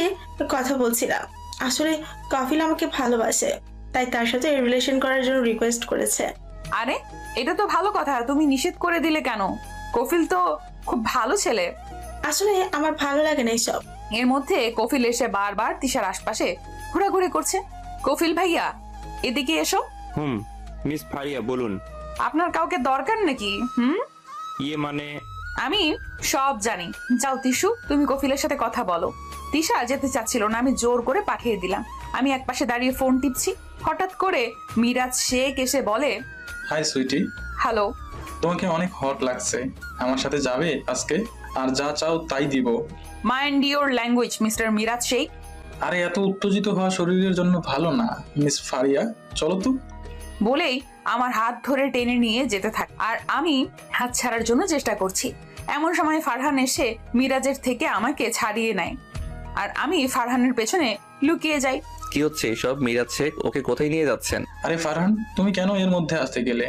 কথা বলছিলাম। আসলে কফিল আমাকে ভালোবাসে, তাই তার সাথে রিলেশন করার জন্য রিকোয়েস্ট করেছে। আরে, এটা তো ভালো কথা, তুমি নিষেধ করে দিলে কেন? কফিল তো খুব ভালো ছেলে। আসলে আমার ভালো লাগে না এসব। এর মধ্যে কফিল এসে বারবার তিশার আশপাশে ঘোরাঘুরি করছে। কফিল ভাইয়া, এদিকে এসো। মিস ফারিয়া বলুন। আপনার কাউকে দরকার নাকি? মানে আমি সব জানি। যাও তিশু, তুমি কফিলের সাথে কথা বলো। তিশা যেতে চাচ্ছিল না, আমি জোর করে পাঠিয়ে দিলাম। আমি একপাশে দাঁড়িয়ে ফোন টিপছি। হঠাৎ করে মিরাজ শেখ এসে বলে, হাই সুইটি, হ্যালো। তোমাকে অনেক হট লাগছে। আমার সাথে যাবে আজকে? আর যা চাও তাই দিব। Mind your language mister Miraj Sheikh. আরে এত উত্তেজিত হওয়া শরীরের জন্য ভালো না মিস ফারিয়া, চলো তো। বলেই আমার হাত ধরে টেনে নিয়ে যেতে থাকে। আর আমি হাত ছাড়ার জন্য চেষ্টা করছি। এমন সময় ফারহান এসে মিরাজের থেকে আমাকে ছাড়িয়ে নেয়। আর আমি ফারহানের পেছনে লুকিয়ে যাই। কি হচ্ছে এসব? মিরাজ শেখ, ওকে কোথায় নিয়ে যাচ্ছেন? আরে ফারহান, তুমি কেন এর মধ্যে আসতে গেলে?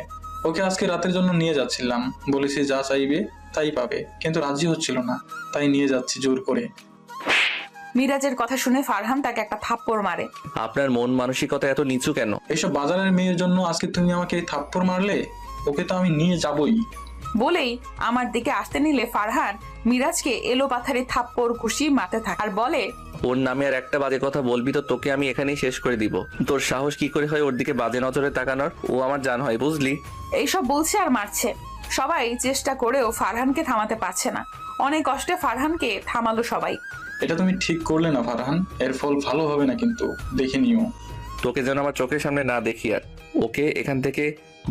ওকে আজকে রাতের জন্য নিয়ে যাচ্ছিলাম। বলেছি যা চাইবে তাই পাবে, কিন্তু রাজি হচ্ছিল না, তাই নিয়ে যাচ্ছি জোর করে। মিরাজের কথা শুনে ফারহান তাকে একটা থাপ্পড় মারে। আপনার মন মানসিকতা এত নিচু কেন? এইসব বাজারের মেয়ের জন্য আজকে তুমি আমাকে এই থাপ্পড় মারলে? ওকে তো আমি নিয়ে যাবই। বলেই আমার দিকে আসতে নিলে ফারহান মিরাজকে এলো পাথারে থাপ্পড় ঘুষি মারতে থাকে আর বলে, ওর নামে আর একটা বাজে কথা বলবি তো তোকে আমি এখানেই শেষ করে দিব। তোর সাহস কি করে হয় ওর দিকে বাজে নজরে তাকানোর? ও আমার জান হয়, বুঝলি? এইসব বলছে আর মারছে। সবাই চেষ্টা করেও ফারহানকে থামাতে পারছে না। অনেক কষ্টে ফারহানকে থামালো সবাই। এটা তুমি ঠিক করলে না ফারহান, এর ফল ভালো হবে না, কিন্তু দেখে নিও। তোকে যেন আমার চোখের সামনে না দেখি আর। ওকে এখান থেকে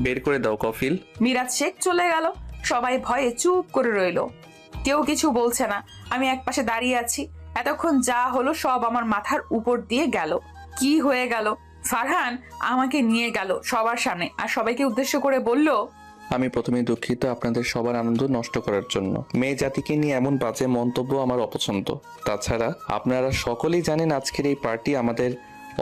বের করে দাও কফিল। মিরাজ শেখ চলে গেল। সবাই ভয়ে চুপ করে রইল, কেউ কিছু বলছে না। আমি একপাশে দাঁড়িয়ে আছি। এতক্ষণ যা হলো সব আমার মাথার উপর দিয়ে গেল। কি হয়ে গেল? ফারহান আমাকে নিয়ে গেল সবার সামনে আর সবাইকে উদ্দেশ্য করে বলল, আমি প্রথমেই দুঃখিত আপনাদের সবার আনন্দ নষ্ট করার জন্য। মেয়ে জাতিকে নিয়ে এমন বাজে মন্তব্য আমার অপছন্দ। তাছাড়া আপনারা সকলেই জানেন আজকের এই পার্টি আমাদের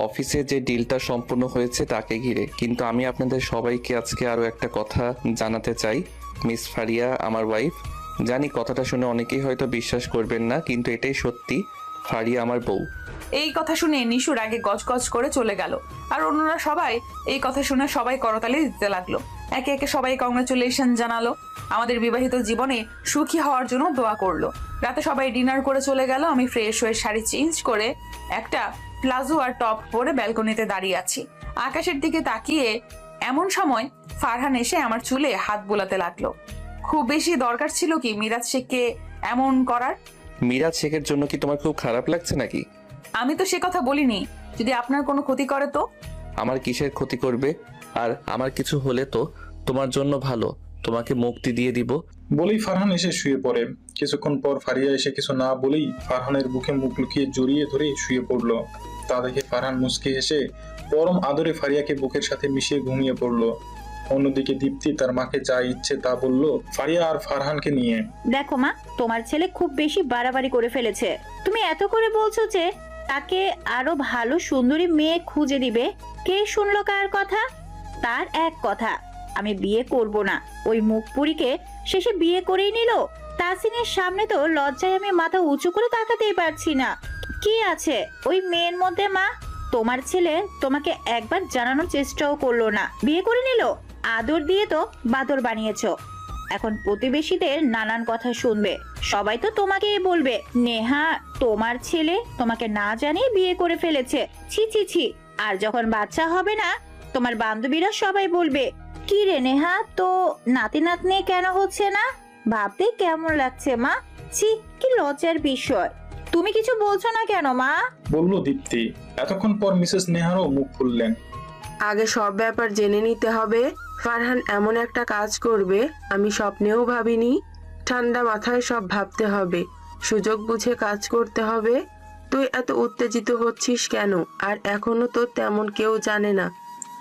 অফিসে যে ডিলটা সম্পূর্ণ হয়েছে তাকে ঘিরে। কিন্তু আমি আপনাদের সবাইকে আজকে আরো একটা কথা জানাতে চাই। মিস ফারিয়া আমার ওয়াইফ। জানি কথাটা শুনে অনেকেই হয়তো বিশ্বাস করবেন না, কিন্তু এটাই সত্যি। ফারিয়া আমার বউ। এই কথা শুনে নিশুর আগে গজগজ করে চলে গেল। আর অন্যরা সবাই এই কথা শুনে সবাই করতালি দিতে লাগলো। একে একে সবাই কংগ্রাচুলেশন জানালো। আমাদের বিবাহিত জীবনে সুখী হওয়ার জন্য দোয়া করলো। রাতে সবাই ডিনার করে চলে গেল। আমি ফ্রেশ হয়ে শাড়ি চেঞ্জ করে একটা প্লাজো আর টপ পরে ব্যালকনিতে দাঁড়িয়ে আছি আকাশের দিকে তাকিয়ে। এমন সময় ফারহান এসে আমার চুলে হাত বোলাতে লাগলো। খুব বেশি দরকার ছিল কি মিরাজ শেখকে এমন করার? মিরাজ শেখের জন্য কি তোমার খুব খারাপ লাগছে নাকি? আমি তো সে কথা বলিনি। যদি আপনার কোনো ক্ষতি করে তো? আমার কিসের ক্ষতি করবে? আর আমার কিছু হলে তো তোমার জন্য ভালো, তোমাকে মুক্তি দিয়ে দিব। বলেই ফারহান এসে শুয়ে পড়ে। কিছুক্ষণ পর ফারিয়া এসে কিছু না বলেই ফারহানের বুকে মুখ লুকিয়ে জড়িয়ে ধরে শুয়ে পড়লো। তা দেখে ফারহান মুচকি হেসে পরম আদরে ফারিয়াকে বুকের সাথে মিশিয়ে ঘুমিয়ে পড়লো। অন্যদিকে দীপ্তি তার মাকে যা ইচ্ছে তা বলল ফারিয়া আর ফারহানকে নিয়ে। দেখো মা, তোমার ছেলে খুব বেশি বাড়াবাড়ি করে ফেলেছে। তুমি এত করে বলছো যে তাকে আরো ভালো সুন্দরী মেয়ে খুঁজে দিবে। কে শুনলো কার কথা? তার এক কথা, আমি বিয়ে করব না। ওই মুখপুরীকে শেষে বিয়ে করেই নিল। তাসিনের সামনে তো লজ্জায় আমি মাথা উঁচু করে তাকাতেই পারছি না। কি আছে ওই মেয়ের মধ্যে মা? তোমার ছেলে তোমাকে একবার জানানোর চেষ্টাও করলো না, বিয়ে করে নিল। আদর দিয়ে তো বাদর বানিয়েছো। এখন প্রতিবেশীদের নানান কথা শুনবে, সবাই তো তোমাকেই বলবে নেহা তোমার ছেলে তোমাকে না জানিয়ে বিয়ে করে ফেলেছে। ছি ছি ছি। আর যখন বাচ্চা হবে না, তোমার বান্ধবীরা সবাই বলবে কি রে নেহা, তো নাতি নাতনি কেন হচ্ছে না? ভাবতে কেমন লাগছে মা? ছি, কি লজ্জার বিষয়। তুমি কিছু বলছো না কেন মা? বলল দীপ্তি। এতক্ষণ পর মিসেস নেহারও মুখ খুললেন। আগে সব ব্যাপার জেনে নিতে হবে। ফারহান এমন একটা কাজ করবে আমি স্বপ্নেও ভাবিনি। ঠান্ডা মাথায় সব ভাবতে হবে, সুযোগ বুঝে কাজ করতে হবে। তুই এত উত্তেজিত হচ্ছিস কেন? আর এখনো তো তেমন কেউ জানে না।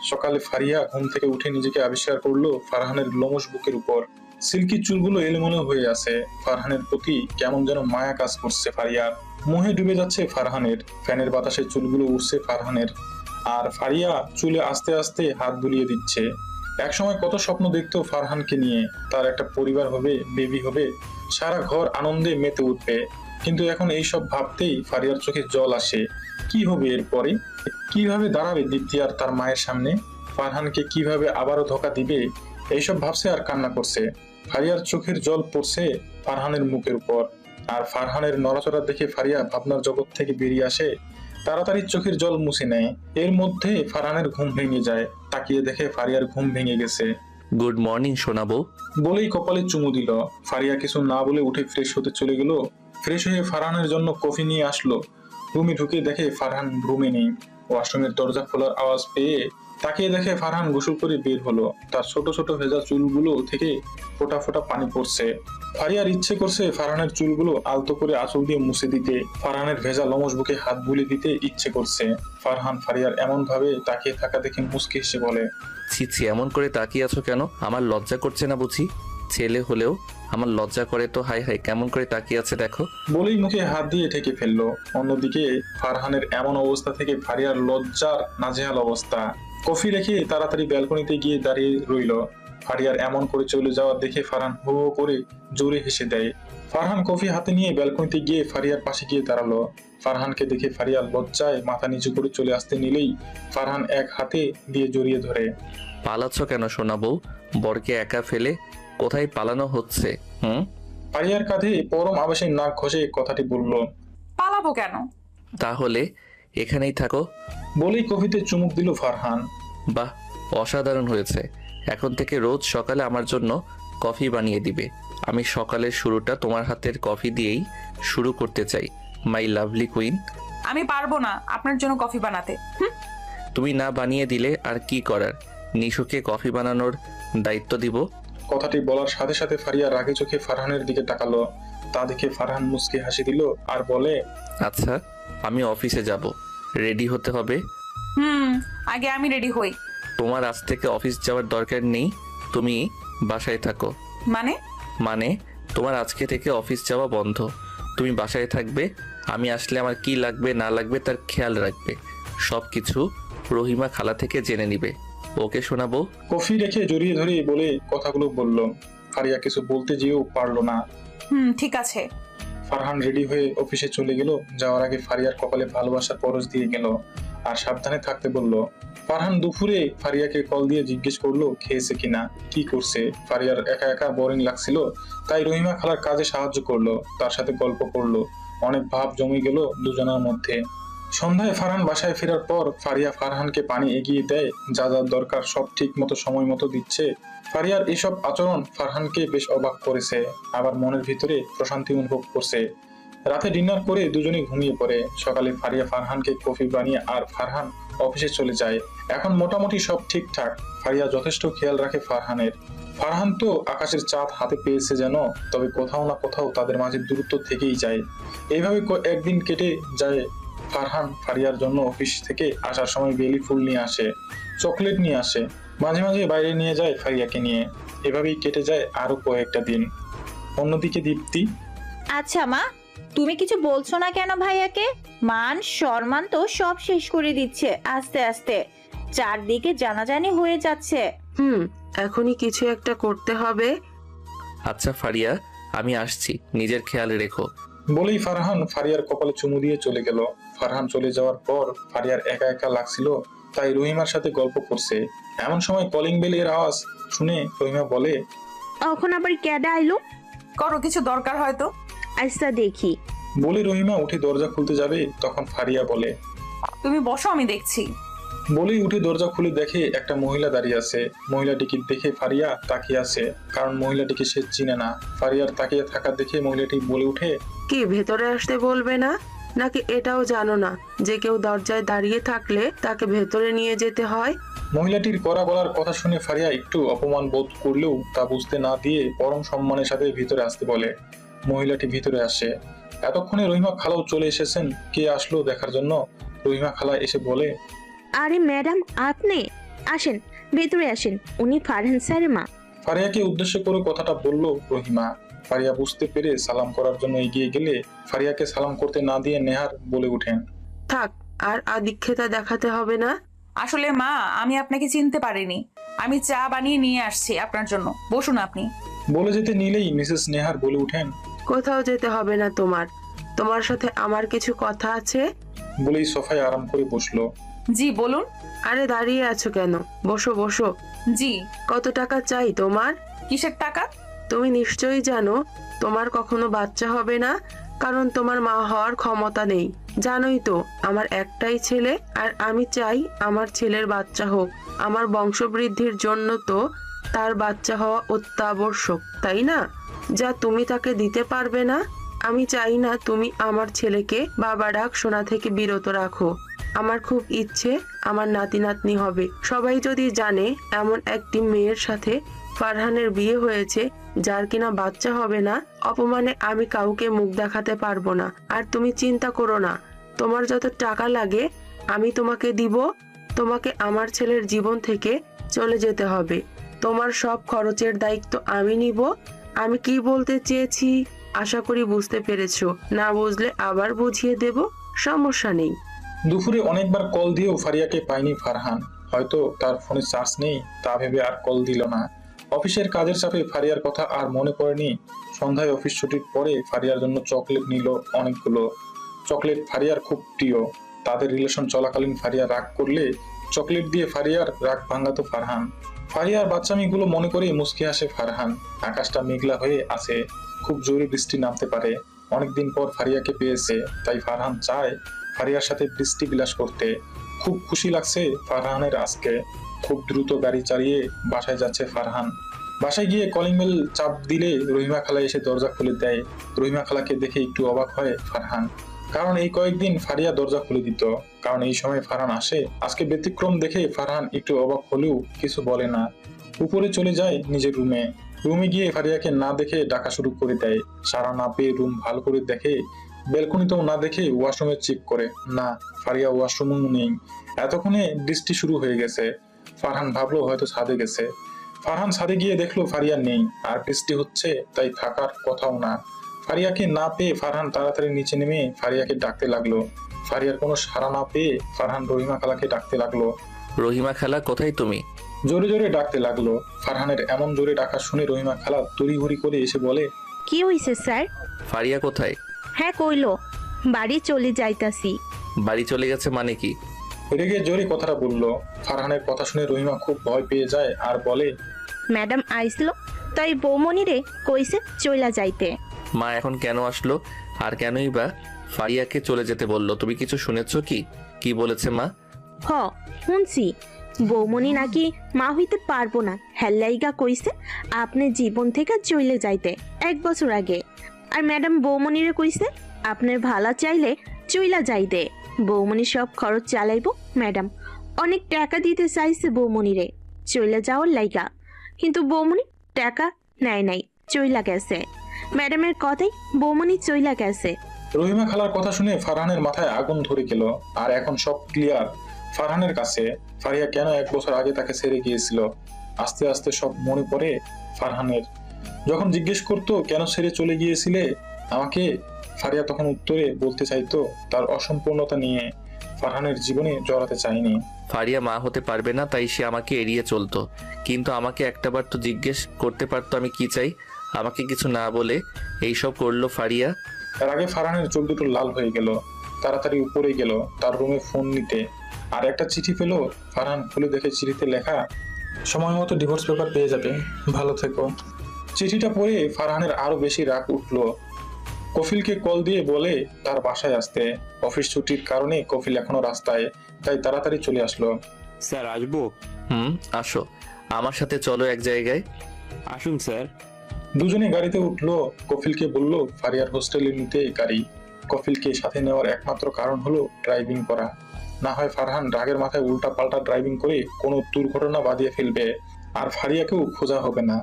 সকালে ফারিয়া ঘুম থেকে উঠে নিজেকে আবিষ্কার করলো ফারহানের লোমশ বুকের উপর। সিল্কি চুলগুলো এলোমেলো হয়ে আছে। ফারহানের প্রতি কেমন যেন মায়া কাজ করছে ফারিয়ার। মোহে ডুবে যাচ্ছে ফারহানের। ফ্যানের বাতাসে চুলগুলো উঠছে ফারহানের। আর ফারিয়া চুলে আস্তে আস্তে হাত বুলিয়ে দিচ্ছে। একসময় কত স্বপ্ন দেখতো ফারহানকে নিয়ে, তার একটা পরিবার হবে, বেবি হবে, সারা ঘর আনন্দে মেতে উঠবে। কিন্তু এখন এইসব ভাবতেই ফারিয়ার চোখে জল আসে। কি হবে এরপরে? কিভাবে দাঁড়াবে দীপ্তি আর তার মায়ের সামনে? ফারহানকে কিভাবে আবারও ধোকা দিবে? এইসব ভাবছে আর কান্না করছে। ফারিয়ার চোখের জল পড়ছে ফারহানের মুখের উপর। আর ফারহানের নড়াচড়া দেখে ফারিয়া ভাবনার জগৎ থেকে বেরিয়ে আসে। তাড়াতাড়ি চোখের জল মুছে নেয়। এর মধ্যে ফারহানের ঘুম ভেঙে যায়। তাকিয়ে দেখে ফারিয়ার ঘুম ভেঙে গেছে। গুড মর্নিং শোনাবো বলেই কপালে চুমু দিল। ফারিয়া কিছু না বলে উঠে ফ্রেশ হতে চলে গেল। ফ্রেশ হয়ে ফারহানের জন্য কফি নিয়ে আসলো। রুমে ঢুকে দেখে ফারহান রুমে নেই। ওয়াশরুমের দরজা খোলার আওয়াজ পেয়ে তাকিয়ে দেখে ফারহান গোসল করে বের হলো। তার ছোট ছোট ভেজা চুলগুলো থেকে ফোঁটা ফোঁটা পানি পড়ছে। ফারিয়ার ইচ্ছে করছে ফারহানের চুলগুলো আলতো করে আঁচল দিয়ে মুছে দিতে। ফারহানের ভেজা লোমশ বুকে হাত বুলিয়ে দিতে ইচ্ছে করছে। ফারহান ফারিয়ার এমন ভাবে তাকিয়ে থাকা দেখে মুচকি হেসে বলে, ছি ছি, এমন করে তাকিয়ে আছো কেন? আমার লজ্জা করছে না বুঝি? ছেলে হলেও আমার লজ্জা করে তো। হাই হাই, কেমন করে তাকিয়ে আছে দেখো। বলেই মুখে হাত দিয়ে ঢেকে ফেললো। অন্যদিকে ফারহানের এমন অবস্থা থেকে ফারিয়ার লজ্জার নাজেহাল অবস্থা। কফি রেখে তাড়াতাড়ি ব্যালকনিতে গিয়ে দাঁড়িয়ে রইল। ফারিয়ার এমন করে চলে যাওয়া দেখে ফারহান হো হো করে জোরে হেসে দেয়। ফারহান কফি হাতে নিয়ে ব্যালকনিতে গিয়ে ফারিয়ার পাশে গিয়ে দাঁড়ালো। ফারহানকে দেখে ফারিয়ার লজ্জায় মাথা নিচু করে চলে আসতে নিলেই ফারহান এক হাতে দিয়ে জড়িয়ে ধরে। পালাচ্ছ কেন শোনাবো? বরকে একা ফেলে কোথায় পালানো হচ্ছে? ফারিয়ার কাঁধে পরম আবেশে নাক ঘষে কথাটি বলল। পালাবো কেন? তাহলে এখানেই থাকো। বলেই কফিতে চুমুক দিল ফারহান। বাহ, অসাধারণ হয়েছে। এখন থেকে রোজ সকালে আমার জন্য কফি বানিয়ে দিবে। আমি সকালের শুরুটা তোমার হাতের কফি দিয়েই শুরু করতে চাই, মাই লাভলি কুইন। আমি পারবো না আপনার জন্য কফি বানাতে। তুমি না বানিয়ে দিলে আর কি করার? নিশুকে কফি বানানোর দায়িত্ব দিব। কথাটি বলার সাথে সাথে ফারিয়া রাগে চোখে ফারহানের দিকে তাকালো। তা দেখে ফারহান মুচকি হাসি দিল আর বলে, আচ্ছা, আমি অফিসে যাব, রেডি হতে হবে। আগে আমি রেডি হই। তোমার আজ থেকে অফিস যাওয়ার দরকার নেই, তুমি বাসায় থাকো। মানে তোমার আজকে থেকে অফিস যাওয়া বন্ধ। তুমি বাসায় থাকবে। আমি আসলে আমার কি লাগবে না লাগবে তার খেয়াল রাখবে। সবকিছু রহিমা খালা থেকে জেনে নিবে। ওকে শোনাবো। কফি রেখে জড়িয়ে ধরে বলে কথাগুলো বলল। ফারিয়া কিছু বলতে যেও পারলো না। ঠিক আছে। ফারহান রেডি হয়ে অফিসে চলে গেল। যাওয়ার আগে ফারিয়ার কপালে ভালোবাসার পরশ দিয়ে গেল আর সাবধানে থাকতে বলল। ফারহান দুপুরে ফারিয়াকে কল দিয়ে জিজ্ঞেস করলো খেয়েছে কিনা, কি করছে। ফারিয়ার একা একা বোরিং লাগছিল, তাই রহিমা খালার কাজে সাহায্য করলো, তার সাথে গল্প করলো। অনেক ভাব জমে গেল দুজনের মধ্যে। সন্ধ্যায় ফারহান বাসায় ফেরার পর ফারিয়া ফারহানকে পানি এগিয়ে দেয়। যা যা দরকার সব ঠিক মতো সময় মতো দিচ্ছে। ফারিয়ার এসব আচরণ ফারহানকে বেশ অবাক করেছে, আবার মনের ভিতরে প্রশান্তি অনুভব করছে। রাতে ডিনার করে দুজনে ঘুমিয়ে পড়ে। সকালে ফারিয়া ফারহানকে কফি বানিয়ে আর ফারহান অফিসে চলে যায়। এখন মোটামুটি সব ঠিকঠাক। ফারিয়া যথেষ্ট খেয়াল রাখে ফারহানের। ফারহান তো আকাশের চাঁদ হাতে পেয়েছে যেন, তবে কোথাও না কোথাও তাদের মাঝে দূরত্ব থেকেই যায়। এইভাবে একদিন কেটে যায়। ফারহান ফারিয়ার জন্য অফিস থেকে আসার সময় বেলি ফুল নিয়ে আসে, চকলেট নিয়ে আসে, মাঝে মাঝে বাইরে নিয়ে যায় ফারিয়াকে নিয়ে। এভাবেই কেটে যায় আরো কয়েকটা দিন। অন্যদিকে দীপ্তি। আচ্ছা মা, তুমি কিছু বলছো না কেন ভাইয়াকে? মান সম্মান তো সব শেষ করে দিচ্ছে আস্তে আস্তে, চারদিকে জানাজানি হয়ে যাচ্ছে। এখনই কিছু একটা করতে হবে। আচ্ছা ফারিয়া, আমি আসছি, নিজের খেয়াল রেখো। বলেই ফারহান ফারিয়ার কপালে চুমু দিয়ে চলে গেল। ফারহান চলে যাওয়ার পর ফারিয়ার একা একা লাগছিল, তাই রহিমার সাথে গল্প করছে। এমন সময় কলিং বেল এর আওয়াজ শুনে রহিমা বলে, এখন আবার ক্যাডা আইলো? করো, কিছু দরকার হয়তো। আচ্ছা দেখি। বলে রহিমা উঠে দরজা খুলতে যাবে, তখন ফারিয়া বলে, তুমি বসো, আমি দেখছি। বলেই উঠে দরজা খুলে দেখে একটা মহিলা দাঁড়িয়ে আছে। মহিলাটিকে দেখে ফারিয়া তাকিয়ে আছে, কারণ মহিলাটিকে সে চিনে না। ফারিয়ার তাকিয়ে থাকা দেখে মহিলাটি বলে উঠে, কি ভেতরে আসতে বলবে না? নাকি এটাও জানো না যে কেউ দরজায় দাঁড়িয়ে থাকলে তাকে ভেতরে নিয়ে যেতে হয়? মহিলাটির কড়া গলার কথা শুনে ফারিয়া একটু অপমান বোধ করলেও তা বুঝতে না দিয়ে পরম সম্মানের সাথে ভিতরে আসতে বলে। মহিলাটি ভিতরে আসে। এতক্ষণে রহিমা খালাও চলে এসেছেন। কে আসলো দেখার জন্য। রহিমা খালা এসে বলে, আরে ম্যাডাম, আপনি আসেন, ভেতরে আসেন, উনি ফারহান স্যারের মা। ফারিয়াকে উদ্দেশ্য করে কথাটা বলল রহিমা। ফারিয়া বুঝতে পেরে সালাম করার জন্য এগিয়ে গেলে ফারিয়াকে সালাম করতে না দিয়ে নেহার বলে উঠেন, থাক, আর আদিক্ষেতা দেখাতে হবে না। আসলে মা, আমি আপনাকে চিনতে পারিনি। আমি চা বানিয়ে নিয়ে আসছি আপনার জন্য, বসুন আপনি। বলে যেতে নিলেই মিসেস নেহার বলে উঠেন, কোথাও যেতে হবে না তোমার, তোমার সাথে আমার কিছু কথা আছে। বলেই সোফায় আরাম করে বসলো। জি বলুন। আরে দাঁড়িয়ে আছো কেন? বসো বসো। জি। কত টাকা চাই তোমার? কিসের টাকা? তুমি নিশ্চয়ই জানো তোমার কখনো বাচ্চা হবে না, কারণ তোমার মা হওয়ার ক্ষমতা নেই। জানোই তো আমার একটাই ছেলে, আর আমি চাই আমার ছেলের বাচ্চা হোক। আমার বংশবৃদ্ধির জন্য তো তার বাচ্চা হওয়া অত্যাবশ্যক, তাই না? যা তুমি তাকে দিতে পারবে না। আমি চাই না তুমি আমার ছেলেকে বাবা ডাক শোনা থেকে বিরত রাখো। আমার খুব ইচ্ছে আমার নাতি নাতনি হবে। সবাই যদি জানে এমন একটি মেয়ের সাথে ফারহানের বিয়ে হয়েছে যার কিনা বাচ্চা হবে না, অপমানে আমি কাউকে মুখ দেখাতে পারবো না। আর তুমি চিন্তা করো না, তোমার যত টাকা লাগে আমি তোমাকে দিব। তোমাকে আমার ছেলের জীবন থেকে চলে যেতে হবে। তোমার সব খরচের দায়িত্ব আমি নিব। আমি কি বলতে চেয়েছি আশা করি বুঝতে পেরেছো। না বুঝলে আবার বুঝিয়ে দেব, সমস্যা নেই। দুপুরে অনেকবার কল দিয়েও ফারিয়াকে পায়নি ফারহান। হয়তো তার ফোনে চার্জ নেই, তা ভেবে আর কল দিল না। অফিসের কাজের চাপে ফারিয়ার কথা আর মনে পড়েনি। সন্ধ্যায় অফিস ছুটির পরে ফারিয়ার জন্য চকলেট নিল অনেকগুলো। চকলেট ফারিয়ার খুব প্রিয়। তাদের রিলেশন চলাকালীন ফারিয়া রাগ করলে চকলেট দিয়ে ফারিয়ার রাগ ভাঙাতো ফারহান। ফারিয়ার বাচ্চামিগুলো মনে করে মুচকি হাসে ফারহান। আকাশটা মেঘলা হয়ে আছে, খুব জোরে বৃষ্টি নামতে পারে। অনেকদিন পর ফারিয়াকে পেয়েছে, তাই ফারহান চায় ফারিয়ার সাথে বৃষ্টি বিলাস করতে। খুব খুশি লাগছে ফারহানের আজকে। খুব দ্রুত গাড়ি চালিয়ে বাসায় যাচ্ছে ফারহান। বাসায় গিয়ে কলিং বেল চাপ দিলে রহিমা খালা এসে দরজা খুলে দেয়। রহিমা খালাকে দেখে একটু অবাক হয় ফারহান, কারণ এই কয়েকদিন ফারিয়া দরজা খুলে দিত। কারণ এই সময় ফারহান আসে। আজকে ব্যতিক্রম দেখে ফারহান একটু অবাক হলেও কিছু বলে না। উপরে চলে যায় নিজের রুমে। রুমে গিয়ে ফারিয়াকে না দেখে ডাকা শুরু করে দেয়। সারা না পেয়ে রুম ভালো করে দেখে, ব্যালকনিতেও না দেখে ওয়াশরুমে চেক করে, না, ফারিয়া ওয়াশরুমও নেই। এতক্ষণে বৃষ্টি শুরু হয়ে গেছে। ফারহান ভাবলো হয়তো ছাদে গেছে। ফারহান ছাদে গিয়ে দেখলো ফারিয়া নেই, আর বৃষ্টি হচ্ছে, তাই থাকার কথাও না। ফারিয়াকে না পেয়ে ফারহান তাড়াতাড়ি নিচে নেমে ফারিয়াকে ডাকতে লাগলো। ফারিয়ার কোনো সাড়া না পেয়ে ফারহান রহিমা খালাকে ডাকতে লাগলো। রহিমা খালা, কোথায় তুমি? জোরে জোরে ডাকতে লাগলো। ফারহানের এমন জোরে ডাকা শুনে রহিমা খালা তড়িঘড়ি করে এসে বলে, কি হইছে স্যার? ফারিয়া কোথায়? হ্যাঁ কইলো বাড়ি চলে যাইতাছি। বাড়ি চলে গেছে মানে কি? রেগে জোরে কথাটা বললো। ফারহানের কথা শুনে রহিমা খুব ভয় পেয়ে যায় আর বলে, ম্যাডাম আইসলো, তাই বৌমনি রে কইছে চইলা যাইতে। মা এখন কেন আসলো, আর কেনই বা ফারিয়াকে চলে যেতে বললো? তুমি কিছু শুনেছো কি? কি বলেছে মা? হ শুনছি, বৌমনি নাকি মা হইতে পারবো না, হেল্লাইগা কইছে আপনি জীবন থেকে চইলে যাইতে 1 বছর আগে। আর ম্যাডাম বৌমনিরে কইছে আপনার ভালা চাইলে চইলা যাইতে। বৌমনি সব খরচ চালাইবো। ম্যাডাম অনেক টাকা দিতে চাইছে বৌমনিরে চইলা যাওয়ার লাইগা, কিন্তু বৌমনি টাকা নেয় নাই, চইলা গেছে। ম্যাডামের কথাই বৌমনি চইলা গেছে। রহিমা খালার কথা শুনে ফারহানের মাথায় আগুন ধরে গেল। আর এখন সব ক্লিয়ার ফারহানের কাছে। ফারিয়া কেন 1 বছর আগে তাকে ছেড়ে গিয়েছিল। আস্তে আস্তে সব মনে পড়ে ফারহানের। যখন জিজ্ঞেস করতো কেন ছেড়ে চলে গিয়েছিলে আমাকে, ফারিয়া তখন উত্তরে বলতে চাইতো তার অসম্পূর্ণতা নিয়ে। ফারহানের জীবনে জড়াতে চায়নি। ফারিয়া মা হতে পারবে না, তাই সে আমাকে এড়িয়ে চলতো। কিন্তু আমাকে একটাবার তো জিজ্ঞেস করতে পারতো আমি কি চাই। আমাকে কিছু না বলে এইসব করলো ফারিয়া। এর আগে ফারহানের চোখ দুটো লাল হয়ে গেল। তাড়াতাড়ি উপরে গেল তার রুমে ফোন নিতে। আর একটা চিঠি পেল। ফারহান খুলে দেখে চিঠিতে লেখা, সময় মতো ডিভোর্স পেপার পেয়ে যাবে, ভালো থেকো। চিঠিটা পড়ে ফারহানের আরো বেশি রাগ উঠলো। কফিলকে কল দিয়ে বলে তার বাসায় আসতে। অফিস ছুটির কারণে কফিল এখনো রাস্তায়, তাই তাড়াতাড়ি চলে আসলো। স্যার আসবো? আসো, আমার সাথে চলো এক জায়গায়। আসুন স্যার। দুজনে গাড়িতে উঠলো। কফিলকে বলল ফারিয়ার হোস্টেলে নিতে গাড়ি। কফিলকে সাথে নেওয়ার একমাত্র কারণ হলো ড্রাইভিং করা। না হয় ফারহান রাগের মাথায় উল্টা পাল্টা ড্রাইভিং করে কোনো দুর্ঘটনা বাঁধিয়ে ফেলবে, আর ফারিয়াকেও খোঁজা হবে না।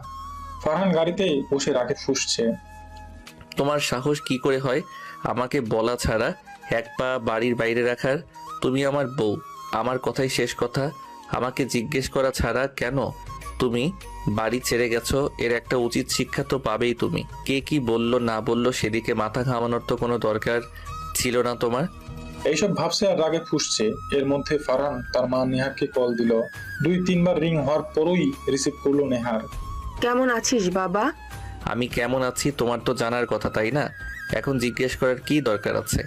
ফারহান গাড়িতে বসে রাগে ফুঁসছে। তোমার সাহস কি করে হয় আমাকে বলা ছাড়া এক পা বাড়ির বাইরে রাখার? তুমি আমার বউ, আমার কথাই শেষ কথা। আমাকে জিজ্ঞেস করা ছাড়া কেন তুমি বাড়ি ছেড়ে গেছো, এর একটা উচিত শিক্ষা তো পাবেই তুমি। কে কি বললো না বললো সেদিকে মাথা ঘামানোর তো কোনো দরকার ছিল না তোমার। এইসব ভাবছে আর রাগে ফুঁসছে। এর মধ্যে ফারহান তার মা নেহারকে কল দিল। 2-3 বার রিং হওয়ার পরই রিসিভ করলো নেহার। কেমন আছিস বাবা? আমি কেমন আছি তোমার তো জানার কথা, তাই না? এখন জিজ্ঞেস করার কি দরকার আছে?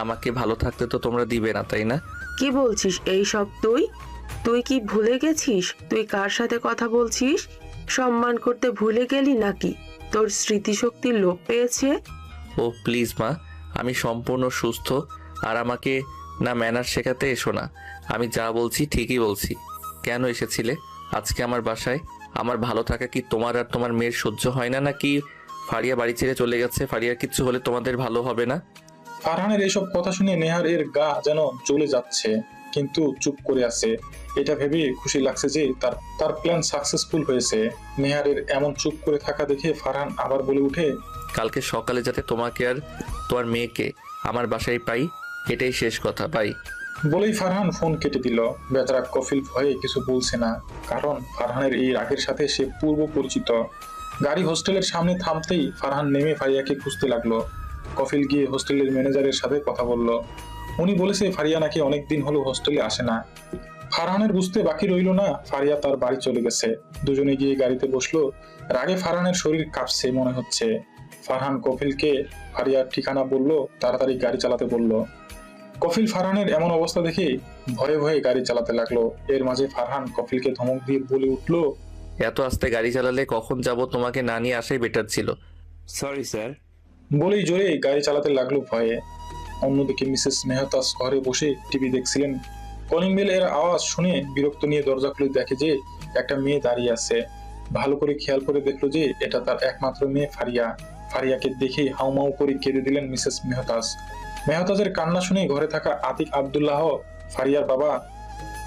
আমাকে ভালো থাকতে তো তোমরা দিবে না, তাই না? কি বলছিস এইসব? তুই কি ভুলে গেছিস তুই কার সাথে কথা বলছিস? সম্মান করতে ভুলে গেলি নাকি? তোর স্মৃতিশক্তির লোপ পেয়েছে। ও প্লিজ মা, আমি সম্পূর্ণ সুস্থ। আর আমাকে না ম্যানার শেখাতে এসো না। আমি যা বলছি ঠিকই বলছি। কেন এসেছিলে আজকে আমার বাসায়? আমার ভালো থাকা কি তোমার আর তোমার মেয়ের সহ্য হয় না নাকি? ফারিয়া বাড়ি ছেড়ে চলে গেছে, ফারিয়ার কিচ্ছু হলে তোমাদের ভালো হবে না? ফারহানের এইসব কথা শুনে নেহার এর গা যেন জ্বলে যাচ্ছে, কিন্তু চুপ করে আছে। এটা ভেবে খুশি লাগছে যে তার প্ল্যান সাকসেসফুল হয়েছে। নেহারের এমন চুপ করে থাকা দেখে ফারহান আবার বলে উঠে, কালকে সকালে যাতে তোমাকে আর তোমার মেয়েকে আমার বাসায় পাই, এটাই শেষ কথা, পাই। বলেই ফারহান ফোন কেটে দিল। বেচারা কফিল ভয়ে কিছু বলছে না, কারণ ফারহানের এই রাগের সাথে সে পূর্ব পরিচিত। গাড়ি হোস্টেলের সামনে থামতেই ফারহান নেমে ফারিয়াকে খুঁজতে লাগলো। কফিল গিয়ে হোস্টেলের ম্যানেজারের সাথে কথা বলল। উনি বলেছে ফারিয়া নাকি অনেকদিন হলো হোস্টেলে আসে না। ফারহানের বুঝতে বাকি রইল না ফারিয়া তার বাড়ি চলে গেছে। দুজনে গিয়ে গাড়িতে বসলো। রাগে ফারহানের শরীর কাঁপছে মনে হচ্ছে। ফারহান কফিলকে ফারিয়ার ঠিকানা বলল, তাড়াতাড়ি গাড়ি চালাতে বলল। কফিল ফারহানের এমন অবস্থা দেখে ভয়ে ভয়ে গাড়ি চালাতে লাগলো। এর মাঝে ফারহান কফিলকে ধমক দিয়ে বলে উঠলো, এত আস্তে গাড়ি চালালে কখন যাব? তোমাকে না নিয়ে আসাই বেটার ছিল। Sorry sir. বলেই জোরে গাড়ি চালাতে লাগলো ভয়ে। অন্যদিকে মিসেস মেহতাজ ঘরে বসে টিভি দেখছিলেন। কলিং বেল এর আওয়াজ শুনে বিরক্ত নিয়ে দরজা খুলে দেখে যে একটা মেয়ে দাঁড়িয়ে আছে। ভালো করে খেয়াল করে দেখলো যে এটা তার একমাত্র মেয়ে ফারিয়া। ফারিয়াকে দেখে হাউমাউ করে কেঁদে দিলেন মিসেস মেহতাজ। মেহতাজের কান্না শুনে ঘরে থাকা আতিক আব্দুল্লাহ, ফারিয়ার বাবা,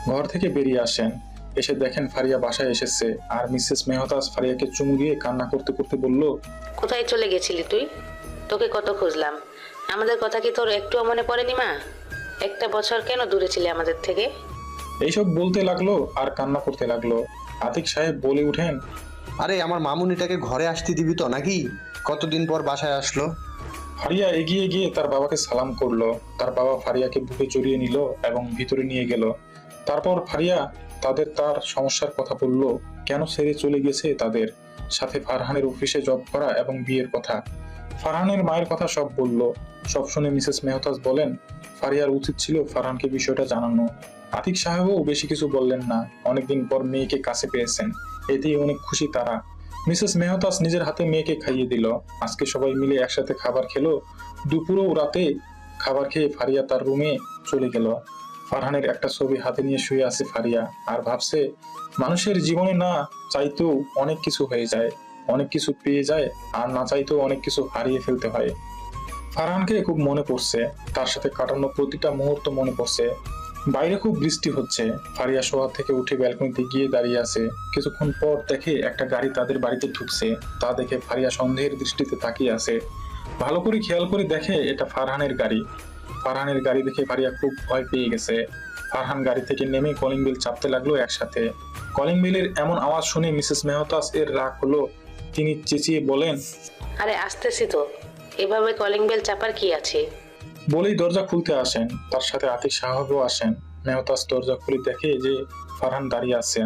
ঘর থেকে বেরিয়ে আসেন। এসে দেখেন ফারিয়া বাসায় এসেছে। আর মিসেস মেহতাজ ফারিয়াকে চুমু দিয়ে কান্না করতে করতে বলল, কোথায় চলে গেছিলি তুই? তোকে কত খুঁজলাম। আমাদের কথা কি তোর একটুও মনে পড়েনি মা? একটা বছর কেন দূরে ছিলি আমাদের থেকে? এইসব বলতে লাগলো আর কান্না করতে লাগলো। আতিক সাহেব বলে উঠেন, আরে আমার মামুনিটাকে ঘরে আসতে দিবি তো নাকি? কতদিন পর বাসায় আসলো। ফারিয়া এগিয়ে গিয়ে তার বাবাকে সালাম করলো। তার বাবা ফারিয়াকে বুকে জড়িয়ে নিল এবং ভিতরে নিয়ে গেল। তারপর ফারিয়া তার সমস্যার কথা বলল, কেন ছেড়ে চলে গেছে তাদের সাথে, ফারহানের অফিসে জব করা এবং বিয়ের কথা। ফারহানের মায়ের কথা সব বলল। সব শুনে মিসেস মেহতাজ বলেন, ফারিয়ার উচিত ছিল ফারহানকে বিষয়টা জানানো। আতিক সাহেবও বেশি কিছু বললেন না। অনেকদিন পর মেয়েকে কাছে পেয়েছেন, এতেই অনেক খুশি তারা। মিসেস মেহতাজ নিজের হাতে মেয়েকে খাইয়ে দিল। আজকে সবাই মিলে একসাথে খাবার খেলো। দুপুর ও রাতে খাবার খেয়ে ফারিয়া তার রুমে চলে গেল। ফারহানের একটা ছবি হাতে নিয়ে শুয়ে আছে ফারিয়া, আর ভাবছে মানুষের জীবনে না চাইতেও অনেক কিছু হয়ে যায়, অনেক কিছু পেয়ে যায়, আর না চাইতেও অনেক কিছু হারিয়ে ফেলতে হয়। ফারহানকে খুব মনে পড়ছে, তার সাথে কাটানো প্রতিটা মুহূর্ত মনে পড়ছে। বাইরে খুব বৃষ্টি হচ্ছে। ফারিয়া শোয়া থেকে উঠে ব্যালকনিতে গিয়ে দাঁড়িয়ে আছে। কিছুক্ষণ পর দেখে একটা গাড়ি তাদের বাড়িতে ঢুকছে। তা দেখে ফারিয়া সন্দেহের দৃষ্টিতে তাকিয়ে আছে। ভালো করে খেয়াল করে দেখে এটা ফারহানের গাড়ি। ফারহানের গাড়ি দেখে ফারিয়া খুব ভয় পেয়ে গেছে। ফারহান গাড়ি থেকে নেমে কলিং বেল চাপতে লাগলো একসাথে। কলিং বেলের এমন আওয়াজ শুনে মিসেস মেহতাজ এর রাগ হলো। তিনি চেঁচিয়ে বলেন, আরে আসতেছি তো, এভাবে কলিং বেল চাপার কি আছে? বলেই দরজা খুলতে আসেন। তার সাথে আতিক সাহেবও আসেন। মেহতাজ দরজা খুলে দেখে যে ফারহান দাঁড়িয়ে আছে।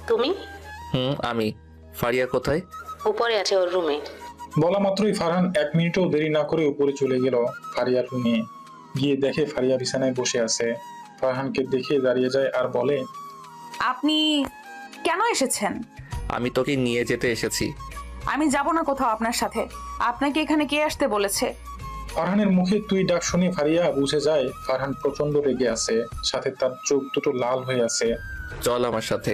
তুমি? আমি। ফারিয়া কোথায়? উপরে আছে ওর রুমে। বলা মাত্রই ফারহান 1 মিনিটও দেরি না করে উপরে চলে গেল ফারিয়ার রুমে। গিয়ে দেখে ফারিয়া বিছানায় বসে আছে। ফারহানকে দেখে দাঁড়িয়ে যায় আর বলে, আপনি কেন এসেছেন? আমি তোকে নিয়ে যেতে এসেছি। আমি যাব না কোথাও আপনার সাথে। আপনাকে এখানে কে আসতে বলেছে? ফারহানের মুখে তুই ডাক শুনে ফারিয়া বুঝে যায় ফারহান প্রচন্ড রেগে আছে। সাথে তার চোখ দুটো লাল হয়ে আছে। চল আমার সাথে।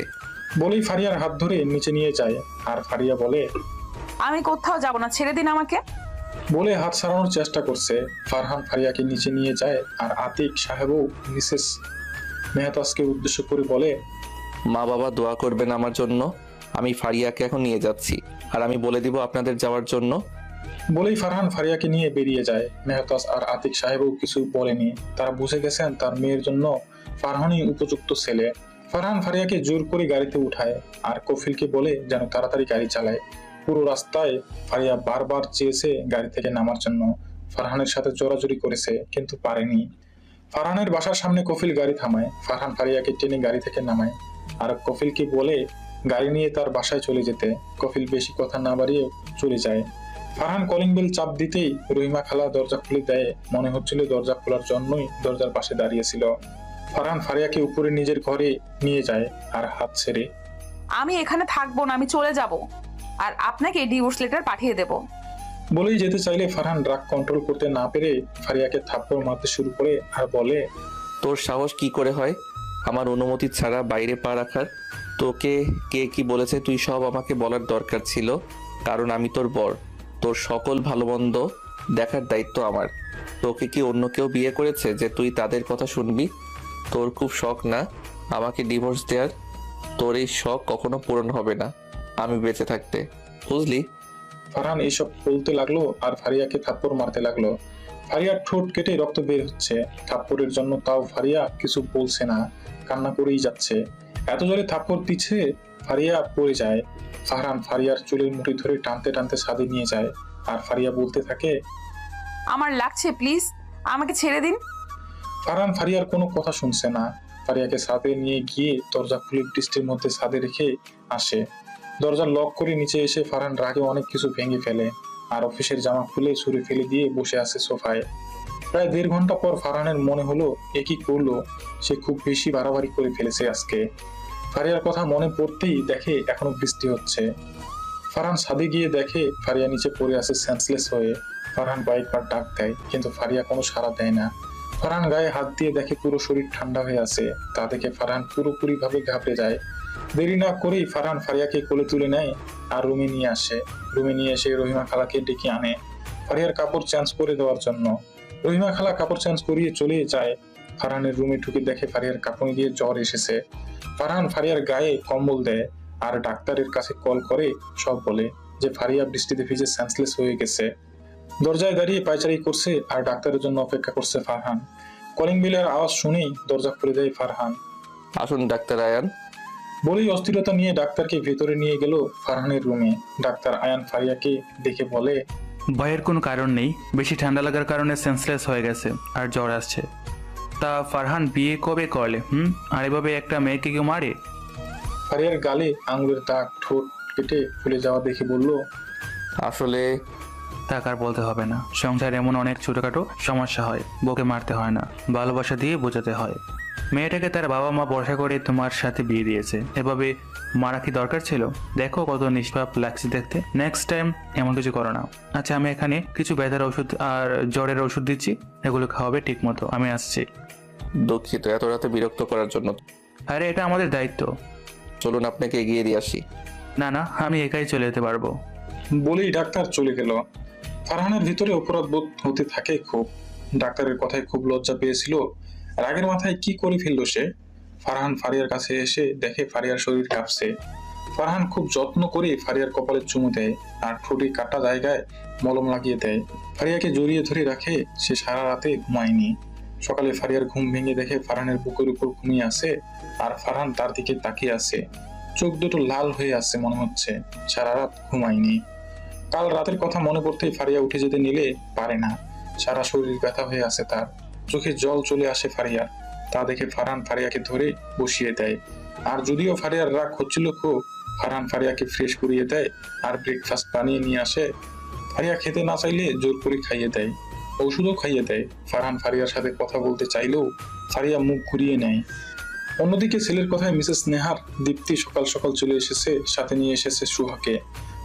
বলেই ফারিয়ার হাত ধরে নিচে নিয়ে যায়। আর ফারিয়া বলে, আমি কোথাও যাব না, ছেড়ে দিন আমাকে। বলে হাত ছাড়ানোর চেষ্টা করছে। ফারহান ফারিয়াকে নিচে নিয়ে যায়। আর আতিক সাহেবও মিসেস মেহতাজকে উদ্দেশ্য করে বলে, মা বাবা দোয়া করবেন আমার জন্য। আমি ফারিয়াকে এখন নিয়ে যাচ্ছি, আর আমি বলে দিব আপনাদের যাওয়ার জন্য। বলেই ফারহান ফারিয়াকে নিয়ে বেরিয়ে যায়। মেহতাজ আর আতিক সাহেবও কিছু বলেনি। তারা বুঝে গেছেন তার মেয়ের জন্য ফারহানই উপযুক্ত ছেলে। ফারহান ফারিয়াকে জোর করে গাড়িতে উঠায় আর কফিলকে বলে যেন তাড়াতাড়ি গাড়ি চালায়। পুরো রাস্তায় ফারিয়া বারবার চেয়েছে গাড়ি থেকে নামার জন্য। ফারহানের সাথে জোরাজুরি করেছে কিন্তু পারেনি। ফারহানের বাসার সামনে কফিল গাড়ি থামায়। ফারহান ফারিয়াকে টেনে গাড়ি থেকে নামায় আর কফিলকে বলে গাড়ি নিয়ে তার বাসায় চলে যেতে। কফিল বেশি কথা না বাড়িয়ে চলে যায়। ফারহান কলিং বেল চাপ দিতেই রহিমা খালা দরজা খুলে দেয়। মনে হচ্ছিল দরজা খোলার জন্যই দরজার পাশে দাঁড়িয়েছিল। ফারহান ফারিয়াকে উপরে নিজের ঘরে নিয়ে যায় আর হাত ছেড়ে, আমি এখানে থাকবো না, আমি চলে যাব আর আপনাকে ডিভোর্স লেটার পাঠিয়ে দেব। বলেই যেতে চাইলে ফারহান রাগ কন্ট্রোল করতে না পেরে ফারিয়াকে থাপ্পড় মারতে শুরু করে আর বলে, তোর সাহস কি করে হয় আমার অনুমতি ছাড়া বাইরে পা রাখার? তোকে কে কি বলেছে তুই সব আমাকে বলার দরকার ছিল, কারণ আমি তোর বর। তোর সকল ভালো মন্দ দেখার দায়িত্ব আমার। তোকে কি অন্য কেউ বিয়ে করেছে যে তুই তাদের কথা শুনবি? তোর খুব শখ না আমাকে ডিভোর্স দেওয়ার? তোর এই শখ কখনো পূরণ হবে না আমি বেঁচে থাকতে, বুঝলি? ফারহান এইসব বলতে লাগলো আর ফারিয়াকে থাপ্পড় মারতে লাগলো। ফারিয়ার ঠোঁট কেটে রক্ত বের হচ্ছে। থাপ্পড়ের জন্য তাও ফারিয়া কিছু বলছে না, কান্না করেই যাচ্ছে। এত জোরে থাপ্পড় দিচ্ছে ফারিয়া পড়ে যায়। ফারহান ফারিয়ার চুলের মুঠি ধরে টানতে টানতে ছাদে নিয়ে যায় আর ফারিয়া বলতে থাকে, আমার লাগছে, প্লিজ আমাকে ছেড়ে দিন। ফারহান ফারিয়ার কোনো কথা শুনছে না। ফারিয়াকে ছাদে নিয়ে গিয়ে দরজা খুলে বৃষ্টির মধ্যে ছাদে রেখে আসে। দরজা লক করে নিচে এসে ফারহান রাগে অনেক কিছু ভেঙে ফেলে আর অফিসের জামা খুলে ছুঁড়ে ফেলে দিয়ে বসে আছে সোফায়। প্রায় 1.5 ঘন্টা পর ফারহানের মনে হলো এ কি করলো, সে খুব বেশি বাড়াবাড়ি করে ফেলেছে আজকে। ফারিয়ার কথা মনে পড়তেই দেখে এখনো বৃষ্টি হচ্ছে। ফারহান ছাদে গিয়ে দেখে ফারিয়া নিচে পড়ে আছে সেন্সলেস হয়ে। ফারহান কয়েকবার ডাক দেয় কিন্তু ফারিয়া কোনো সাড়া দেয় না। ফারহান গায়ে হাত দিয়ে দেখে পুরো শরীর ঠান্ডা হয়ে আছে। তা দেখে ফারহান পুরোপুরি ভাবে ঘাবড়ে যায়। দেরি না করেই ফারহান ফারিয়াকে কোলে তুলে নেয় আর রুমে নিয়ে আসে। রুমে নিয়ে এসে রহিমা খালাকে ডেকে আনে ফারিয়ার কাপড় চেঞ্জ করে দেওয়ার জন্য। রহিমা খালা কাপড় চেঞ্জ করিয়ে চলে যায়। ফারহানের রুমে ঢুকে দেখে ফারিয়ার কাঁপুনি দিয়ে জ্বর এসেছে। ফারহান ফারিয়ার গায়ে কম্বল দেয় আর ডাক্তারের কাছে কল করে সব বলে যে ফারিয়া বৃষ্টিতে ভিজে সেন্সলেস হয়ে গেছে। দরজায় দাঁড়িয়ে পায়চারি করছে আর ডাক্তারের জন্য অপেক্ষা করছে ফারহান। কলিং বেলের আওয়াজ শুনেই দরজা খুলে দেয় ফারহান। আসুন ডাক্তার আয়ান। বলেই অস্থিরতা নিয়ে ডাক্তারকে ভেতরে নিয়ে গেল ফারহানের রুমে। ডাক্তার আয়ান ফারিয়াকে দেখে বলে, ভয়ের কোনো কারণ নেই, বেশি ঠান্ডা লাগার কারণে সেন্সলেস হয়ে গেছে আর জ্বর আসছে। তা ফারহান বিয়ে কবে করলে? আর এভাবে একটা মেয়েকে কেউ মারে? ফারিয়ার গালে আঙুলের দাগ ঠোঁট কেটে ফুলে যাওয়া দেখে বলল, আসলে তাকে আর বলতে হবে না, সংসার এমন অনেক ছোটখাটো সমস্যা হয়, বউকে মারতে হয় না, ভালোবাসা দিয়ে বোঝাতে হয়। মেয়েটাকে তার বাবা মা ভরসা করে তোমার সাথে বিয়ে দিয়েছে, এভাবে মারা কি দরকার ছিল? দেখো কত নিষ্পাপ লাগছে দেখতে। নেক্সট টাইম এমন কিছু করো না। আচ্ছা, আমি এখানে কিছু ব্যথার ওষুধ আর জ্বরের ওষুধ দিচ্ছি, এগুলো খাওয়াবে ঠিক মতো। আমি আসছি। দুঃখিত এত রাতে বিরক্ত করার জন্য। আরে এটা আমাদের দায়িত্ব। চলুন আপনাকে এগিয়ে দিয়ে আসি। না না, আমি একাই চলে যেতে পারবো। বলেই ডাক্তার চলে গেল। ফারহানের ভিতরে অপরাধ বোধ হতে থাকে খুব। ডাক্তারের কথায় খুব লজ্জা পেয়েছিল। রাগের মাথায় কি করে ফেললো সে। ফারহান ফারিয়ার কাছে এসে দেখে ফারিয়ার শরীর কাঁপছে। ফারহান খুব যত্ন করে ফারিয়ার কপালে চুমু দেয় আর ঠোঁটে কাটা জায়গায় মলম লাগিয়ে দেয়। ফারিয়াকে জড়িয়ে ধরে রাখে। সে সারা রাতে ঘুমায়নি। সকালে ফারিয়ার ঘুম ভেঙে দেখে ফারহানের বুকের উপর ঘুমিয়ে আছে আর ফারহান তার দিকে তাকিয়ে আছে। চোখ দুটো লাল হয়ে আছে, মনে হচ্ছে সারা রাত ঘুমায়নি। কাল রাতের কথা মনে পড়তেই ফারিয়া উঠে যেতে নিলে পারে না। সারা শরীর ব্যথা হয়ে আছে তার। চোখে জল চলে আসে ফারিয়ার। তা দেখে ফারহান ফারিয়াকে ধরে বসিয়ে দেয়। আর যদিও ফারিয়ার রাগ হচ্ছিল খুব, ফারহান ফারিয়াকে ফ্রেশ করিয়ে দেয় আর ব্রেকফাস্ট বানিয়ে নিয়ে আসে। ফারিয়া খেতে না চাইলে জোর করে খাইয়ে দেয়, ওষুধও খাইয়ে দেয়। ফারহান ফারিয়ার সাথে কথা বলতে চাইলেও ফারিয়া মুখ ঘুরিয়ে নেয়। অন্যদিকে ছেলের কথায় মিসেস নেহার দীপ্তি সকাল সকাল চলে এসেছে, সাথে নিয়ে এসেছে সুহাকে।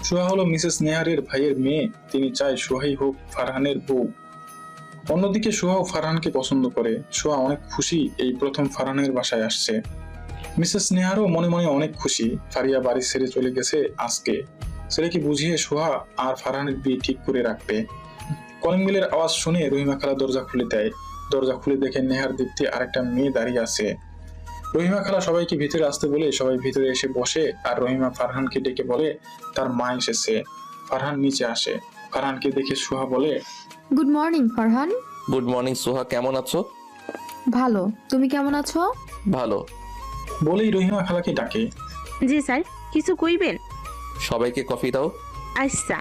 সুহা হলো মিসেস নেহারের ভাইয়ের মেয়ে। তিনি চায় সুহাই হোক ফারহানের বউ। অন্যদিকে সুহাও ফারহানকে পছন্দ করে। সুহা অনেক খুশি এই প্রথম ফারহানের বাসায় আসছে। মিসেস নেহারও মনে মনে অনেক খুশি। ফারিয়া বাড়ি ছেড়ে চলে গেছে আজকে। ছেলেকে বুঝিয়ে সুহা আর ফারহানের বিয়ে ঠিক করে রাখবে। কলিং বেলের আওয়াজ শুনে রহিমা খালা দরজা খুলে দেয়। দরজা খুলে দেখে নেহার দীপ্তি আরেকটা মেয়ে দাঁড়িয়ে আছে। রহিমা খালা সবাইকে ভিতরে আসতে বলে সবাই ভিতরে এসে বসে আর রহিমা ফারহানকে ডেকে বলে তার মা এসেছে। ফারহান নিচে আসে। ফারহানকে দেখে সুহা বলে, good morning Farhan. Good morning Soha, কেমন আছো? ভালো, তুমি কেমন আছো? ভালো। বলেই রহিমা খালাকে ডাকে। জি স্যার, কিছু কইবেন? সবাইকে কফি দাও। আচ্ছা।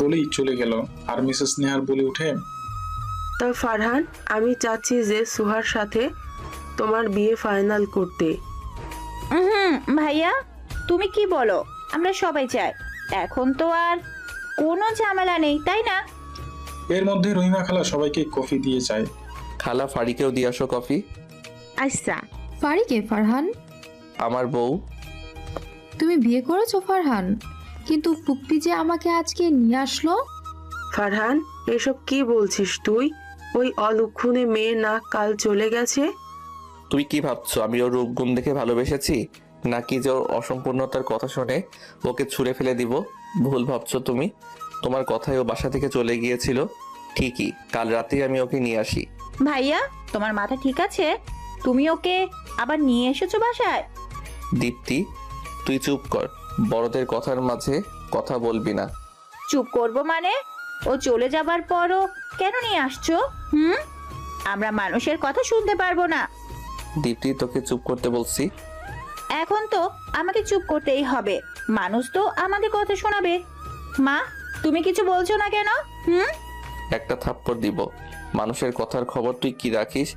বলেই চলে গেল। আর মিসেস নেহার বলে উঠে, তা ফারহান, আমি চাচ্ছি যে সুহার সাথে তোমার বিয়ে ফাইনাল করতে। ভাইয়া, তুমি কি বলো? আমরা সবাই চাই। এখন তো আর কোনো ঝামেলা নেই, তাই না? এর মধ্যে রহিমা খালা সবাইকে কফি দিয়ে যায়। খালা ফারিকেও দিয়ে আসো কফি। আচ্ছা। ফারিকে ফারহান? আমার বউ। তুমি বিয়ে করেছো ফারহান? কিন্তু ফুপ্পি যে আমাকে আজকে নিয়ে আসলো। ফারহান, এসব কি বলছিস তুই? ওই অলক্ষণে মেয়ে না কাল চলে গেছে। তুই কি ভাবছো আমি ওর রূপগুণ দেখে ভালোবেসেছি, নাকি যে ওর অসম্পূর্ণতার কথা শুনে ওকে ছুঁড়ে ফেলে দিব? ভুল ভাবছো তুমি। তোমার কথায় ও বাসা থেকে চলে গিয়েছিল ঠিকই, কাল রাতেই আমি ওকে নিয়ে আসি। ভাইয়া, তোমার মাথা ঠিক আছে? তুমি ওকে আবার নিয়ে এসেছো বাসায়? দীপ্তি, তুই চুপ কর। বড়দের কথার মাঝে কথা বলবি না। চুপ করবো মানে? ও চলে যাবার পরও কেন নিয়ে আসছো? আমরা মানুষের কথা শুনতে পারবো না। দীপ্তি, তোকে চুপ করতে বলছি। এখন তো আমাকে চুপ করতেই হবে, মানুষ তো আমাদের কথা শোনাবে। মা, তুমি কিছু বলছো না কেন? একটা থাপ্পড় দিব। মানুষের কথার খবর তুই কি রাখিস?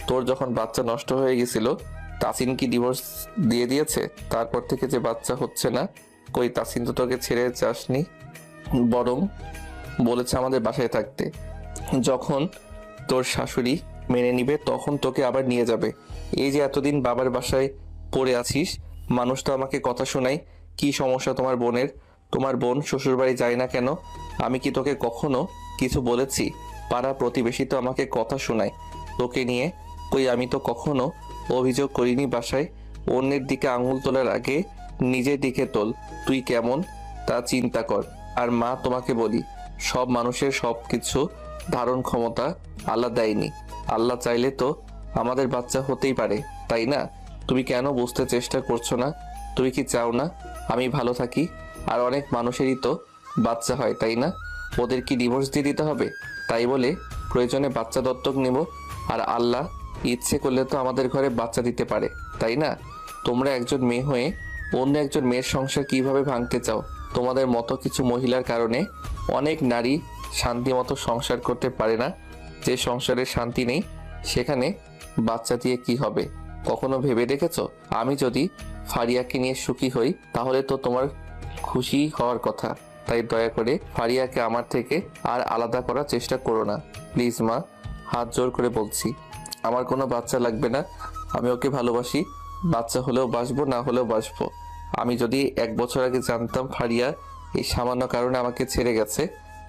তোর যখন বাচ্চা নষ্ট হয়ে গেছিল, তাসিন কি ডিভোর্স দিয়ে দিয়েছে? তারপর থেকে যে বাচ্চা হচ্ছে না, কই তাসিন তো তোকে ছেড়ে যাসনি, বরং বলেছে আমাদের বাসায় থাকতে। যখন তোর শাশুড়ি মেনে নিবে তখন তোকে আবার নিয়ে যাবে। এই যে এতদিন বাবার বাসায় পড়ে আছিস, মানুষ তো আমাকে কথা শোনায় কি সমস্যা তোমার বোনের। তোমার বোন শ্বশুরবাড়ি যায় না কেন? আমি কি তোকে কখনো কিছু বলেছি? পাড়া প্রতিবেশী তো আমাকে কথা শোনায় তোকে নিয়ে। কই আমি তো কখনো অভিযোগ করিনি বাসায়। অন্যের দিকে আঙুল তোলার আগে নিজের দিকে তোল। তুই কেমন তা চিন্তা কর। আর মা, তোমাকে বলি, সব মানুষের সব কিছু ধারণ ক্ষমতা আল্লাহ দেয়নি। আল্লাহ চাইলে তো আমাদের বাচ্চা হতেই পারে, তাই না? তুমি কেন বুঝতে চেষ্টা করছো না? তুমি কি চাও না আমি ভালো থাকি? আর অনেক মানুষেরই তো বাচ্চা হয়, তাই না? ওদের কি ডিভোর্স দিয়ে দিতে হবে? তাই বলে প্রয়োজনে বাচ্চা দত্তক নেব? আর আল্লাহ ইচ্ছে করলে তো আমাদের ঘরে বাচ্চা দিতে পারে, তাই না? তোমরা একজন মেয়ে হয়ে অন্য একজন মেয়ের সংসার কিভাবে ভাঙতে চাও? তোমাদের মতো কিছু মহিলার কারণে অনেক নারী শান্তি মতো সংসার করতে পারে না। যে সংসারে শান্তি নেই সেখানে বাচ্চা দিয়ে কি হবে? কখনো ভেবে দেখেছো? আমি যদি ফারিয়াকে নিয়ে সুখী হই তাহলে তো তোমার খুশি হওয়ার কথা। তাই দয়া করে ফারিয়াকে আমার থেকে আর আলাদা করার চেষ্টা করো না প্লিজ মা, হাত জোর করে বলছি। আমার কোনো বাচ্চা লাগবে না, আমি ওকে ভালোবাসি। বাচ্চা হলেও বাসবো, না হলেও বাসবো। আমি যদি 1 বছর আগে জানতাম ফারিয়া এই সামান্য কারণে আমাকে ছেড়ে গেছে,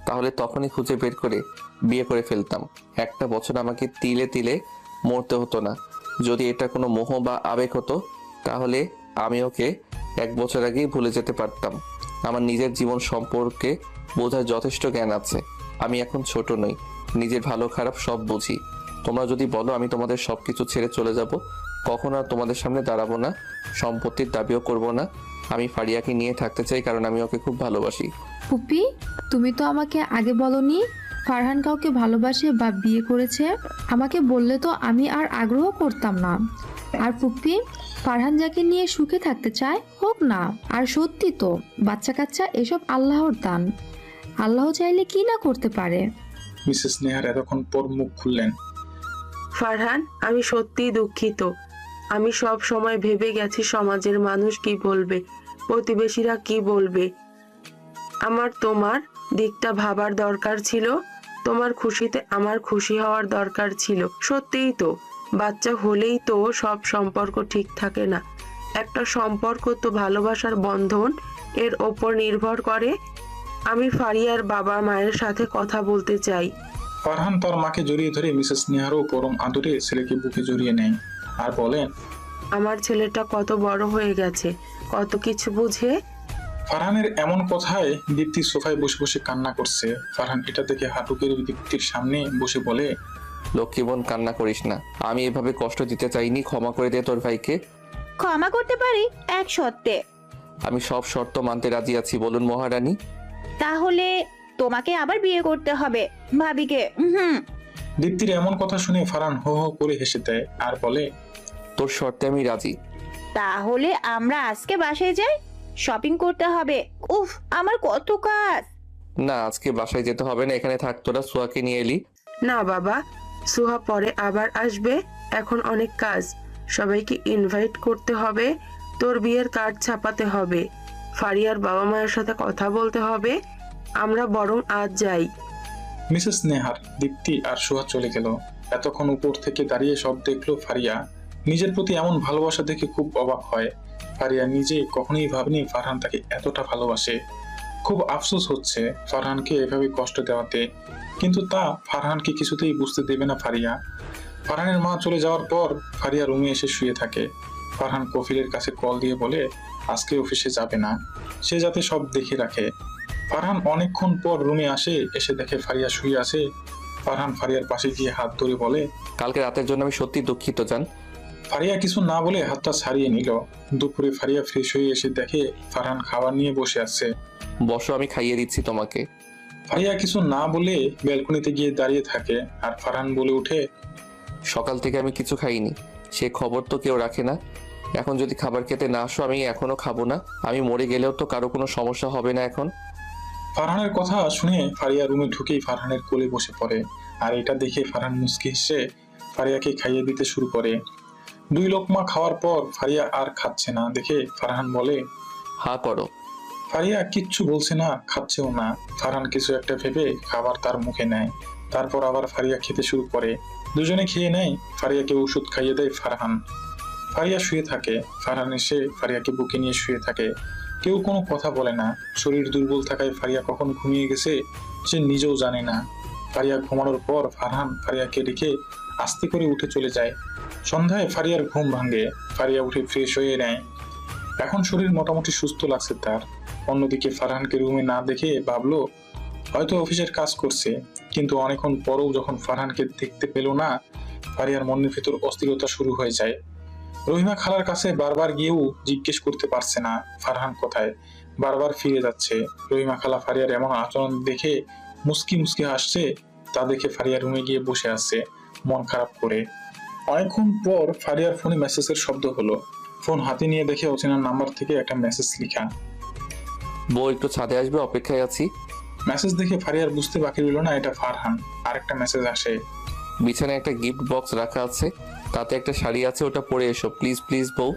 তাহলে তখনই খুঁজে বের করে বিয়ে করে ফেলতাম। 1টা বছর আমাকে তিলে তিলে মরতে হতো না। যদি এটা কোনো মোহ বা আবেগ হতো তাহলে আমি ওকে 1 বছর আগেই ভুলে যেতে পারতাম। আমার নিজের জীবন সম্পর্কে বোঝার যথেষ্ট জ্ঞান আছে। আমি এখন ছোট নই, নিজের ভালো খারাপ সব বুঝি। তোমরা যদি বলো আমি তোমাদের সব কিছু ছেড়ে চলে যাব, কখনো আর তোমাদের সামনে দাঁড়াবো না, সম্পত্তির দাবিও করব না। আমি ফারিয়াকে নিয়ে থাকতে চাই কারণ আমি ওকে খুব ভালোবাসি। ফুপি, তুমি তো আমাকে আগে বলনি ফারহান কাউকে ভালোবাসে বা বিয়ে করেছে। আমাকে বললে তো আমি আর আগ্রহ করতাম না। আর ফুপি, ফারহান যাকে নিয়ে সুখে থাকতে চায় হোক না। আর সত্যি তো, বাচ্চা কাচ্চা এসব আল্লাহর দান, আল্লাহ চাইলে কি না করতে পারে। মিসেস নেহার এতক্ষণ পর মুখ খুললেন। ফারহান, আমি সত্যিই দুঃখিত। আমি সব সময় ভেবে গেছি সমাজের মানুষ কি বলবে, প্রতিবেশীরা কি বলবে। আমার তোমার দিকটা ভাবার দরকার ছিল, তোমার খুশিতে আমার খুশি হওয়ার দরকার ছিল। সত্যিই তো, বাচ্চা হলেই তো সব সম্পর্ক ঠিক থাকে না। একটা সম্পর্ক তো ভালোবাসার বন্ধন, এর ওপর নির্ভর করে। আমি ফারিয়ার বাবা মায়ের সাথে কথা বলতে চাই। ফারহান তার মাকে জড়িয়ে ধরে মিসেস নেহারও পরম আদরে ছেলেকে বুকে জড়িয়ে নেয় আর বলেন, আমার ছেলেটা কত বড় হয়ে গেছে, কত কিছু বুঝে। ফারহানের এমন কথায় দীপ্তি সোফায় বসে বসে কান্না করছে। ফারহান এটা দেখে হাঁটুকের দীপ্তির সামনে বসে বলে, লক্ষ্মী বোন, কান্না করিস না। আমি এভাবে কষ্ট দিতে চাইনি, ক্ষমা করে দে তোর ভাইকে। ক্ষমা করতে পারি এক শর্তে। আমি সব শর্ত মানতে রাজি আছি, বলুন মহারানী। তাহলে তোমাকে আবার বিয়ে করতে হবে ভাবিকে। দীপ্তির এমন কথা শুনে ফারহান হো হো করে হেসে দেয় আর বলে, তোর শর্তে আমি রাজি। তাহলে আমরা আজকে বাসায় যাই, শপিং করতে হবে। উফ, আমার কত কাজ। না, আজকে বাসায় যেতে হবে না, এখানে থাক। তোরা সোয়াকে নিয়ে এলি। না বাবা, সুহা পরে আবার আসবে, এখন অনেক কাজ। সবাইকে ইনভাইট করতে হবে, তোর বিয়ের কার্ড ছাপাতে হবে, ফারিয়ার বাবা মায়ের সাথে কথা বলতে হবে। আমরা বরং আজ যাই। মিসেস নেহার, দীপ্তি আর সুহা চলে গেল। এতক্ষণ উপর থেকে দাঁড়িয়ে সব দেখলো ফারিয়া। নিজের প্রতি এমন ভালোবাসা দেখে খুব অবাক হয়। ফারিয়া নিজে কখনোই ভাবেনি ফারহান তাকে এতটা ভালোবাসে। খুব আফসোস হচ্ছে ফারহানকে এভাবে কষ্ট দেওয়াতে, কিন্তু তা ফারহানকে কিছুতেই বুঝতে দেবে না ফারিয়া। ফারহানের মা চলে যাওয়ার পর ফারিয়া রুমে এসে শুয়ে থাকে। ফারহান কফিলের কাছে কল দিয়ে বলে আজকে অফিসে যাবে না, সে যাতে সব দেখে রাখে। ফারহান অনেকক্ষণ পর রুমে আসে, এসে দেখে ফারিয়া শুয়ে আছে। ফারহান ফারিয়ার পাশে গিয়ে হাত ধরে বলে, কালকে রাতের জন্য আমি সত্যি দুঃখিত জান। ফারিয়া কিছু না বলে হাতটা ছাড়িয়ে নিল। দুপুরে ফারিয়া ফ্রেশ হয়ে এসে দেখে ফারহান খাবার নিয়ে বসে আছে। বসো, আমি খাইয়ে দিচ্ছি তোমাকে। ফারিয়া কিছু না বলে ব্যালকনিতে গিয়ে দাঁড়িয়ে থাকে আর ফারহান বলে উঠে, সকাল থেকে আমি কিছু খাইনি, সে খবর তো কেউ রাখে না। এখন যদি খাবার খেতে না আসো আমি এখনো খাবো না। আমি মরে গেলেও তো কারো কোনো সমস্যা হবে না এখন। ফারহানের কথা শুনে ফারিয়া রুমে ঢুকেই ফারহানের কোলে বসে পড়ে। আর এটা দেখে ফারহান মুচকি হেসে ফারিয়াকে খাইয়ে দিতে শুরু করে। 2 লোকমা খাওয়ার পর ফারিয়া আর খাচ্ছে না দেখে ফারহান বলে, হা করো। ফারিয়া কিচ্ছু বলছে না, খাচ্ছেও না। ফারহান কিছু একটা ভেবে খাবার তার মুখে নেয়। তারপর আবার ফারিয়া খেতে শুরু করে। দুজনে খেয়ে নেয়। ফারিয়াকে ওষুধ খাইয়ে দেয় ফারহান। ফারিয়া শুয়ে থাকে। ফারহান এসে ফারিয়াকে বুকে নিয়ে শুয়ে থাকে। কেউ কোনো কথা বলে না। শরীর দুর্বল থাকায় ফারিয়া কখন ঘুমিয়ে গেছে সে নিজেও জানে না। ফারিয়া ঘুমানোর পর ফারহান ফারিয়াকে রেখে আস্তে করে উঠে চলে যায়। সন্ধ্যায় ফারিয়ার ঘুম ভাঙে। ফারিয়া উঠে ফ্রেশ হয়ে নেয়। এখন শরীর মোটামুটি সুস্থ লাগছে তার। অন্যদিকে ফারহানকে রুমে না দেখে ভাবলো হয়তো অফিসের কাজ করছে, কিন্তু অনেকক্ষণ পরেও যখন ফারহানকে দেখতে পেল না, ফারিয়ার মনের ভেতর অস্থিরতা শুরু হয়ে যায়। রহিমা খালার কাছে বারবার গিয়েও জিজ্ঞেস করতে পারছে না ফারহান কোথায়, বারবার ফিরে যাচ্ছে। রহিমা খালা ফারিয়ার এমন আচরণ দেখে মুস্কি মুস্কি হাসছে। তা দেখে ফারিয়া রুমে গিয়ে বসে আছে মন খারাপ করে। অনেকক্ষণ পর ফারিয়ার ফোনে মেসেজের শব্দ হলো। ফোন হাতে নিয়ে দেখে অচেনা নাম্বার থেকে একটা মেসেজ লেখা। বউ একটু ছাদে আসবে, অপেক্ষায় আছি। মেসেজ দেখে ফারিয়ার বুঝতে বাকি রইল না এটা ফারহান। আরেকটা মেসেজ আসে, বিছানায় একটা গিফট বক্স রাখা আছে, তাতে একটা শাড়ি আছে, ওটা পরে এসো প্লিজ প্লিজ বউ।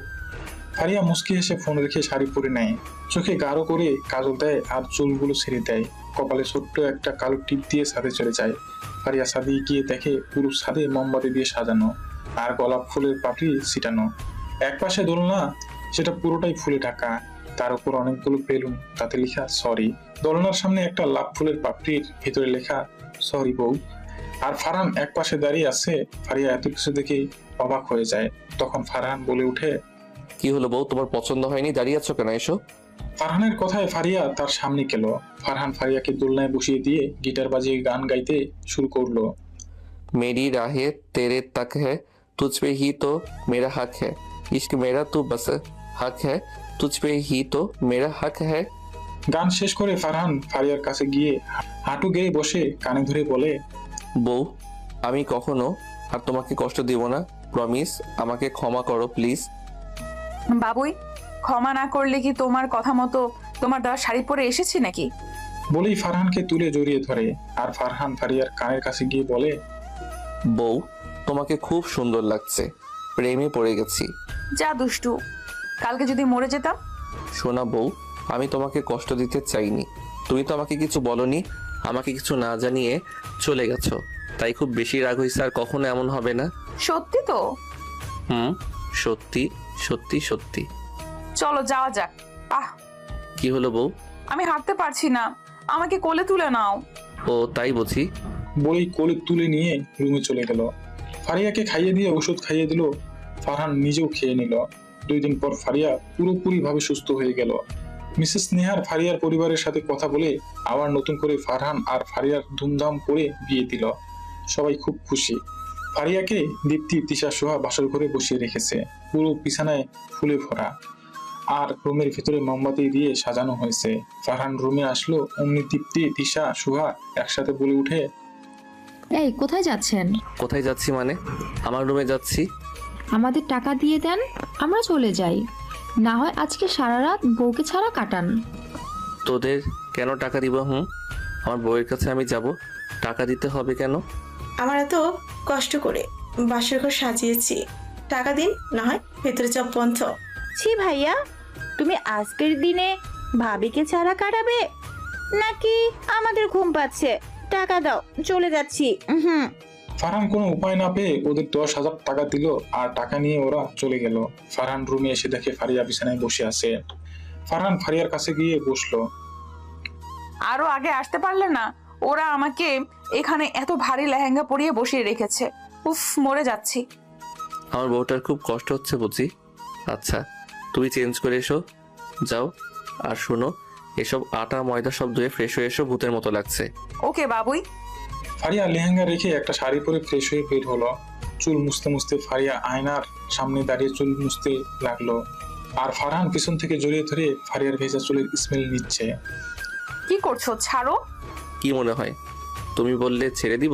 ফারিয়া মুস্কি এসে ফোন রেখে শাড়ি পরে নেয়। চোখে গাঢ় করে কাজল দেয় আর চুলগুলো ছেড়ে দেয়। কপালে ছোট্ট একটা কালো টিপ দিয়ে ছাদে চলে যায়। ফারিয়া ছাদে গিয়ে দেখে পুরো ছাদে মোমবাতি দিয়ে সাজানো আর গোলাপ ফুলের পাপড়ি ছিটানো। এক পাশে দোলনা, সেটা পুরোটাই ফুলে ঢাকা। তার উপর অনেকগুলো বেলুন, তাতে লেখা সরি। দোলনার সামনে একটা লাভ ফুলের পাপড়ির ভিতরে লেখা সরি বউ। আর ফারহান এক পাশে দাঁড়িয়ে আছে। ফারিয়া এত কিছু দেখে অবাক হয়ে যায়। তখন ফারহান বলে উঠে, কি হলো বউ, তোমার পছন্দ হয়নি? দাঁড়িয়ে আছো কেন, এসো। ফারহানের কথায় ফারিয়া তার সামনে গেল। ফারহান ফারিয়াকে দোলনায় বসিয়ে দিয়ে গিটার বাজিয়ে গান গাইতে শুরু করলো। मेरी राहें तेरे तक है, तुझ पे ही तो मेरा हक है, इश्क मेरा तू बस हक है, तुझ पे ही तो मेरा हक है। গান শেষ করে ফারহান ফারিয়ার কাছে গিয়ে হাঁটু গেড়ে বসে কানে ধরে বলে, বউ, আমি কখনো আর তোমাকে কষ্ট দিব না, প্রমিস। আমাকে ক্ষমা করো প্লিজ। বাবুই, ক্ষমা না করলে কি তোমার কথা মতো তোমার দেওয়া শাড়ি পরে এসেছি নাকি? বলেই ফারহানকে তুলে জড়িয়ে ধরে। আর ফারহান ফারিয়ার কানের কাছে গিয়ে বলে, বউ, তোমাকে খুব সুন্দর লাগছে, প্রেমে পড়ে গেছি। যা দুষ্টু, কালকে যদি মরে যেতাম। শোনা বউ, আমি তোমাকে কষ্ট দিতে চাইনি, তুমি তো আমাকে কিছু বলনি, আমাকে কিছু না জানিয়ে চলে গেছো, তাই খুব বেশি রাগ হয়েছে। আর কখনো এমন হবে না। সত্যি তো? সত্যি সত্যি সত্যি। চলো যাওয়া যাক। কি হলো বউ? আমি হাঁটতে পারছি না, আমাকে কোলে তুলে নাও। ও তাই বুঝি। বলেই কোলে তুলে নিয়ে রুমে চলে গেল। ফারিয়াকে খাইয়ে দিয়ে ওষুধ খাইয়ে দিল। ফারহান নিজেও খেয়ে নিল। 2 দিন পর ফারিয়া পুরোপুরি ভাবে সুস্থ হয়ে গেল। মিসেস নেহার ফারিয়ার পরিবারের সাথে কথা বলে আবার নতুন করে ফারহান আর ফারিয়ার ধুমধাম করে বিয়ে দিল। সবাই খুব খুশি। ফারিয়াকে দীপ্তি, তিশা, সোহা বাসর ঘরে বসিয়ে রেখেছে। পুরো বিছানায় ফুলে ভরা, আর রুমের ভিতরে মোমবাতি দিয়ে সাজানো হয়েছে। ফারহান রুমে আসলো, অমনি দীপ্তি, তিশা, সোহা একসাথে বলে উঠে, এই কোথায় যাচ্ছেন? কোথায় যাচ্ছি মানে? আমার রুমে যাচ্ছি। আমাদের টাকা দিয়ে দেন, আমরা চলে যাই। না হয় আজকে সারা রাত বউকে ছাড়া কাটান। তোদের কেন টাকা দিব? আমার বউয়ের কাছে আমি যাব, টাকা দিতে হবে কেন? আমার এত কষ্ট করে বাসর ঘর সাজিয়েছি, টাকা দিন, না হয় ভেতরে চাপ বন্ধ। ছি ভাইয়া, তুমি আজকের দিনে ভাবিকে ছাড়া কাটাবে নাকি? আমাদের ঘুম পাচ্ছে, টাকা দাও, চলে যাচ্ছি। ফারহান কোনো উপায় না পেয়ে ওদের 10,000 টাকা দিল, আর টাকা নিয়ে ওরা চলে গেল। ফারহান রুমে এসে দেখে ফারিয়া বিছানায় বসে আছে। ফারহান ফারিয়ার কাছে গিয়ে বসলো। আরো আগে আসতে পারলে না? ওরা আমাকে এখানে এত ভারী লেহেঙ্গা পরিয়ে বসিয়ে রেখেছে। উফ, মরে যাচ্ছি। আমার বউটার খুব কষ্ট হচ্ছে বুঝি। আচ্ছা, তুমি চেঞ্জ করে এসো, যাও। আর শোনো, এসব আটা ময়দা সব ধুয়ে ফ্রেশ হয়ে এসো, ভূতের মতো লাগছে। ওকে বাবুই। ফারিয়া লেহেঙ্গা রেখে একটা শাড়ি পরে ফ্রেশ হয়ে বের হলো। চুল মুছতে মুছতে ফারিয়া আয়নার সামনে দাঁড়িয়ে চুল মুছতে লাগলো। আর ফারহান পিছন থেকে জড়িয়ে ধরে ফারিয়ার ভেজা চুলের স্মেল নিচ্ছে। কি করছো? ছাড়ো। কি মনে হয় তুমি বললে ছেড়ে দিব?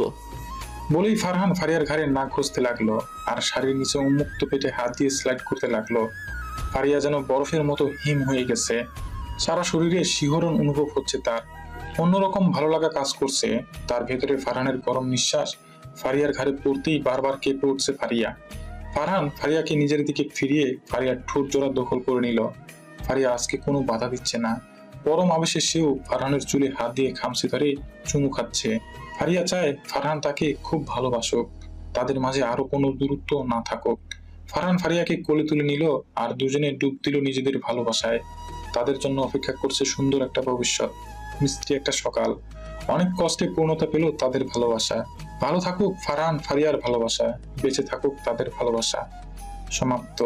বলেই ফারহান ফারিয়ার ঘাড়ে নাক ঘষতে লাগলো, আর শাড়ির নিচে উন্মুক্ত পেটে হাত দিয়ে স্লাইড করতে লাগলো। ফারিয়া যেন বরফের মতো হিম হয়ে গেছে। সারা শরীরে শিহরণ অনুভব হচ্ছে তার। অন্যরকম ভালো লাগা কাজ করছে তার ভেতরে। ফারহানের গরম নিঃশ্বাস ফারিয়ার ঘাড়ে পড়তেই বারবার কেঁপে উঠছে ফারিয়া। ফারহান ফারিয়াকে নিজের দিকে ফিরিয়ে ফারিয়ার ঠোঁট জোড়া দখল করে নিল। ফারিয়া আজকে কোনো বাধা দিচ্ছে না। পরম আবেশে সেও ফারহানের চুলে হাত দিয়ে খামচে ধরে চুমু খাচ্ছে। ফারিয়া চায় ফারহান তাকে খুব ভালোবাসুক, তাদের মাঝে আরো কোনো দূরত্ব না থাকুক। ফারহান ফারিয়াকে কোলে তুলে নিল, আর দুজনে ডুব দিল নিজেদের ভালোবাসায়। তাদের জন্য অপেক্ষা করছে সুন্দর একটা ভবিষ্যৎ, মিষ্টি একটা সকাল। অনেক কষ্টে পূর্ণতা পেল তাদের ভালোবাসা। ভালো থাকুক ফারহান ফারিয়ার ভালোবাসা, বেঁচে থাকুক তাদের ভালোবাসা। সমাপ্ত।